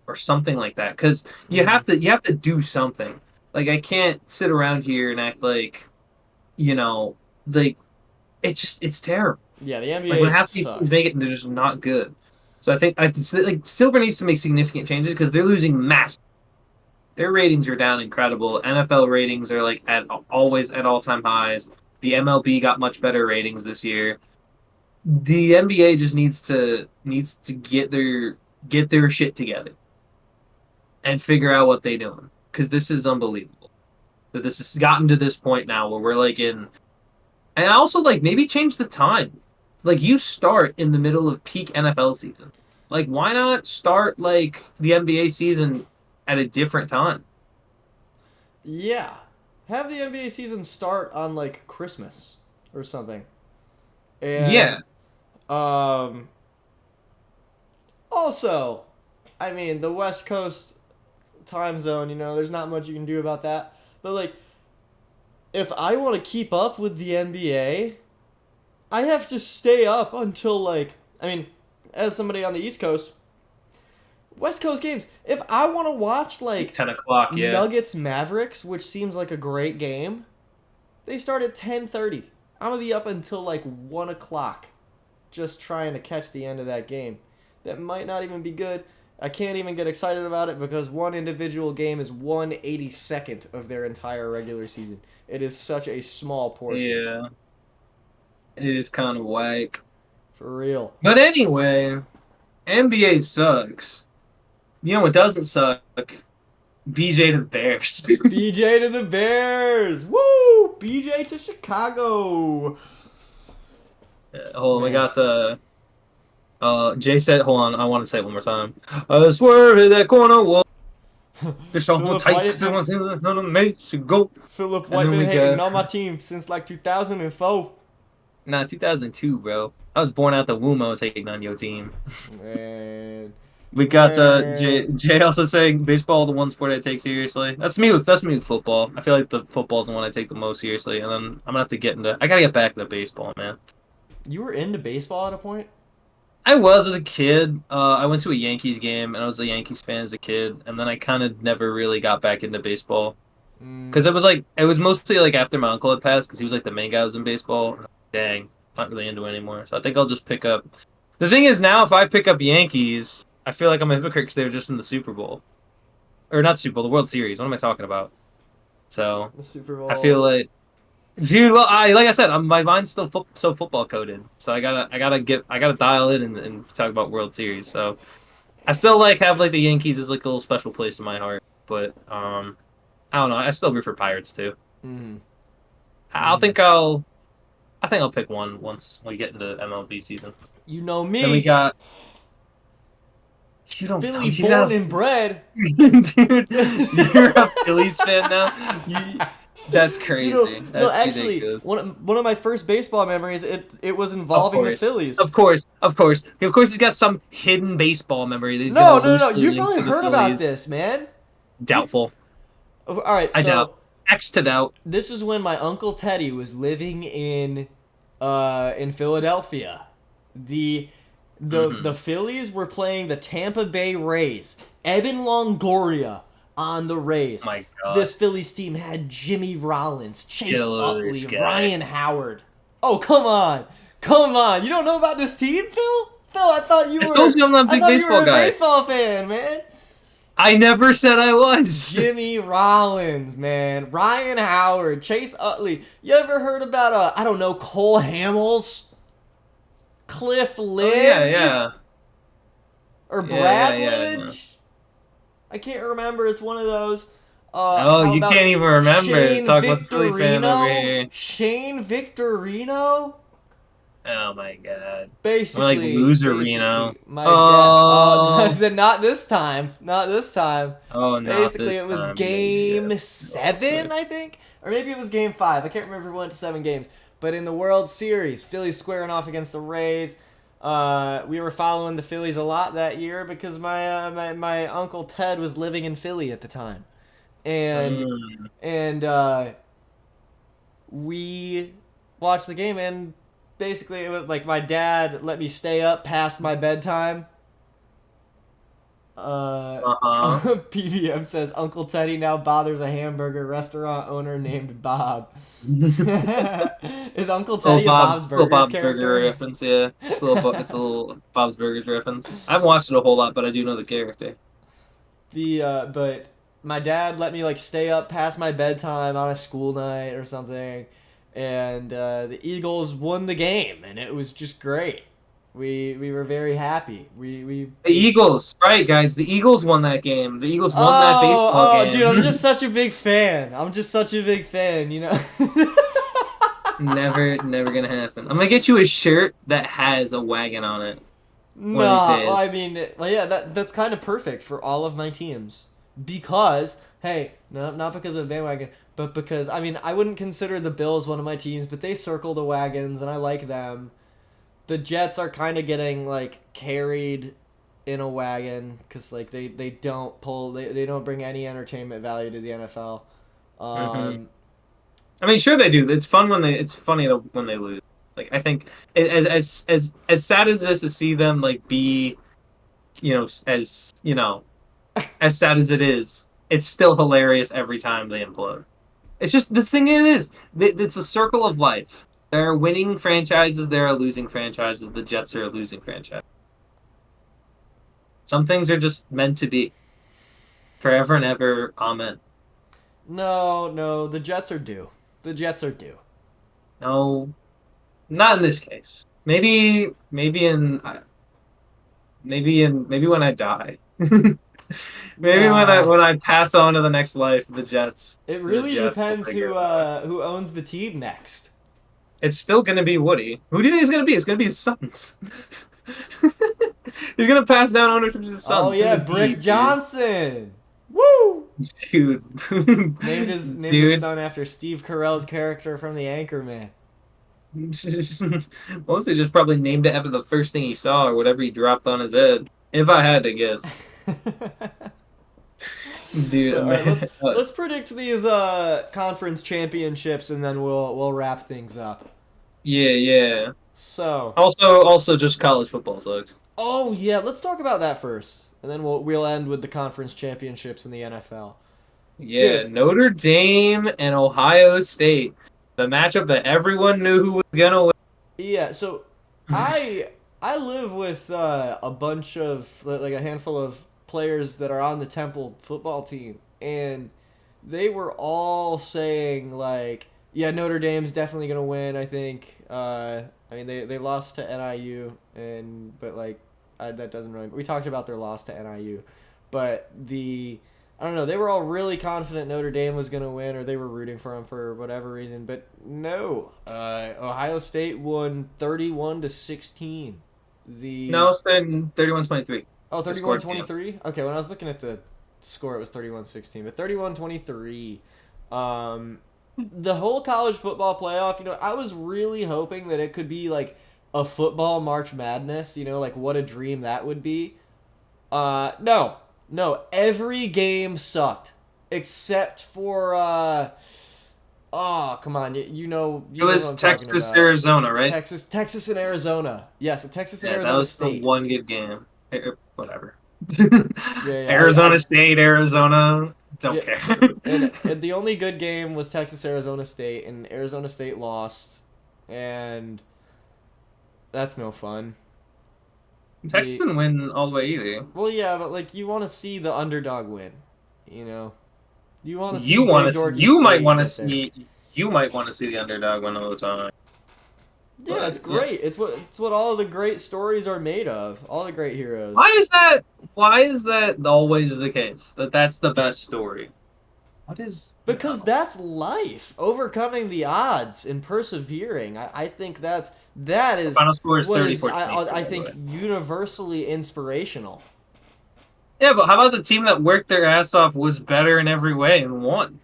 or something like that. Because you have to do something. Like I can't sit around here and act like, like it's terrible. Yeah, the NBA Like when half these sucks. teams make it, they're just not good. So I think Silver needs to make significant changes because they're losing massive. Their ratings are down incredible. NFL ratings are like always at all-time highs. The MLB got much better ratings this year. The NBA just needs to get their shit together and figure out what they're doing because this is unbelievable. That this has gotten to this point now where we're like in, and also like maybe change the time. Like you start in the middle of peak NFL season. Like why not start like the NBA season at a different time? Yeah. Have the NBA season start on like Christmas or something. And Yeah. Also, I mean, the West Coast time zone, there's not much you can do about that. But like if I want to keep up with the NBA, I have to stay up until like, I mean, as somebody on the East Coast, West Coast games. If I want to watch like 10 o'clock, yeah. Nuggets Mavericks, which seems like a great game, they start at 10:30. I'm gonna be up until like 1 o'clock, just trying to catch the end of that game. That might not even be good. I can't even get excited about it because one individual game is 1/82nd of their entire regular season. It is such a small portion. Yeah. It is kind of whack. For real. But anyway, NBA sucks. You know what doesn't suck? BJ to the Bears. BJ to the Bears. Woo! BJ to Chicago. Hold on, we Man. got Jay said, hold on, I want to say it one more time. I swear to that corner wall. Fish on Philip tight, White- cause I'm gonna make you go. Philip And then White been we hating got- on my team since like 2004. Nah, 2002, bro. I was born out the womb. I was hating on your team. Man. We got Man. Jay also saying baseball the one sport I take seriously. That's me with football. I feel like the football's the one I take the most seriously, and then I'm gonna have to get into. I gotta get back into baseball, man. You were into baseball at a point? I was as a kid. I went to a Yankees game, and I was a Yankees fan as a kid, and then I kind of never really got back into baseball because it was mostly like after my uncle had passed, because he was like the main guy who was in baseball. Dang, not really into it anymore. So I think I'll just pick up. The thing is now, if I pick up Yankees, I feel like I'm a hypocrite because they were just in the Super Bowl, or not Super Bowl, the World Series. What am I talking about? So The Super Bowl. I feel like. Dude, well, like I said, my mind's still so football coded, so I gotta dial in and talk about World Series. So I still have the Yankees as like a little special place in my heart, but I don't know. I still root for Pirates too. Mhm. I think I'll pick one once we get into MLB season. You know me. Then we got you don't Philly you born know- and bred. dude. You're a Phillies fan now. That's crazy. That's no, actually, ridiculous. one of my first baseball memories, it was involving the Phillies. Of course. He's got some hidden baseball memory that he's No. gonna loosely You've link probably to the heard about Phillies. this, man. Doubtful. All right, so I doubt. X to doubt. this is when my uncle Teddy was living in Philadelphia. The Phillies were playing the Tampa Bay Rays. Evan Longoria on the Rays. Oh my God. This Phillies team had Jimmy Rollins, Chase Killers, Utley, guy. Ryan Howard. Oh, come on. You don't know about this team, Phil? Phil, I thought you I were told you I'm not a big I thought you baseball were a guy. baseball fan, man. I never said I was. Jimmy Rollins, man. Ryan Howard, Chase Utley. You ever heard about I don't know, Cole Hamels? Cliff Lynch? Oh, yeah. Or Yeah, Brad yeah, Lynch? I can't remember. It's one of those. Oh, how you about can't even remember. Shane Talk about the Philly fan over here. Shane Victorino? Oh my God. Basically, Loserino. my Oh. dad. Not this time. Not this time. Oh, no. Basically, it was game 7, I think, or maybe it was game 5. I can't remember if it went to 7 games. But in the World Series, Phillies squaring off against the Rays. We were following the Phillies a lot that year because my uncle Ted was living in Philly at the time, and we watched the game, and basically it was like my dad let me stay up past my bedtime. PVM says Uncle Teddy now bothers a hamburger restaurant owner named Bob. Is Uncle Teddy a Bob's Burgers Bob's character? Burger reference, yeah. It's a little Bob's Burgers reference. I haven't watched it a whole lot, but I do know the character. But my dad let me stay up past my bedtime on a school night or something, and the Eagles won the game, and it was just great. We were very happy. The Eagles, right, guys? The Eagles won that game. The Eagles won that baseball game. Dude, I'm just such a big fan. You know. Never gonna happen. I'm gonna get you a shirt that has a wagon on it. No, One of these days. well, I mean, yeah, that's kind of perfect for all of my teams. Because, hey, no, not because of a bandwagon, but because, I mean, I wouldn't consider the Bills one of my teams, but they circle the wagons, and I like them. The Jets are kind of getting, carried in a wagon, because, they don't pull, they don't bring any entertainment value to the NFL. I mean, sure they do. It's fun when it's funny when they lose. Like I think as sad as this to see them like be, as sad as it is, it's still hilarious every time they implode. It's just the thing it's a circle of life. There are winning franchises, there are losing franchises. The Jets are a losing franchise. Some things are just meant to be. Forever and ever, amen. No, the Jets are due. The Jets are due. No, not in this case. Maybe when I die. Maybe when I pass on to the next life, the Jets. It really the Jets depends who owns the team next. It's still gonna be Woody. Who do you think it's gonna be? It's gonna be his sons. He's gonna pass down ownership to his sons. Oh yeah, Brick Johnson. Woo! Dude. Named his son after Steve Carell's character from The Anchorman. Mostly just probably named it after the first thing he saw or whatever he dropped on his head. If I had to guess. Dude, All right, let's predict these conference championships and then we'll wrap things up. Yeah. So Also just college football sucks. oh yeah, let's talk about that first, and then we'll end with the conference championships in the NFL. Yeah, Dude. Notre Dame and Ohio State. The matchup that everyone knew who was gonna win. Yeah, so I live with a bunch of like a handful of players that are on the Temple football team, and they were all saying like, yeah, Notre Dame's definitely gonna win. I think. I mean, they lost to NIU, but like that doesn't really. We talked about their loss to NIU, but I don't know. They were all really confident Notre Dame was going to win, or they were rooting for them for whatever reason. But no, Ohio State won 31-16. No, it's been 31-23. Oh, 31-23? Okay, when I was looking at the score, it was 31-16. But 31-23. The whole college football playoff, I was really hoping that it could be like a football March Madness, like what a dream that would be. No, every game sucked except for oh, come on, you know It was what I'm talking Texas, about. Arizona, right? Texas and Arizona. Yes, Texas and Yeah, Arizona that was State. the one good game. Whatever. Yeah, Arizona State, Arizona. Don't Yeah, care. and the only good game was Texas Arizona State, and Arizona State lost, and that's no fun. Texas didn't win all the way either. Well, yeah, but like you want to see the underdog win, You want to see. You might want to see. You might want to see the underdog win all the time. Yeah, But, it's great. It's what all of the great stories are made of. All the great heroes. Why is that always the case? That's the best story. What is? Because that's life. Overcoming the odds and persevering. I think that is Final score is what is 34-23, I by the think way. universally inspirational. Yeah, but how about the team that worked their ass off was better in every way and won?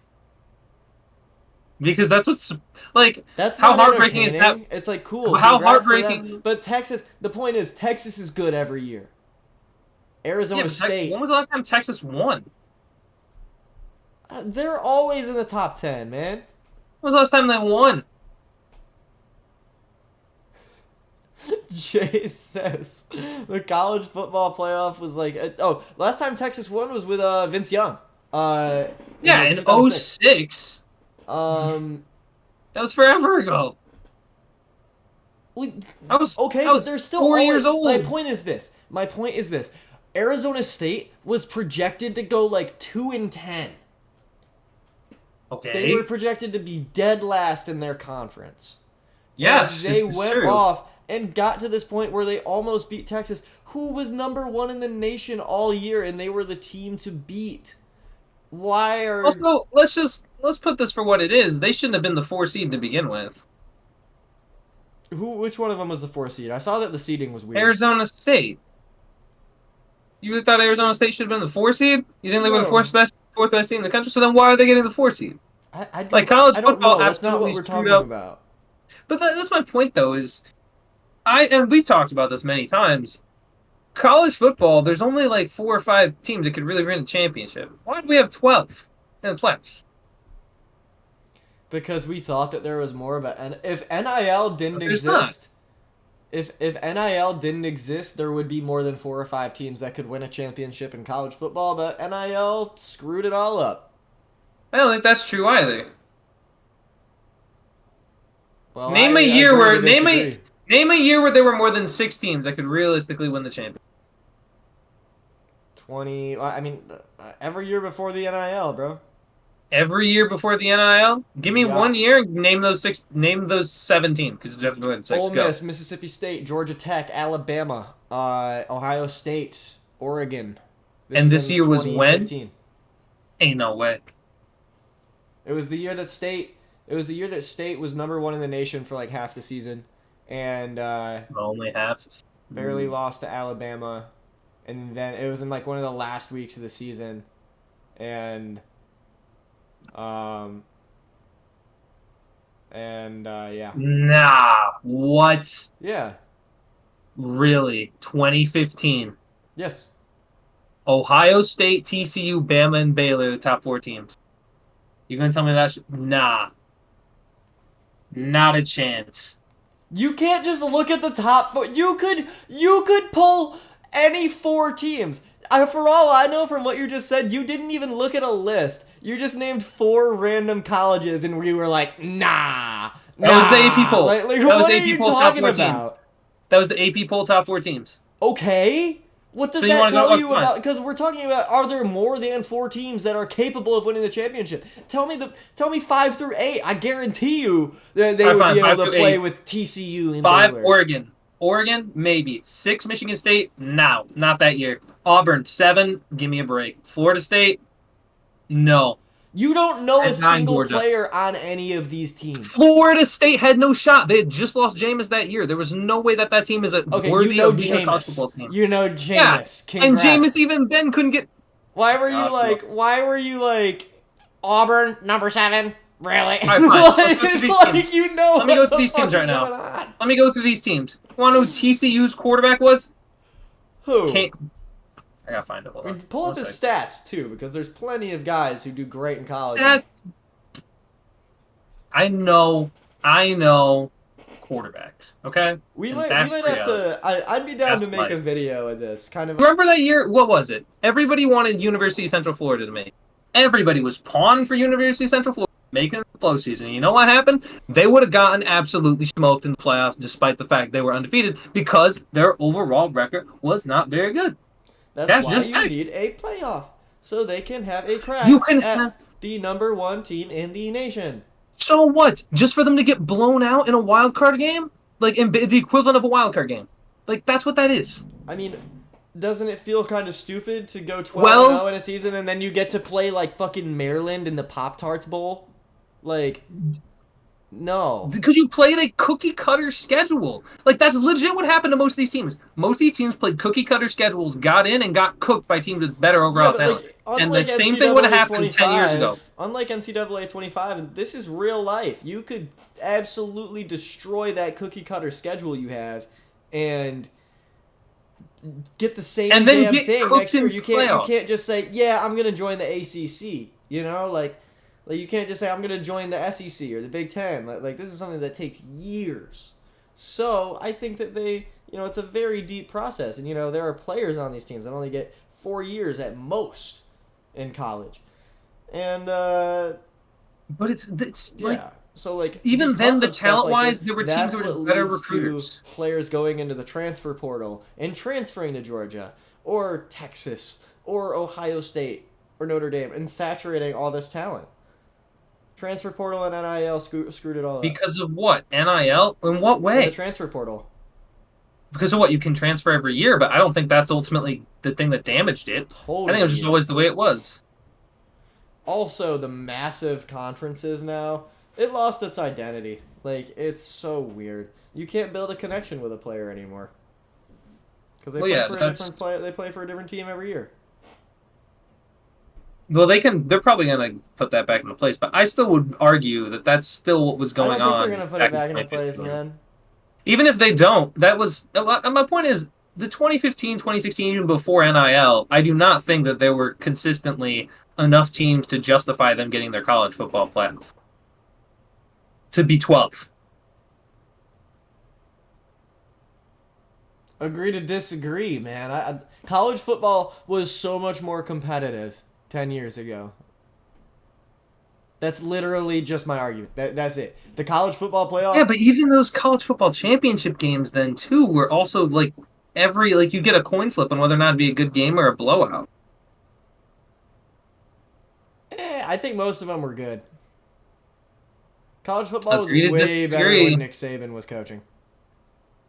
Because that's what's like. That's how not heartbreaking is that? entertaining. It's like cool. How congrats to them. heartbreaking- But Texas. The point is, Texas is good every year. Arizona Yeah, but State. when was the last time Texas won? They're always in the top 10, man. When was the last time they won? Jay says the college football playoff was like last time Texas won was with Vince Young. Yeah, in 2006. 06. That was forever ago. I was Okay, I but was they're still 4 always, years old. My point is this. Arizona State was projected to go like 2-10. Okay. They were projected to be dead last in their conference. Yes, And they it's went true. off and got to this point where they almost beat Texas, who was number 1 in the nation all year, and they were the team to beat. Why are... Also, let's put this for what it is. They shouldn't have been the 4 seed to begin with. Which one of them was the 4 seed? I saw that the seeding was weird. Arizona State. You thought Arizona State should have been the 4 seed? You think they were the No. fourth best team in the country? So then why are they getting the 4 seed? I Like, college I don't football know. That's not what absolutely we're screwed talking up. about. But that's my point, though, is and we talked about this many times. College football, there's only like 4 or 5 teams that could really win a championship. Why do we have 12 in the playoffs? Because we thought that there was more, but if NIL didn't There's not. exist, if NIL didn't exist, there would be more than 4 or 5 teams that could win a championship in college football. But NIL screwed it all up. I don't think that's true either. Well, Name I a year agree where to disagree. name a year where there were more than 6 teams that could realistically win the championship. 20. I mean, every year before the NIL, bro. Every year before the NIL? Give me Yeah. 1 year. Name those 6. Name those 17 because you have to win 6. Ole Go. Miss, Mississippi State, Georgia Tech, Alabama, Ohio State, Oregon. And this in year was when? 2015. Ain't no way. It was the year that State. It was the year that State was #1 in the nation for like half the season, and Only half. barely lost to Alabama, and then it was in like one of the last weeks of the season, and yeah, Nah. What? yeah, Really? 2015. yes. Ohio State, TCU, Bama, and Baylor, the top 4 teams. You gonna tell me that? Nah. Not a chance. You can't just look at the top 4. You could pull any 4 teams. For all I know from what you just said, you didn't even look at a list. You just named 4 random colleges, and we were like, nah. That was the AP poll. Like, That was what the are AP you poll top talking 14. about? That was the AP poll top 4 teams. Okay. What does So you that wanna go- tell oh, you come on. about? Because we're talking about, are there more than 4 teams that are capable of winning the championship? Tell me 5 through 8. I guarantee you that they Alright, would fine, be 5 able to through play 8. with TCU and 5 Baylor. Oregon. Oregon, maybe. 6 Michigan State, no, not that year. Auburn, 7, give me a break. Florida State, no. You don't know a And 9 single Georgia. player on any of these teams. Florida State had no shot. They had just lost Jameis that year. There was no way that team is Okay, worthy you know of being a college football Jameis. team. You know Yeah, Jameis. and Congrats. Jameis even then couldn't get. Why were you God, Why were you like Auburn #7? Really? Alright, fine. Let's go through these like teams. you know. Let me go what through the these teams fuck right is now. going on. Let me go through these teams. Want to know who TCU's quarterback was? Who? Can't. I gotta find it. Hold on. Pull up One his sec. stats too, because there's plenty of guys who do great in college. Stats. I know. Quarterbacks. Okay. We And might that's have reality. to. I'd be down That's to make life. a video of this kind of. Remember that year? What was it? Everybody wanted University of Central Florida to make. Everybody was pawing for University of Central Florida, making the postseason. You know what happened? They would have gotten absolutely smoked in the playoffs, despite the fact they were undefeated, because their overall record was not very good. That's why just you facts. need a playoff, so they can have a crack You can at have- the #1 team in the nation. So what? Just for them to get blown out in a wild card game, like in the equivalent of a wild card game, like that's what that is. I mean, doesn't it feel kind of stupid to go 12-0 Well- in a season and then you get to play like fucking Maryland in the Pop-Tarts Bowl? Like, no. Because you played a cookie cutter schedule. Like that's legit what happened to most of these teams. Most of these teams played cookie cutter schedules, got in and got cooked by teams with better overall but, talent. like, And the unlike same thing would have NCAA happened 10 years 25 ago. Unlike NCAA 25, this is real life. You could absolutely destroy that cookie cutter schedule you have and get the same And then damn get thing cooked next year. in You playoffs. can't just say, yeah, I'm gonna join the ACC. You know, like you can't just say I'm gonna join the SEC or the Big Ten. Like this is something that takes years. So I think that it's a very deep process, and there are players on these teams that only get 4 years at most in college, and But it's like yeah. So like even because then, the of stuff like talent-wise, this, there were that's teams that were what better leads to recruiters. players going into the transfer portal and transferring to Georgia or Texas or Ohio State or Notre Dame and saturating all this talent. Transfer portal and NIL screwed it all up. Because of what? NIL? In what In way? the transfer portal. Because of what? You can transfer every year, but I don't think that's ultimately the thing that damaged it. Totally. I think it was just always the way it was. Also, the massive conferences now, it lost its identity. Like, it's so weird. You can't build a connection with a player anymore. Because they play for a different team every year. Well, they're probably gonna put that back into place, but I still would argue that that's still what was going on. I don't think they're gonna put it back in into place, 2015. man. Even if they don't, that was my point is the 2015, 2016, even before NIL, I do not think that there were consistently enough teams to justify them getting their college football playoff. to be 12th. Agree to disagree, man. College football was so much more competitive 10 years ago. That's literally just my argument. That's it. The college football playoff. Yeah, but even those college football championship games then too were also like you get a coin flip on whether or not it'd be a good game or a blowout. I think most of them were good. College football was Agree to way better disagree. when Nick Saban was coaching.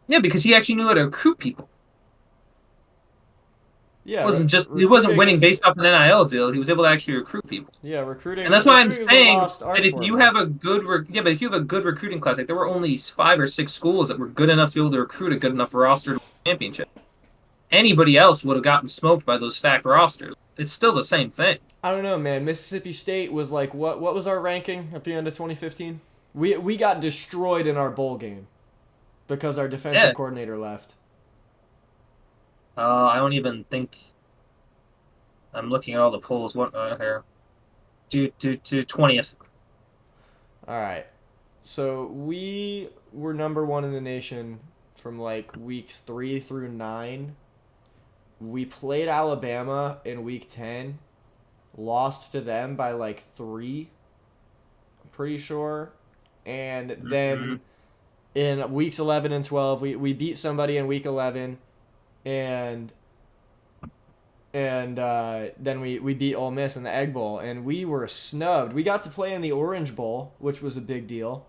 Yeah, because he actually knew how to recruit people. Yeah, He wasn't winning based off an NIL deal. He was able to actually recruit people. Yeah, recruiting. And that's why I'm recruiting is a saying lost art that if form, you man. have a good if you have a good recruiting class, like there were only 5 or 6 schools that were good enough to be able to recruit a good enough roster to win a championship. Anybody else would have gotten smoked by those stacked rosters. It's still the same thing. I don't know, man. Mississippi State was like what was our ranking at the end of 2015? We got destroyed in our bowl game because our defensive coordinator left. I don't even think. I'm looking at all the polls. What here? To 20th. All right. So we were number 1 in the nation from like weeks 3 through 9. We played Alabama in week 10, lost to them by like 3, I'm pretty sure. And then in weeks 11 and 12, we beat somebody in week 11, and then we beat Ole Miss in the Egg Bowl, and we were snubbed. We got to play in the Orange Bowl, which was a big deal.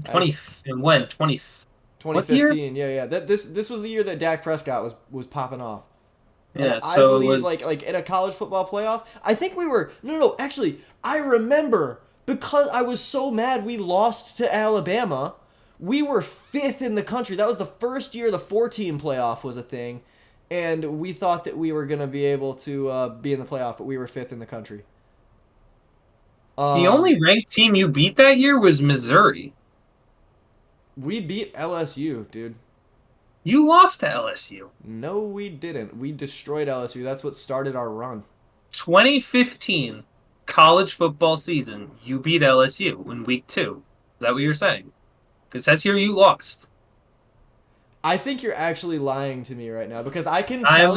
2015, yeah. This was the year that Dak Prescott was popping off. Yeah, and I so believe it was like in a college football playoff, I think we were actually I remember because I was so mad we lost to Alabama. We were 5th in the country. That was the first year the 4-team playoff was a thing, and we thought that we were gonna be able to be in the playoff, but we were 5th in the country. the only ranked team you beat that year was Missouri. We beat LSU, dude. You lost to LSU. No, we didn't. We destroyed LSU. That's what started our run. 2015 college football season, you beat LSU in week 2. Is that what you're saying? Because that's here you lost. I think you're actually lying to me right now because I can tell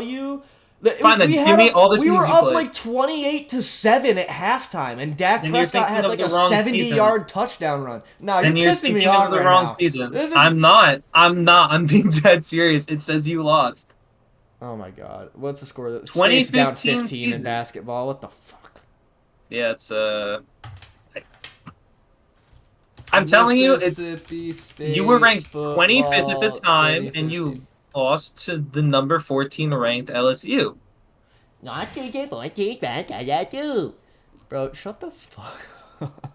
you that Fine, then give me all the we teams were you up played. like 28-7 at halftime, and Dak Then you're Prescott thinking had of like the a wrong 70-yard touchdown run. No, you're Then you're pissing me thinking off of the right wrong now. season. This is... I'm not. I'm being dead serious. It says you lost. Oh my god. What's the score? State's 2015 down 15 in season. basketball. What the fuck? Yeah, it's I'm telling you, Mississippi State you were ranked football 25th at the time, and 2015. you lost to the number 14 ranked LSU. Not to the 14 ranked LSU. Bro, shut the fuck up.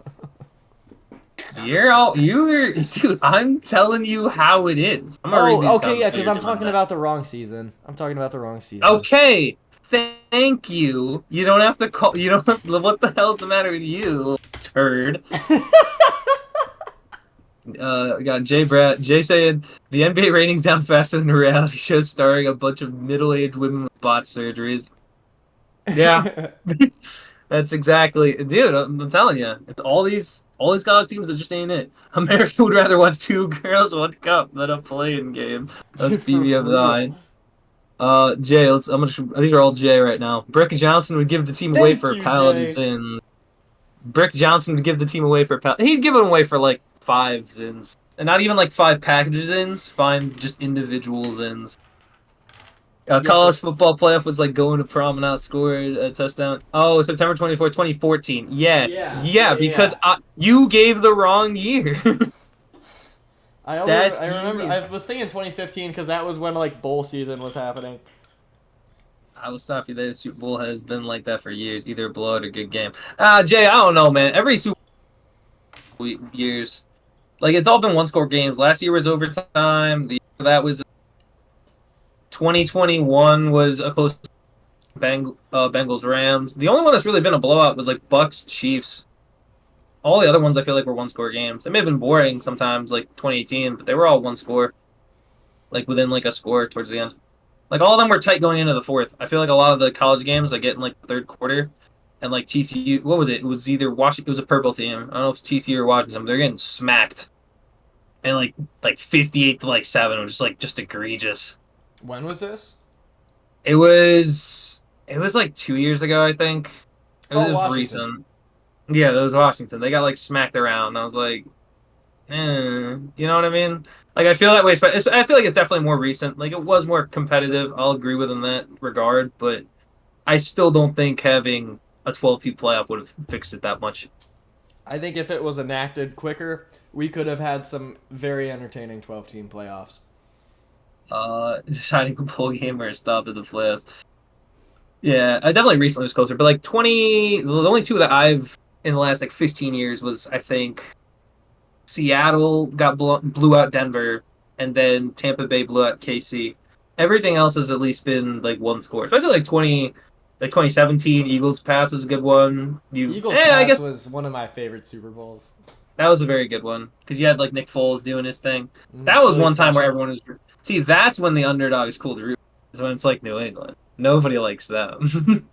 Dude, I'm telling you how it is. I'm gonna read these okay, yeah, because I'm commentators talking on about the wrong season. I'm talking about the wrong season. that. Okay, thank you. You don't have to call. You don't. What the hell's the matter with you, little turd? Got Jay saying the NBA ratings down faster than the reality show starring a bunch of middle-aged women with botched surgeries. Yeah, that's exactly, dude. I'm telling you, it's all these college teams that just ain't it. America would rather watch 2 girls, 1 cup than a playing game. That's BB of 9. Jay, these are all Jay right now. Brick Johnson would give the team away for a pallet of Zins. Brick Johnson would give the team away for a pallet. He'd give it away for like 5 Zins. And not even like 5 packages Zins, 5 just individual Zins. College football playoff was like going to prom and not scored a touchdown. Oh, September 24th, 2014. Yeah, because you gave the wrong year. I remember. I was thinking 2015 because that was when like bowl season was happening. I will stop you there. The Super Bowl has been like that for years, either a blowout or a good game. Jay, I don't know, man. Every Super Bowl years, like it's all been 1-score games. Last year was overtime. The year that was 2021 was a close Bengals Rams. The only one that's really been a blowout was like Bucks Chiefs. All the other ones I feel like were 1-score games. They may have been boring sometimes, like 2018, but they were all 1-score, like within like a score towards the end. Like all of them were tight going into the 4th. I feel like a lot of the college games I get in like the 3rd quarter, and like TCU. What was it? It was either Washington. It was a purple team. I don't know if it's TCU or Washington. But they're getting smacked, and like 58 to like 7, which is like just egregious. When was this? It was like 2 years ago, I think. Oh, It was Washington. recent. Yeah, that was Washington. They got like smacked around. And I was like, you know what I mean? Like I feel that way, but I feel like it's definitely more recent. Like it was more competitive. I'll agree with in that regard, but I still don't think having a 12-team playoff would have fixed it that much. I think if it was enacted quicker, we could have had some very entertaining 12-team playoffs. Deciding a bowl game or stuff in the playoffs. Yeah, I definitely recently was closer, but like 20, the only two that I've in the last like 15 years was I think Seattle blew out Denver, and then Tampa Bay blew out KC. Everything else has at least been like one score, especially like 2017 Eagles Pats was a good one. Eagles I Pats guess was one of my favorite Super Bowls. that was a very good one because you had like Nick Foles doing his thing. That was Really one time where special. everyone was. See, that's when the underdog is cool to root. Is when it's like New England. Nobody likes them.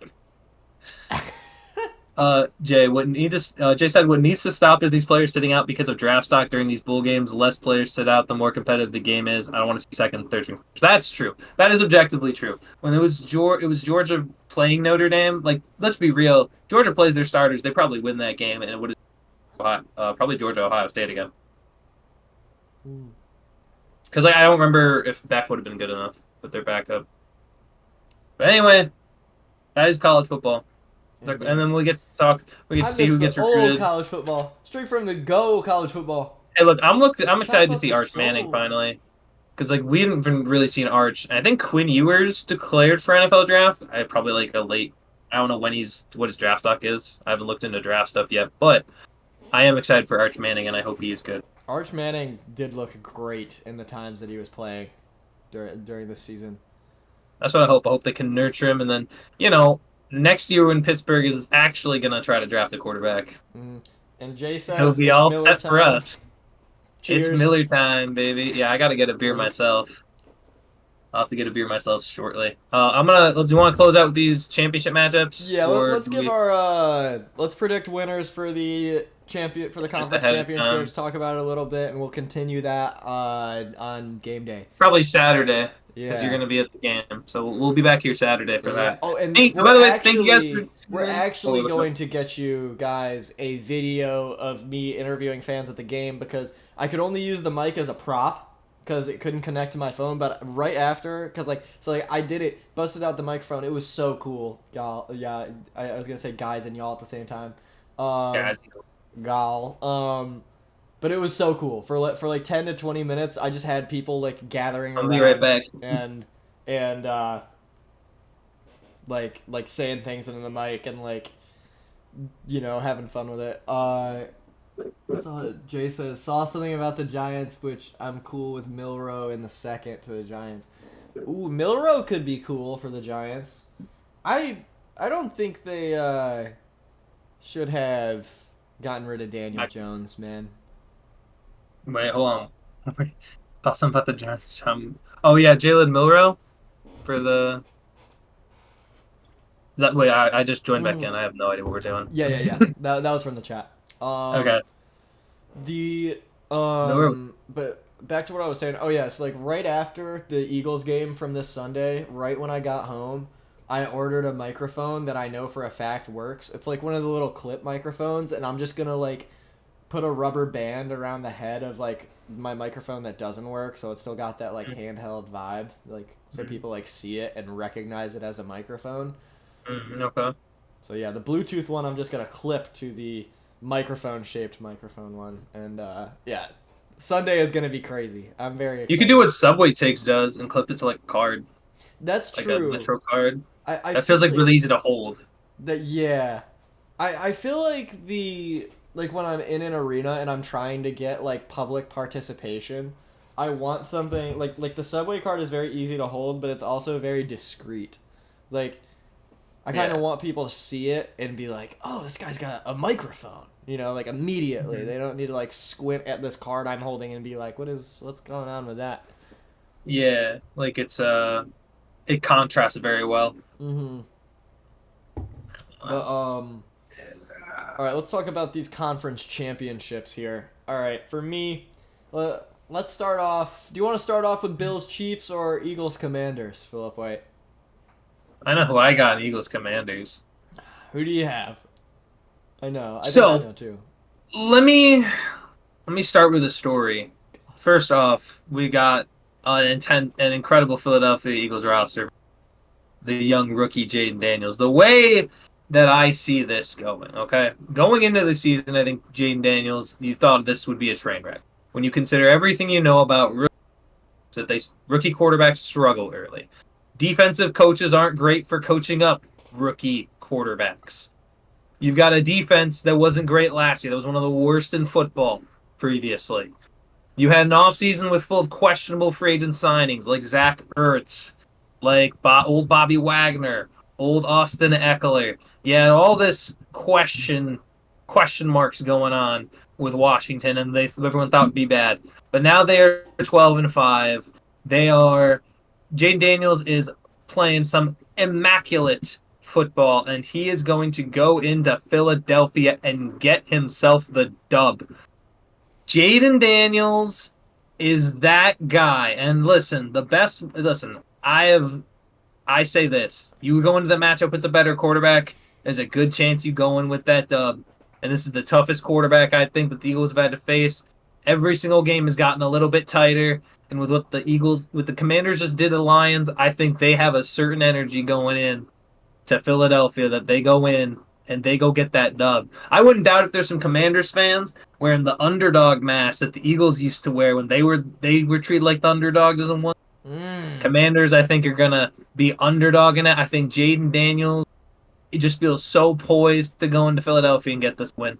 Jay, Jay said what needs to stop is these players sitting out because of draft stock during these bowl games. The less players sit out, the more competitive the game is. I don't want to see second, third string. That's true. That is objectively true. When it was Georgia playing Notre Dame. Like, let's be real. Georgia plays their starters. They probably win that game, and it would have probably Georgia Ohio State again. Because I don't remember if Beck would have been good enough with their backup. But anyway, that is college football. And then we get to talk. We get to I see who miss gets the old recruited. college football, straight from the go college football. Hey, look, I'm excited to up see the Arch Manning soul. finally, because like we haven't been really seen Arch. And I think Quinn Ewers declared for NFL draft. I probably like a late. I don't know what his draft stock is. I haven't looked into draft stuff yet, but I am excited for Arch Manning, and I hope he is good. Arch Manning did look great in the times that he was playing during this season. That's what I hope. I hope they can nurture him, and then next year when Pittsburgh is actually gonna try to draft a quarterback, And Jay says it'll be it's all Miller set for time. us. Cheers. It's Miller time, baby. Yeah, I gotta get a beer Clink. myself. I'll have to get a beer myself shortly. Do you want to close out with these championship matchups? Yeah, Or let's do give we- our let's predict winners for the conference ahead of championships. time. Talk about it a little bit, and we'll continue that on game day. probably Saturday because Yeah. you're gonna be at the game, so we'll be back here Saturday for that. Oh, and Hey, we're by the way, actually, thank you guys for we're actually Oh, going to get you guys a video of me interviewing fans at the game because I could only use the mic as a prop because it couldn't connect to my phone. But right after, I did it, busted out the microphone. It was so cool, y'all. Yeah, I was gonna say guys and y'all at the same time. Guys. Gal. But it was so cool. For like 10 to 20 minutes, I just had people like gathering I'll around be right back. and like saying things into the mic and like having fun with it. Jay says saw something about the Giants, which I'm cool with Milrow in the second to the Giants. Ooh, Milrow could be cool for the Giants. I don't think they should have gotten rid of Daniel Jones, man. Wait, hold on. Saw something about the Giants. Oh yeah, Jalen Milrow for the. Is that wait? I just joined back in. I have no idea what we're doing. Yeah. that was from the chat. Okay. But back to what I was saying. Oh yeah, so like right after the Eagles game from this Sunday, right when I got home, I ordered a microphone that I know for a fact works. It's like one of the little clip microphones, and I'm just gonna like put a rubber band around the head of like my microphone that doesn't work, so it's still got that like handheld vibe, like so people like see it and recognize it as a microphone. Okay. So yeah, the Bluetooth one I'm just gonna clip to the microphone-shaped microphone one, and yeah, Sunday is gonna be crazy. I'm very excited. You could do what Subway Takes does and clip it to like a card, That's like true. a Metro card. I That feels feel like really easy to hold. yeah. I feel like when I'm in an arena and I'm trying to get like public participation, I want something like the Subway card is very easy to hold, but it's also very discreet. Like I kind of want people to see it and be like, "Oh, this guy's got a microphone." Like immediately. They don't need to like squint at this card I'm holding and be like, what's going on with that?" Yeah, like it contrasts very well. Mhm. But all right, let's talk about these conference championships here. All right, for me, let's start off. Do you want to start off with Bills Chiefs or Eagles Commanders, Philip White? I know who I got in Eagles Commanders. Who do you have? I know. I So- think I know too. Let me start with a story. First off, we got an incredible Philadelphia Eagles roster. The young rookie Jaden Daniels. The way that I see this going, okay? Going into the season, I think Jaden Daniels, you thought this would be a train wreck. When you consider everything you know about rookie quarterbacks struggle early. Defensive coaches aren't great for coaching up rookie quarterbacks. You've got a defense that wasn't great last year. That was one of the worst in football previously. You had an offseason full of questionable free agent signings like Zach Ertz, like old Bobby Wagner, old Austin Eckler. You had all this question marks going on with Washington, and everyone thought would be bad. But now they are 12-5. Jaden Daniels is playing some immaculate football, and he is going to go into Philadelphia and get himself the dub. Jaden Daniels is that guy. And listen, I say this. You go into the matchup with the better quarterback, there's a good chance you go in with that dub. And this is the toughest quarterback I think that the Eagles have had to face. Every single game has gotten a little bit tighter. And with what the Commanders just did to the Lions, I think they have a certain energy going in to Philadelphia that they go in and they go get that dub. I wouldn't doubt if there's some Commanders fans wearing the underdog mask that the Eagles used to wear when they were treated like the underdogs as a one. Commanders, I think, are gonna be underdogging it. I think Jaden Daniels, he just feels so poised to go into Philadelphia and get this win.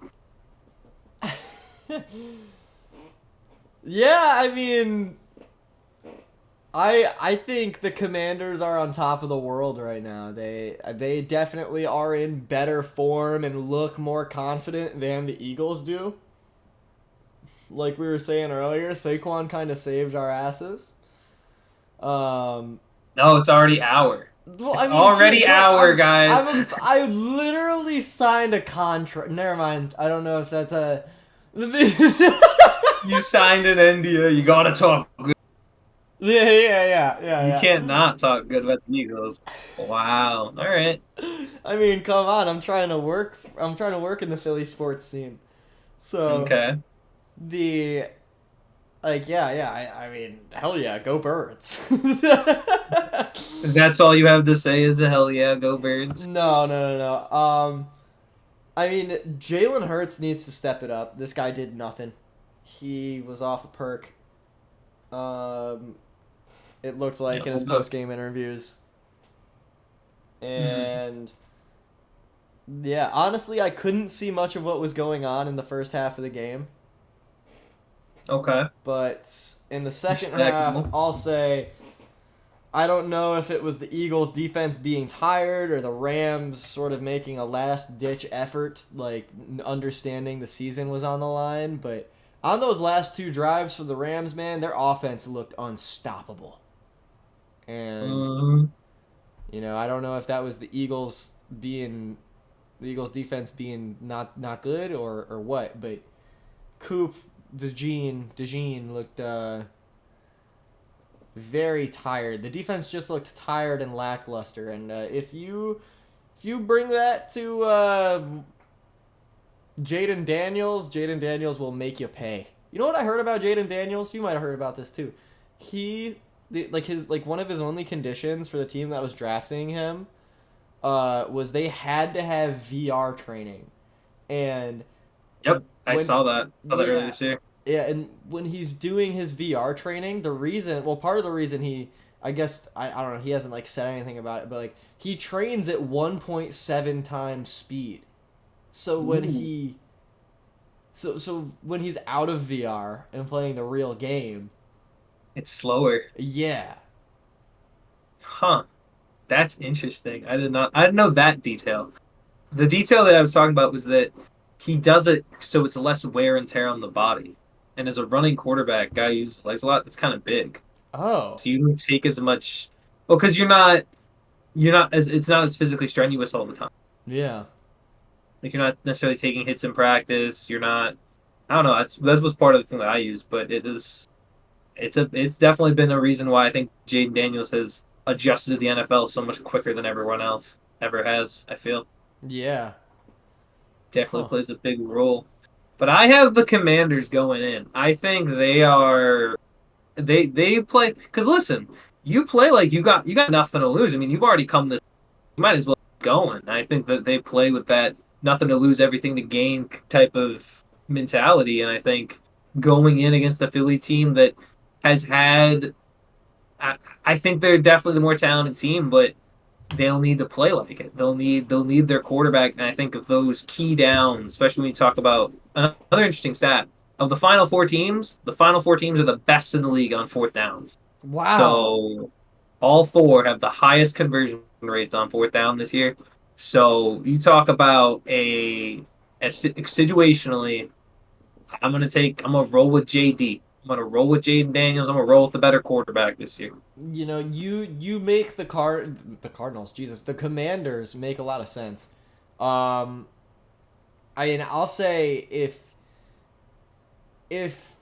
Yeah, I mean, I think the Commanders are on top of the world right now. They definitely are in better form and look more confident than the Eagles do. Like we were saying earlier, Saquon kind of saved our asses. No, it's already our. Well, It's already guys. I literally signed a contract. Never mind. I don't know if that's a. You signed an NDA. You gotta talk good. Yeah. You can't not talk good about the Eagles. Wow. All right. I mean, come on. I'm trying to work in the Philly sports scene. So Okay. I mean, hell yeah, go Birds. That's all you have to say is a hell yeah, go Birds. No. I mean, Jalen Hurts needs to step it up. This guy did nothing. He was off a perk. It looked like in his post-game interviews. And yeah, honestly, I couldn't see much of what was going on in the first half of the game. Okay. But in the second half, I'll say I don't know if it was the Eagles' defense being tired or the Rams sort of making a last-ditch effort, like understanding the season was on the line. But on those last two drives for the Rams, man, their offense looked unstoppable. And, I don't know if that was the Eagles' defense being not good or what, but DeJean looked very tired. The defense just looked tired and lackluster. And if you bring that to Jaden Daniels will make you pay. You know what I heard about Jaden Daniels? You might have heard about this too. One of his only conditions for the team that was drafting him was they had to have VR training. And yep, I saw that earlier this year. Yeah, and when he's doing his VR training, part of the reason he don't know, he hasn't said anything about it, but he trains at 1.7 times speed. So when when he's out of VR and playing the real game, it's slower. Yeah. Huh. That's interesting. I didn't know that detail. The detail that I was talking about was that he does it so it's less wear and tear on the body. And as a running quarterback, guy who uses legs a lot, it's kind of big. Oh. So you don't take as much. Well, because it's not as physically strenuous all the time. Yeah. Like you're not necessarily taking hits in practice. You're not. I don't know. That was part of the thing that I used, but it's definitely been a reason why I think Jaden Daniels has adjusted to the NFL so much quicker than everyone else ever has. I feel Yeah. definitely plays a big role. But I have the Commanders going in. I think they play because listen, you play like you got nothing to lose. I mean, you've already come this. You might as well keep going. I think that they play with that nothing to lose, everything to gain type of mentality, and I think going in against a Philly team that has had, I think they're definitely the more talented team, but they'll need to play like it. They'll need their quarterback, and I think of those key downs, especially when you talk about another interesting stat of the final four teams are the best in the league on fourth downs. Wow. So all four have the highest conversion rates on fourth down this year. So you talk about a situationally, I'm gonna roll with JD. I'm gonna roll with Jaden Daniels. I'm gonna roll with the better quarterback this year. You know, you make the Cardinals, Jesus, the Commanders make a lot of sense. I mean, I'll say if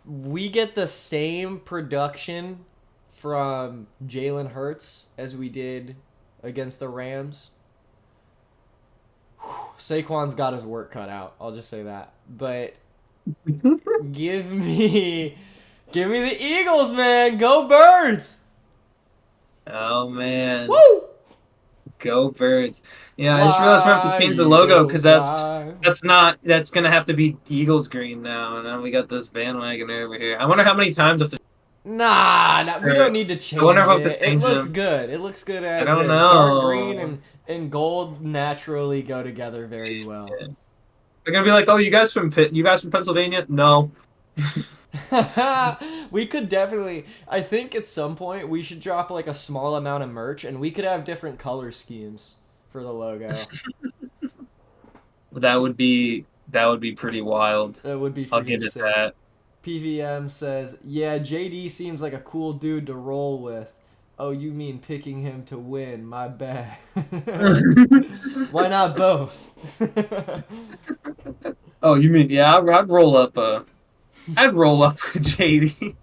we get the same production from Jalen Hurts as we did against the Rams, Saquon's got his work cut out. I'll just say that. But give me the Eagles, man. Go Birds. Oh man. Woo! Go Birds. Yeah, I just realized we're going to have to change the logo because Fly. that's going to have to be Eagles green now. And then we got this bandwagon over here. I wonder how many times after. Nah, we don't need to change I wonder if I have to it. It change looks them. good. It looks good as I don't is. know. Dark green and gold naturally go together very well. They're going to be like, oh, you guys from Pennsylvania? No. We could definitely. I think at some point we should drop like a small amount of merch, and we could have different color schemes for the logo. That would be pretty wild. That would be I'll freaking give it sick. that. PVM says, "Yeah, JD seems like a cool dude to roll with." Oh, you mean picking him to win? My bad. Why not both? Oh, you mean I'd roll up with JD.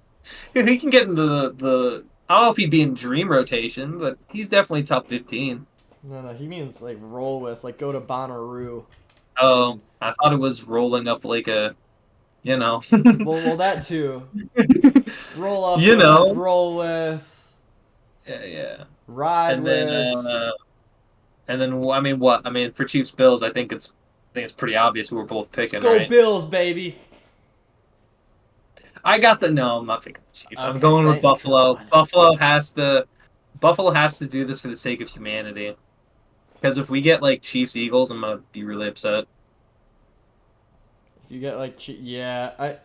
He can get into the I don't know if he'd be in dream rotation, but he's definitely top 15. No, he means like roll with, like go to Bonnaroo. Oh, I thought it was rolling up like a, you know. Well, that too. Roll up, You with, know. roll with, Yeah. ride And with. then I mean what? I mean for Chiefs Bills, I think it's pretty obvious who we're both picking, Go right? Bills, baby. No, I'm not picking the Chiefs. Okay, I'm going with thank Buffalo. God. Buffalo has to do this for the sake of humanity. Because if we get like Chiefs Eagles, I'm gonna be really upset. If you get like, yeah,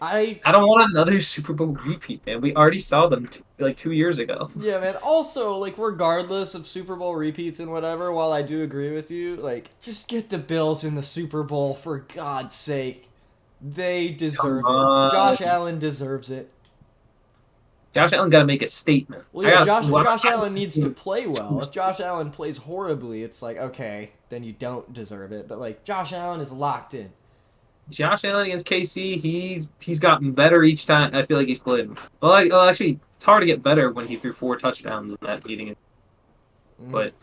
I don't want another Super Bowl repeat, man. We already saw them 2 years ago. Yeah, man. Also, like, regardless of Super Bowl repeats and whatever, while I do agree with you, like, just get the Bills in the Super Bowl for God's sake. They deserve it. Josh Allen deserves it. Josh Allen got to make a statement. Well, yeah, Josh Allen needs to play well. If Josh Allen plays horribly, it's like, okay, then you don't deserve it. But, like, Josh Allen is locked in. Josh Allen against KC, he's gotten better each time. I feel like he's played. Well, actually, it's hard to get better when he threw 4 touchdowns in that meeting. But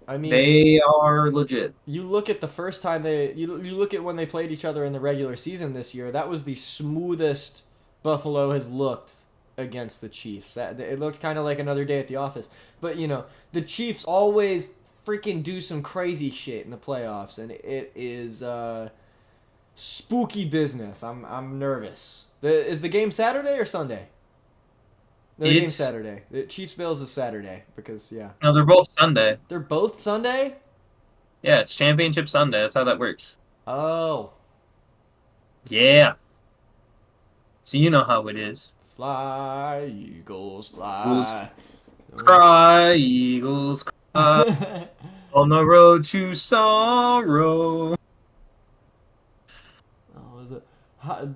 I mean, they are legit. You look at the first time you look at when they played each other in the regular season this year. That was the smoothest Buffalo has looked against the Chiefs. It looked kind of like another day at the office. But you know, the Chiefs always freaking do some crazy shit in the playoffs, and it is spooky business. I'm nervous. Is the game Saturday or Sunday? No, the game's Saturday. The Chiefs Bills is Saturday because No, they're both Sunday. They're both Sunday? Yeah, it's Championship Sunday. That's how that works. Oh. Yeah. So you know how it is. Fly, Eagles, fly. Cry, Eagles, cry. On the road to sorrow.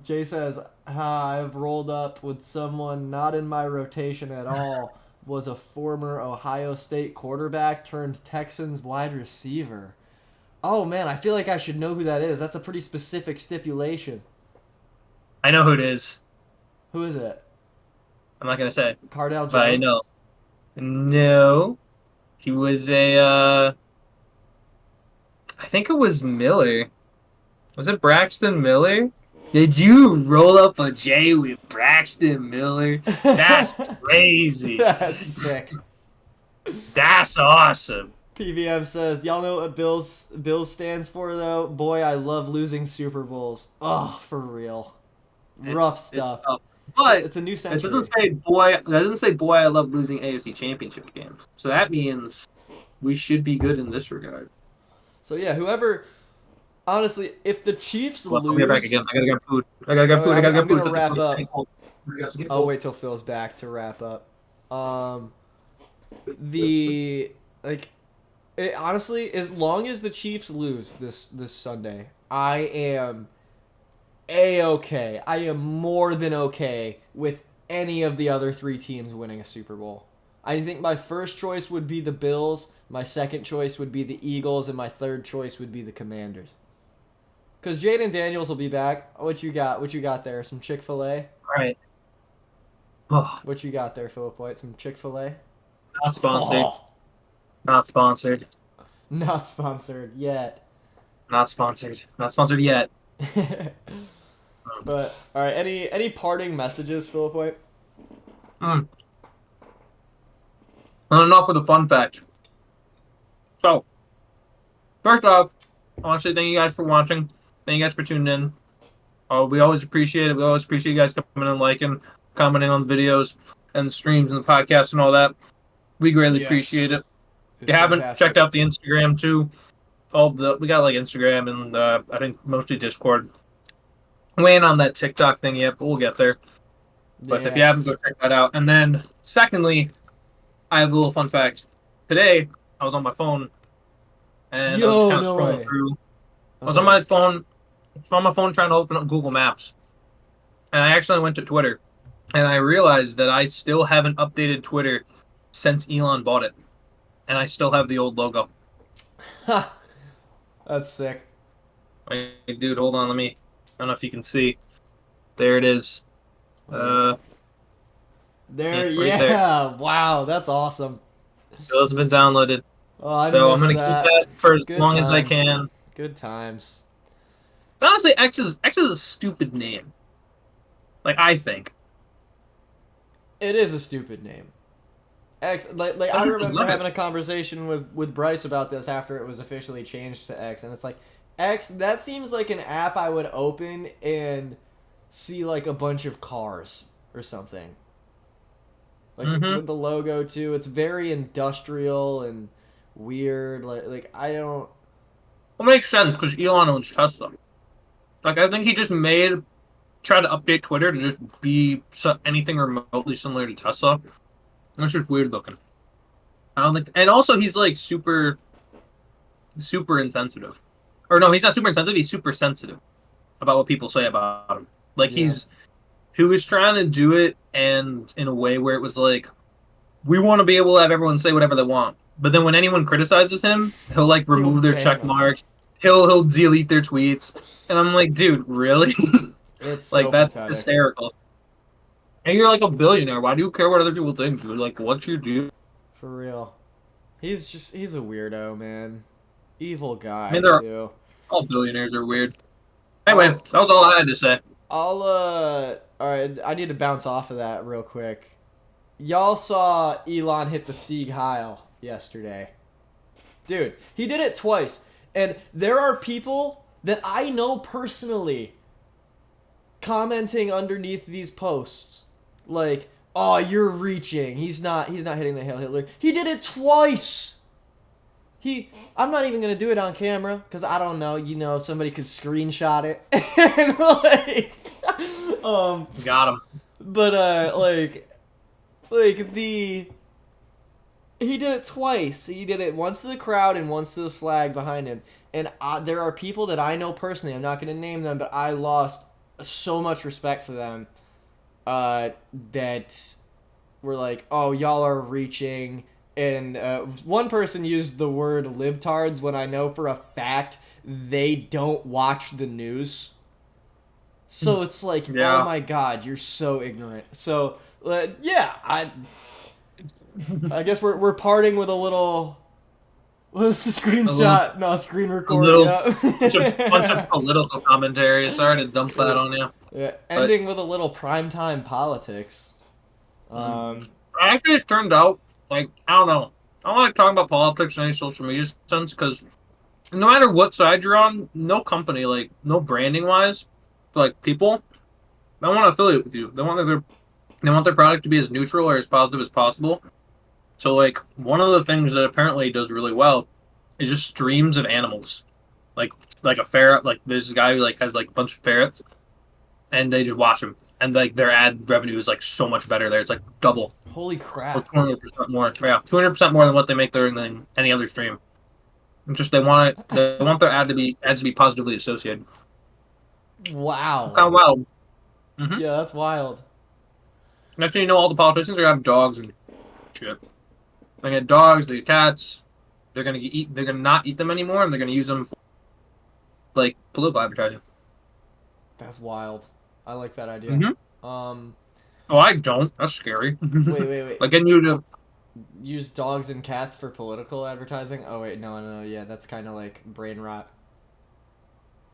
Jay says, I've rolled up with someone not in my rotation at all. Was a former Ohio State quarterback turned Texans wide receiver. Oh man, I feel like I should know who that is. That's a pretty specific stipulation. I know who it is. Who is it? I'm not gonna say, Cardell but I Jones? know. No, he was a. I think it was Miller. Was it Braxton Miller? Did you roll up a J with Braxton Miller? That's crazy. That's sick. That's awesome. PVM says, y'all know what Bills stands for though? Boy, I love losing Super Bowls. Oh, for real. Rough stuff. Tough. But It's a new it century. doesn't say boy. That doesn't say boy. I love losing AFC Championship games. So that means we should be good in this regard. So yeah, whoever. Honestly, if the Chiefs Well, lose, I'll be back again. I gotta get food. I gotta get food. I gotta I'm get food. gonna wrap up. I'll I'll wait till Phil's back to wrap up. The like, honestly, as long as the Chiefs lose this Sunday, I am a-okay. I am more than okay with any of the other three teams winning a Super Bowl. I think my first choice would be the Bills, my second choice would be the Eagles, and my third choice would be the Commanders. Because Jaden Daniels will be back. What you got? What you got there? Some Chick-fil-A? All right. Oh, What you got there, Philip White? Some Chick-fil-A? not sponsored. Oh, Not sponsored. not sponsored yet. Not sponsored. Not sponsored yet. But all right, any parting messages, Philip White? And enough with the fun fact. So, first off, I want to say thank you guys for watching. Thank you guys for tuning in. We always appreciate it. We always appreciate you guys coming and liking, commenting on the videos and the streams and the podcasts and all that. We greatly Yes. appreciate it. If It's you haven't, fantastic. checked out the Instagram too. We got like Instagram and I think mostly Discord. We ain't on that TikTok thing yet, but we'll get there. But if you haven't, go check that out. And then, secondly, I have a little fun fact. Today, I was on my phone, and I was kind of no scrolling way. through. I was on my phone trying to open up Google Maps, and I actually went to Twitter, and I realized that I still haven't updated Twitter since Elon bought it, and I still have the old logo. Ha! That's sick. Wait, dude, hold on, I don't know if you can see. There it is. There, Right yeah. there. Wow, that's awesome. Those have been downloaded. Oh, I So I'm missed gonna that. keep that for as Good long as I times. can. Good times. Honestly, X is a stupid name. Like, I think. It is a stupid name. X, like I Some people remember love it. having a conversation with Bryce about this after it was officially changed to X, and it's like, X, that seems like an app I would open and see like a bunch of cars or something. Like Mhm. with the logo too, it's very industrial and weird. Like I don't. Well, makes sense because Elon owns Tesla. Like, I think he just tried to update Twitter to just be anything remotely similar to Tesla. That's just weird looking. I don't think, and also he's like super insensitive. Or no, he's not super insensitive. He's super sensitive about what people say about him. Like Yeah. he was trying to do it and in a way where it was like, we want to be able to have everyone say whatever they want. But then when anyone criticizes him, he'll like remove their ban check them. marks. He'll delete their tweets. And I'm like, dude, really? It's like so that's pathetic. hysterical. And you're like a billionaire. Why do you care what other people think, dude? Like, what's your deal? For real. He's a weirdo, man. Evil guy, I mean, they're- too. All billionaires are weird. Anyway, that was all I had to say. Alright, I need to bounce off of that real quick. Y'all saw Elon hit the Sieg Heil yesterday. Dude, he did it twice. And there are people that I know personally commenting underneath these posts. Like, oh, you're reaching. He's not hitting the Hail Hitler. He did it twice. I'm not even gonna do it on camera because I don't know. You know, somebody could screenshot it and Got him. But he did it twice. He did it once to the crowd and once to the flag behind him. And there are people that I know personally. I'm not gonna name them, but I lost so much respect for them. That were like, oh, y'all are reaching. and one person used the word libtards when I know for a fact they don't watch the news. So it's like, Yeah. oh my god, you're so ignorant. So yeah, I guess we're parting with a little. What's the screenshot? No, screen record. little- Yeah. bunch of political commentary. Sorry to dump that on you. Yeah, ending with a little primetime politics. Actually, it turned out, like, I don't know. I don't like talking about politics in any social media sense because no matter what side you're on, no company, like, no branding wise, like, people, they want to affiliate with you. They want their product to be as neutral or as positive as possible. So, like, one of the things that apparently does really well is just streams of animals. Like a ferret, like, there's a guy who, like, has, like, a bunch of ferrets, and they just watch them. And, like, their ad revenue is, like, so much better there. It's, like, double. Holy Or crap! 200% more. Yeah, 200% more than what they make than any other stream. It's just they want their ads to be positively associated. Wow. Kind of wild. Yeah, that's wild. Next thing you know, all the politicians are gonna have dogs and shit. They get dogs, they get cats. They're gonna eat. They're gonna not eat them anymore, and they're gonna use them for, like, political advertising. That's wild. I like that idea. Mhm. Oh, I don't. That's scary. Wait. Like, getting you to. Use dogs and cats for political advertising? Oh wait, no. Yeah, that's kind of like brain rot.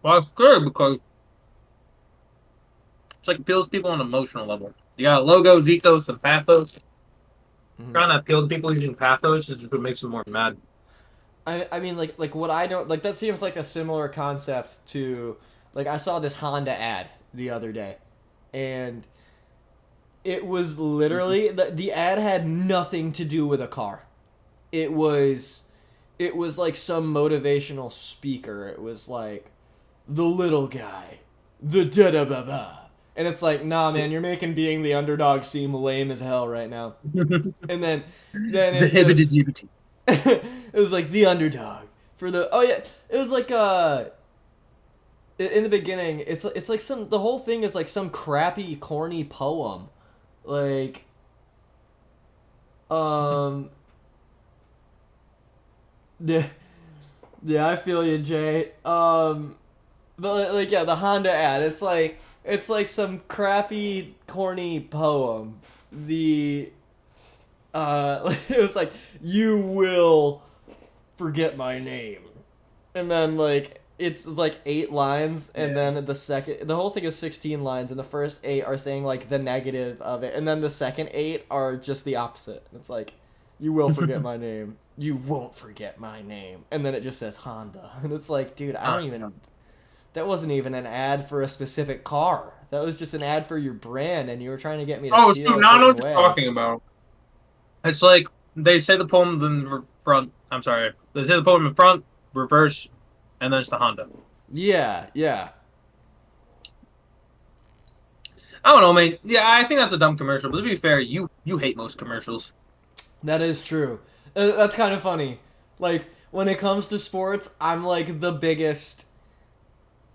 Well, it's good because it's like appeals to people on an emotional level. You got logos, ethos, and pathos. Trying to appeal to people using pathos is what makes them more mad. I mean, like what I don't like, that seems like a similar concept to, like, I saw this Honda ad the other day, and it was literally the ad had nothing to do with a car. It was like some motivational speaker. It was like the little guy, the da da ba ba. And it's like, nah, man, you're making being the underdog seem lame as hell right now. And then it just, it was like the underdog for the, oh yeah, it was like in the beginning, it's like the whole thing is like some crappy corny poem, like yeah, I feel you, Jay. But like, yeah, the Honda ad, it's like some crappy corny poem. It was like, you will forget my name, and then like it's like 8 lines, and then the whole thing is 16 lines, and the first 8 are saying like the negative of it, and then the second 8 are just the opposite. It's like, you will forget my name, you won't forget my name, and then it just says Honda, and it's like, dude, that wasn't even an ad for a specific car. That was just an ad for your brand, and you were trying to get me to Oh, feel so a now I know certain what way. you're talking about. It's like they say the poem in the front. I'm sorry. They say the poem in front, reverse, and then it's the Honda. Yeah. I don't know, man. Yeah, I think that's a dumb commercial. But to be fair, you hate most commercials. That is true. That's kind of funny. Like, when it comes to sports, I'm like the biggest,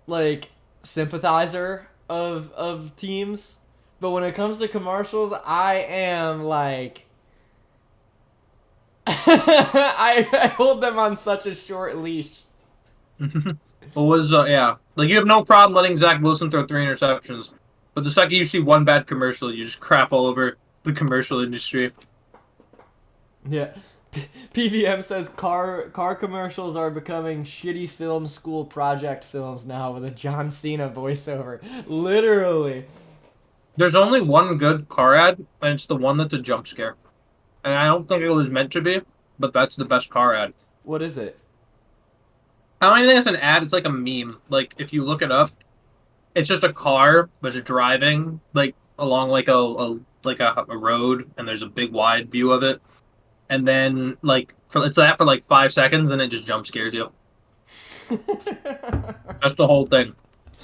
like, sympathizer of teams. But when it comes to commercials, I am like I hold them on such a short leash. What was yeah? Like, you have no problem letting Zach Wilson throw 3 interceptions, but the second you see one bad commercial, you just crap all over the commercial industry. Yeah. PVM says car commercials are becoming shitty film school project films now with a John Cena voiceover. Literally. There's only one good car ad, and it's the one that's a jump scare. And I don't think it was meant to be, but that's the best car ad. What is it? I don't even think it's an ad. It's like a meme. Like, if you look it up, it's just a car but it's driving like along like a road, and there's a big wide view of it, and then like it's that for like 5 seconds, and it just jump scares you. That's the whole thing.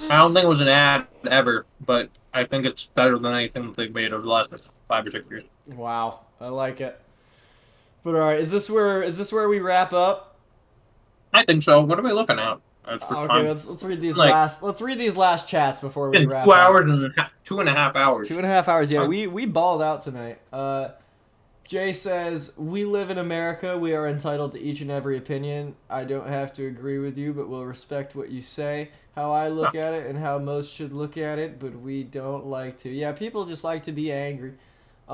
I don't think it was an ad ever, but I think it's better than anything that they've made over the last 5 or 6 years. Wow, I like it. But all right, is this where we wrap up? I think so. What are we looking at? Okay, let's read these Like, last chats before we in wrap 2 up. hours and 2.5 hours. 2.5 hours. Yeah, we balled out tonight. Jay says, we live in America. We are entitled to each and every opinion. I don't have to agree with you, but we'll respect what you say, how I look at it, and how most should look at it, but we don't like to. Yeah, people just like to be angry. We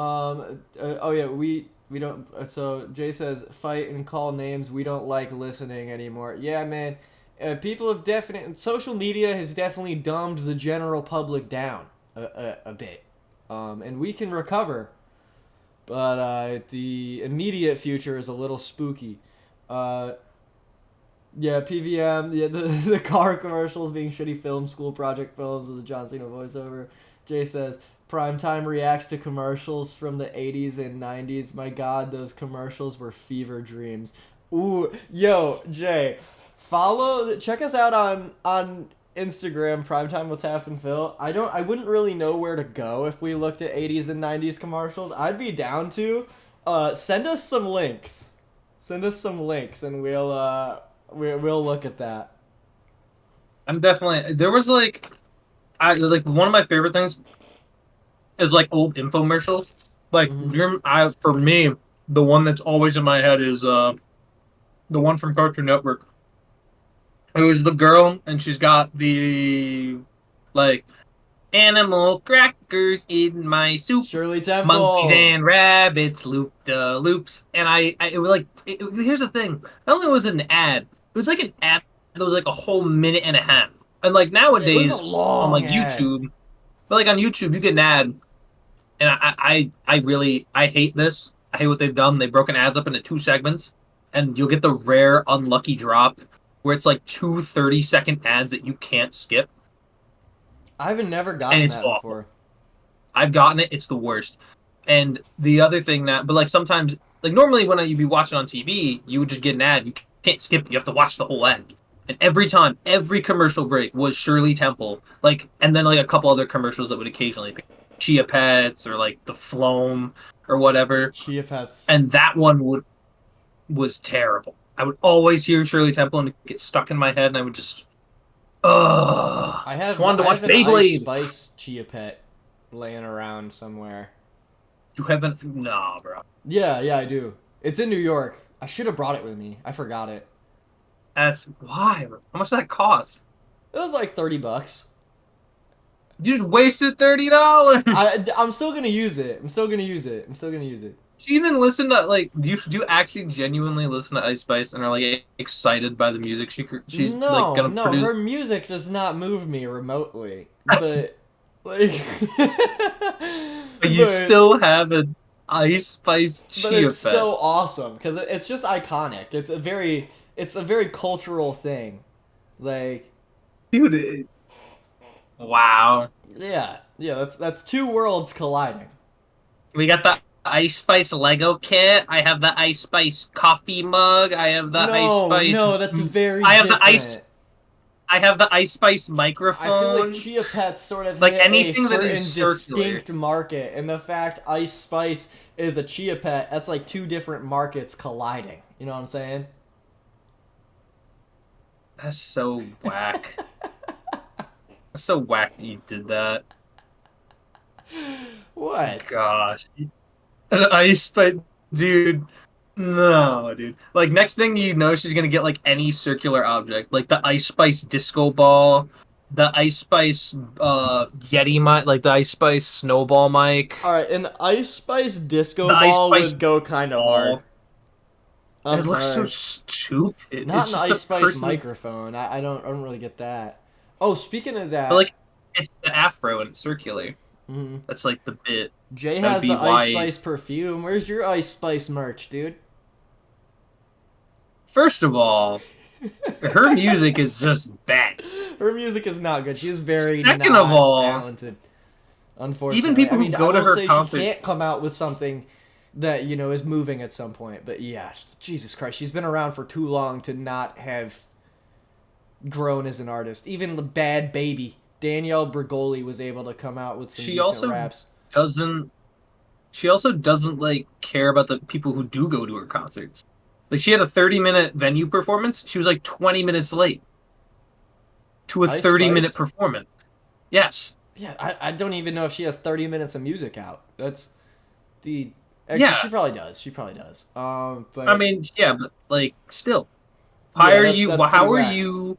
don't. So Jay says, fight and call names. We don't like listening anymore. Yeah, man. People have social media has definitely dumbed the general public down a bit. And we can recover. But the immediate future is a little spooky. Yeah, PVM, yeah, the car commercials being shitty film school project films with the John Cena voiceover. Jay says, Primetime reacts to commercials from the 80s and 90s. My God, those commercials were fever dreams. Ooh, yo, Jay, check us out on Instagram, Primetime with Taff and Phil. I wouldn't really know where to go if we looked at 80s and 90s commercials. I'd be down to send us some links. Send us some links and we'll look at that. I'm definitely there was like one of my favorite things is like old infomercials. Like for me, the one that's always in my head is the one from Cartoon Network. It was the girl, and she's got the like animal crackers in my soup. Shirley Temple. Monkeys and rabbits, loops. And it was like, here's the thing. Not only was it an ad, it was like an ad that was like a whole minute and a half. And like nowadays on like YouTube, but like on YouTube, you get an ad. And I hate this. I hate what they've done. They've broken ads up into 2 segments. And you'll get the rare unlucky drop where it's like 2 30-second ads that you can't skip. I've never gotten that before. I've gotten it. It's the worst. And the other thing but like sometimes, like normally when you'd be watching on TV, you would just get an ad. You can't skip it. You have to watch the whole ad. And every time, every commercial break was Shirley Temple. Like, and then like a couple other commercials that would occasionally be Chia Pets or like the Floam or whatever. Chia Pets. And that one was terrible. I would always hear Shirley Temple and it get stuck in my head, and I would just, I just wanted to watch an Beyblade. Ice Spice Chia Pet laying around somewhere. You haven't? Nah, bro. Yeah, I do. It's in New York. I should have brought it with me. I forgot it. That's why. How much did that cost? It was like $30. You just wasted $30. I'm still gonna use it. Do you even listen to do you actually genuinely listen to Ice Spice and are like excited by the music she's like gonna produce? Her music does not move me remotely. But like, but you still have an Ice Spice Chia But it's Pet. so awesome because it's just iconic. It's a very cultural thing. Like, dude, wow. Yeah. That's 2 worlds colliding. We got the Ice Spice Lego kit. I have the Ice Spice coffee mug. I have the Ice Spice. No, that's very different. I have the Ice Spice microphone. I feel like Chia Pets sort of like hit anything a certain that is circular. distinct market, and the fact Ice Spice is a Chia Pet, that's like 2 different markets colliding. You know what I'm saying? That's so whack. That's so whack that you did that. What? Gosh. An Ice Spice, dude. No, dude. Like, next thing you know, she's gonna get, like, any circular object. Like, the Ice Spice disco ball, the Ice Spice, Yeti mic, like, the Ice Spice snowball mic. Alright, an Ice Spice disco ball would go kind of hard. It looks so stupid. Not it's an just Ice Spice microphone. I don't really get that. Oh, speaking of that... But, like, it's the afro and it's circular. Mm-hmm. That's, like, the bit. Jay has the Ice Spice perfume. Where's your Ice Spice merch, dude? First of all, her music is just bad. Her music is not good. She's very Second of all, talented. Unfortunately, even people who go to her concerts, she can't come out with something that is moving at some point. But yeah, Jesus Christ, she's been around for too long to not have grown as an artist. Even the Bad Baby, Danielle Bregoli, was able to come out with some decent raps. She also doesn't like care about the people who do go to her concerts. Like, she had a 30-minute venue performance. She was like 20 minutes late to a 30-minute performance. Yes. Yeah, I don't even know if she has 30 minutes of music out. That's the Actually, Yeah. she probably does. She probably does. But I mean, yeah, but like, still, Yeah, how are that's- you? that's How pretty are whack. you?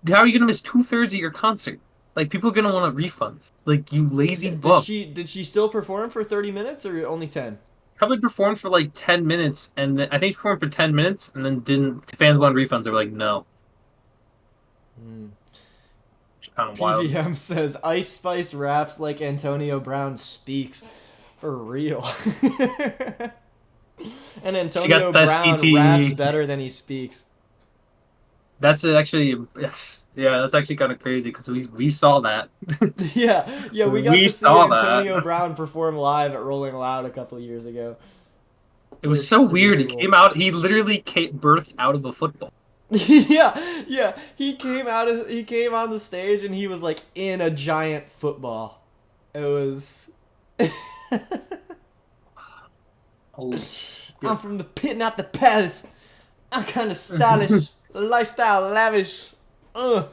How are you gonna miss 2/3 of your concert? Like, people are gonna want refunds. Like, you lazy bum. did she still perform for 30 minutes or only 10? Probably performed for like 10 minutes, and then I think she performed for 10 minutes, and then didn't. Fans wanted refunds. They were like, no. Which is kind of wild. PVM says Ice Spice raps like Antonio Brown speaks. For real. And Antonio the Brown SCT. raps better than he speaks. That's actually, yes, yeah, that's actually kind of crazy because we saw that. Yeah, we got We to see saw Antonio that. Brown perform live at Rolling Loud a couple of years ago. It was so pretty weird. cool. He came out. He literally birthed out of the football. yeah. He came on the stage and he was like in a giant football. It was. Holy I'm from the pit, not the palace. I'm kind of stylish, lifestyle lavish. Oh,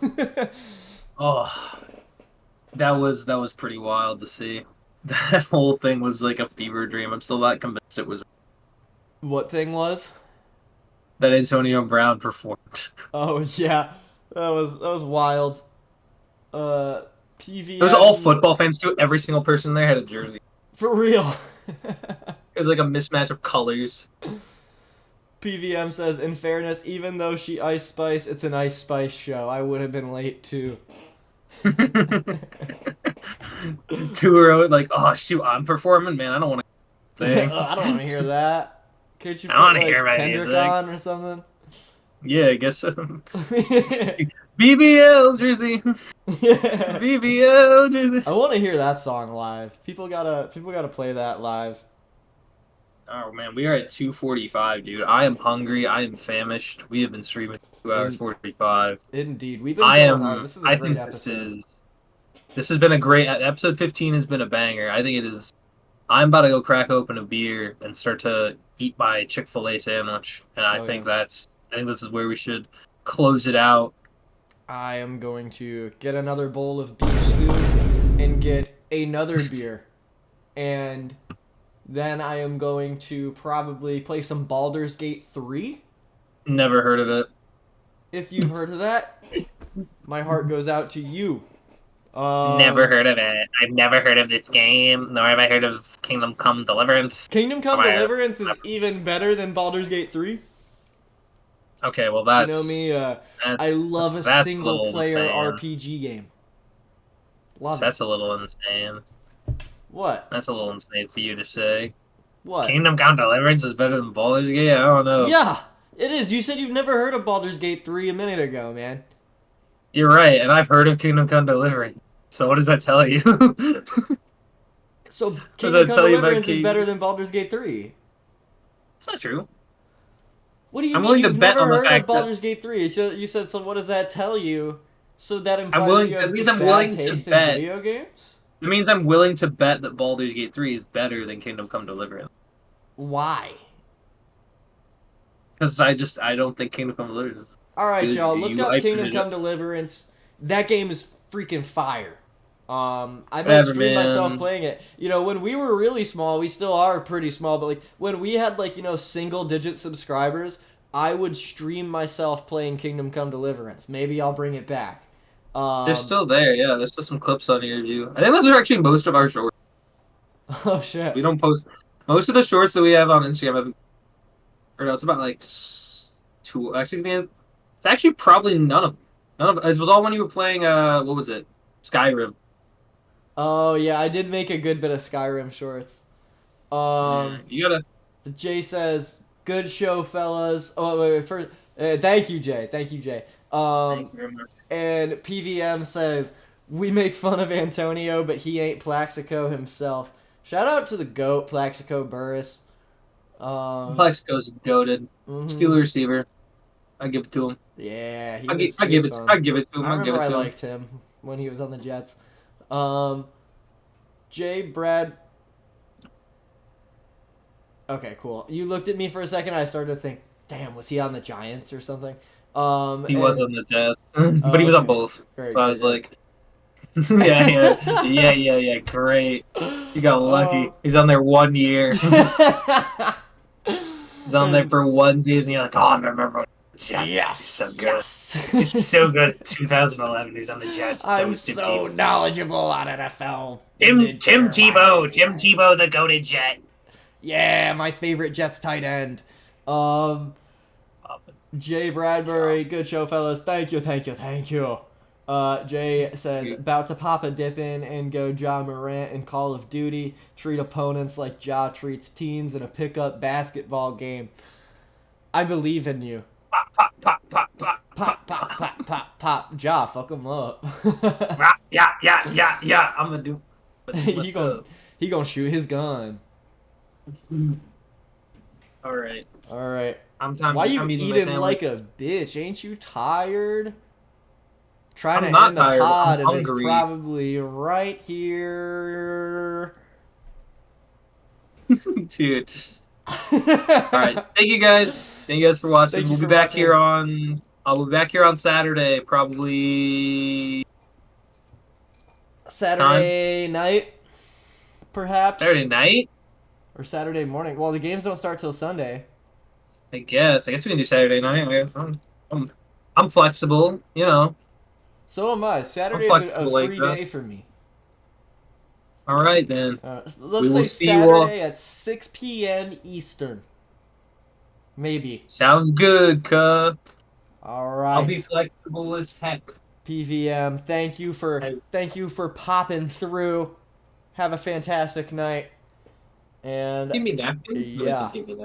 that was pretty wild to see. That whole thing was like a fever dream. I'm still not convinced it was What thing was? that Antonio Brown performed. Oh yeah, that was wild. PVM. It was all football fans too. Every single person there had a jersey. For real. It was like a mismatch of colors. PVM says, in fairness, even though she Ice Spice, it's an Ice Spice show. I would have been late too. Tour like, oh shoot, I'm performing, man. I don't want to. I don't want to hear that. Can't you I wanna put hear my like Kendrick music. on or something? Yeah, I guess so. BBL jersey. Yeah. BBL jersey. I want to hear that song live. People gotta play that live. Oh man, we are at 2:45, dude. I am hungry. I am famished. We have been streaming 2 hours 45. Indeed, we've been I going am. hard. This is a I great think episode. this has been a great episode. 15 has been a banger. I think it is. I'm about to go crack open a beer and start to eat my Chick-fil-A sandwich, and I think this is where we should close it out. I am going to get another bowl of beef stew and get another beer. And then I am going to probably play some Baldur's Gate 3. Never heard of it. If you've heard of that, my heart goes out to you. Never heard of it. I've never heard of this game, nor have I heard of Kingdom Come Deliverance. Kingdom Come Am I- Deliverance is even better than Baldur's Gate 3. Okay, well that's. You know me, I love a that's single player insane. RPG game. Love That's it. a little insane. What? That's a little insane for you to say. What? Kingdom Come Deliverance is better than Baldur's Gate? I don't know. Yeah, it is. You said you've never heard of Baldur's Gate 3 a minute ago, man. You're right, and I've heard of Kingdom Come Deliverance. So what does that tell you? So that Kingdom Come tell you about Deliverance is King- better than Baldur's Gate 3. It's not true. What do you I'm mean willing to you've bet never on the heard of fact that- Baldur's Gate 3? So you said, so what does that tell you? So that implies willing- you that have means just I'm bad willing to taste in bet. video games? It means I'm willing to bet that Baldur's Gate 3 is better than Kingdom Come Deliverance. Why? Because I don't think Kingdom Come Deliverance. Alright, Is- y'all, look you- up I Kingdom put it Come Deliverance. That game is freaking fire. I might Whatever, stream myself man. playing it. You know, when we were really small, we still are pretty small, but like when we had like, you know, single digit subscribers, I would stream myself playing Kingdom Come Deliverance. Maybe I'll bring it back. They're still there, yeah. There's still some clips on your view. I think those are actually most of our shorts. Oh shit. We don't post most of the shorts that we have on Instagram. Or no, it's about like 2. Actually, it's actually probably none of. It was all when you were playing. What was it? Skyrim. Oh yeah, I did make a good bit of Skyrim shorts. You gotta. Jay says, "Good show, fellas." Oh wait, first, thank you, Jay. Thank you, Jay. Thank you very much. And PVM says, "We make fun of Antonio, but he ain't Plaxico himself." Shout out to the GOAT, Plaxico Burris. Plaxico's goated. Mhm. Steeler receiver. I give it to him. Yeah, I he give was it. fun. I give it to him. I I give remember it I to him. liked him when he was on the Jets. Jay Brad. Okay, cool. You looked at me for a second. I started to think, damn, was he on the Giants or something? He was on the Jets, but he was on okay. both. Very So I good, was yeah. like, Yeah. Great. You got lucky. Oh. He's on there 1 year. He's on there for 1 season. You're like, oh, I remember. Jets. Yes, He's so good. yes. He's so good. In 2011, he's on the Jets. I'm Tim so Tebow. knowledgeable on NFL. Tim Tebow. Tim Tebow, the goated Jet. Yeah, my favorite Jets tight end. Jay Bradbury, good show, fellas. Thank you. Jay says, about to pop a dip in and go Ja Morant in Call of Duty. Treat opponents like Ja treats teens in a pickup basketball game. I believe in you. Pop. Pop. Ja, fuck him up. Yeah. I'm gonna do. he gonna shoot his gun. All right. Why you eating like a bitch? Ain't you tired? Trying I'm to not end the tired. pod, I'm and it's hungry. probably right here. Dude. All right. Thank you guys for watching. Thank you I'll for be back watching. here on Saturday, probably Saturday night, perhaps. Saturday night. Or Saturday morning. Well, the games don't start till Sunday. I guess we can do Saturday night. I'm flexible, you know. So am I. Saturday is a flexible like free that. day for me. All right then. Let's We say will see you all. Saturday at 6 p.m. Eastern. Maybe. Sounds good, cuh. All right. I'll be flexible as heck. PVM, thank you for popping through. Have a fantastic night. And Give me napkins. yeah. Give me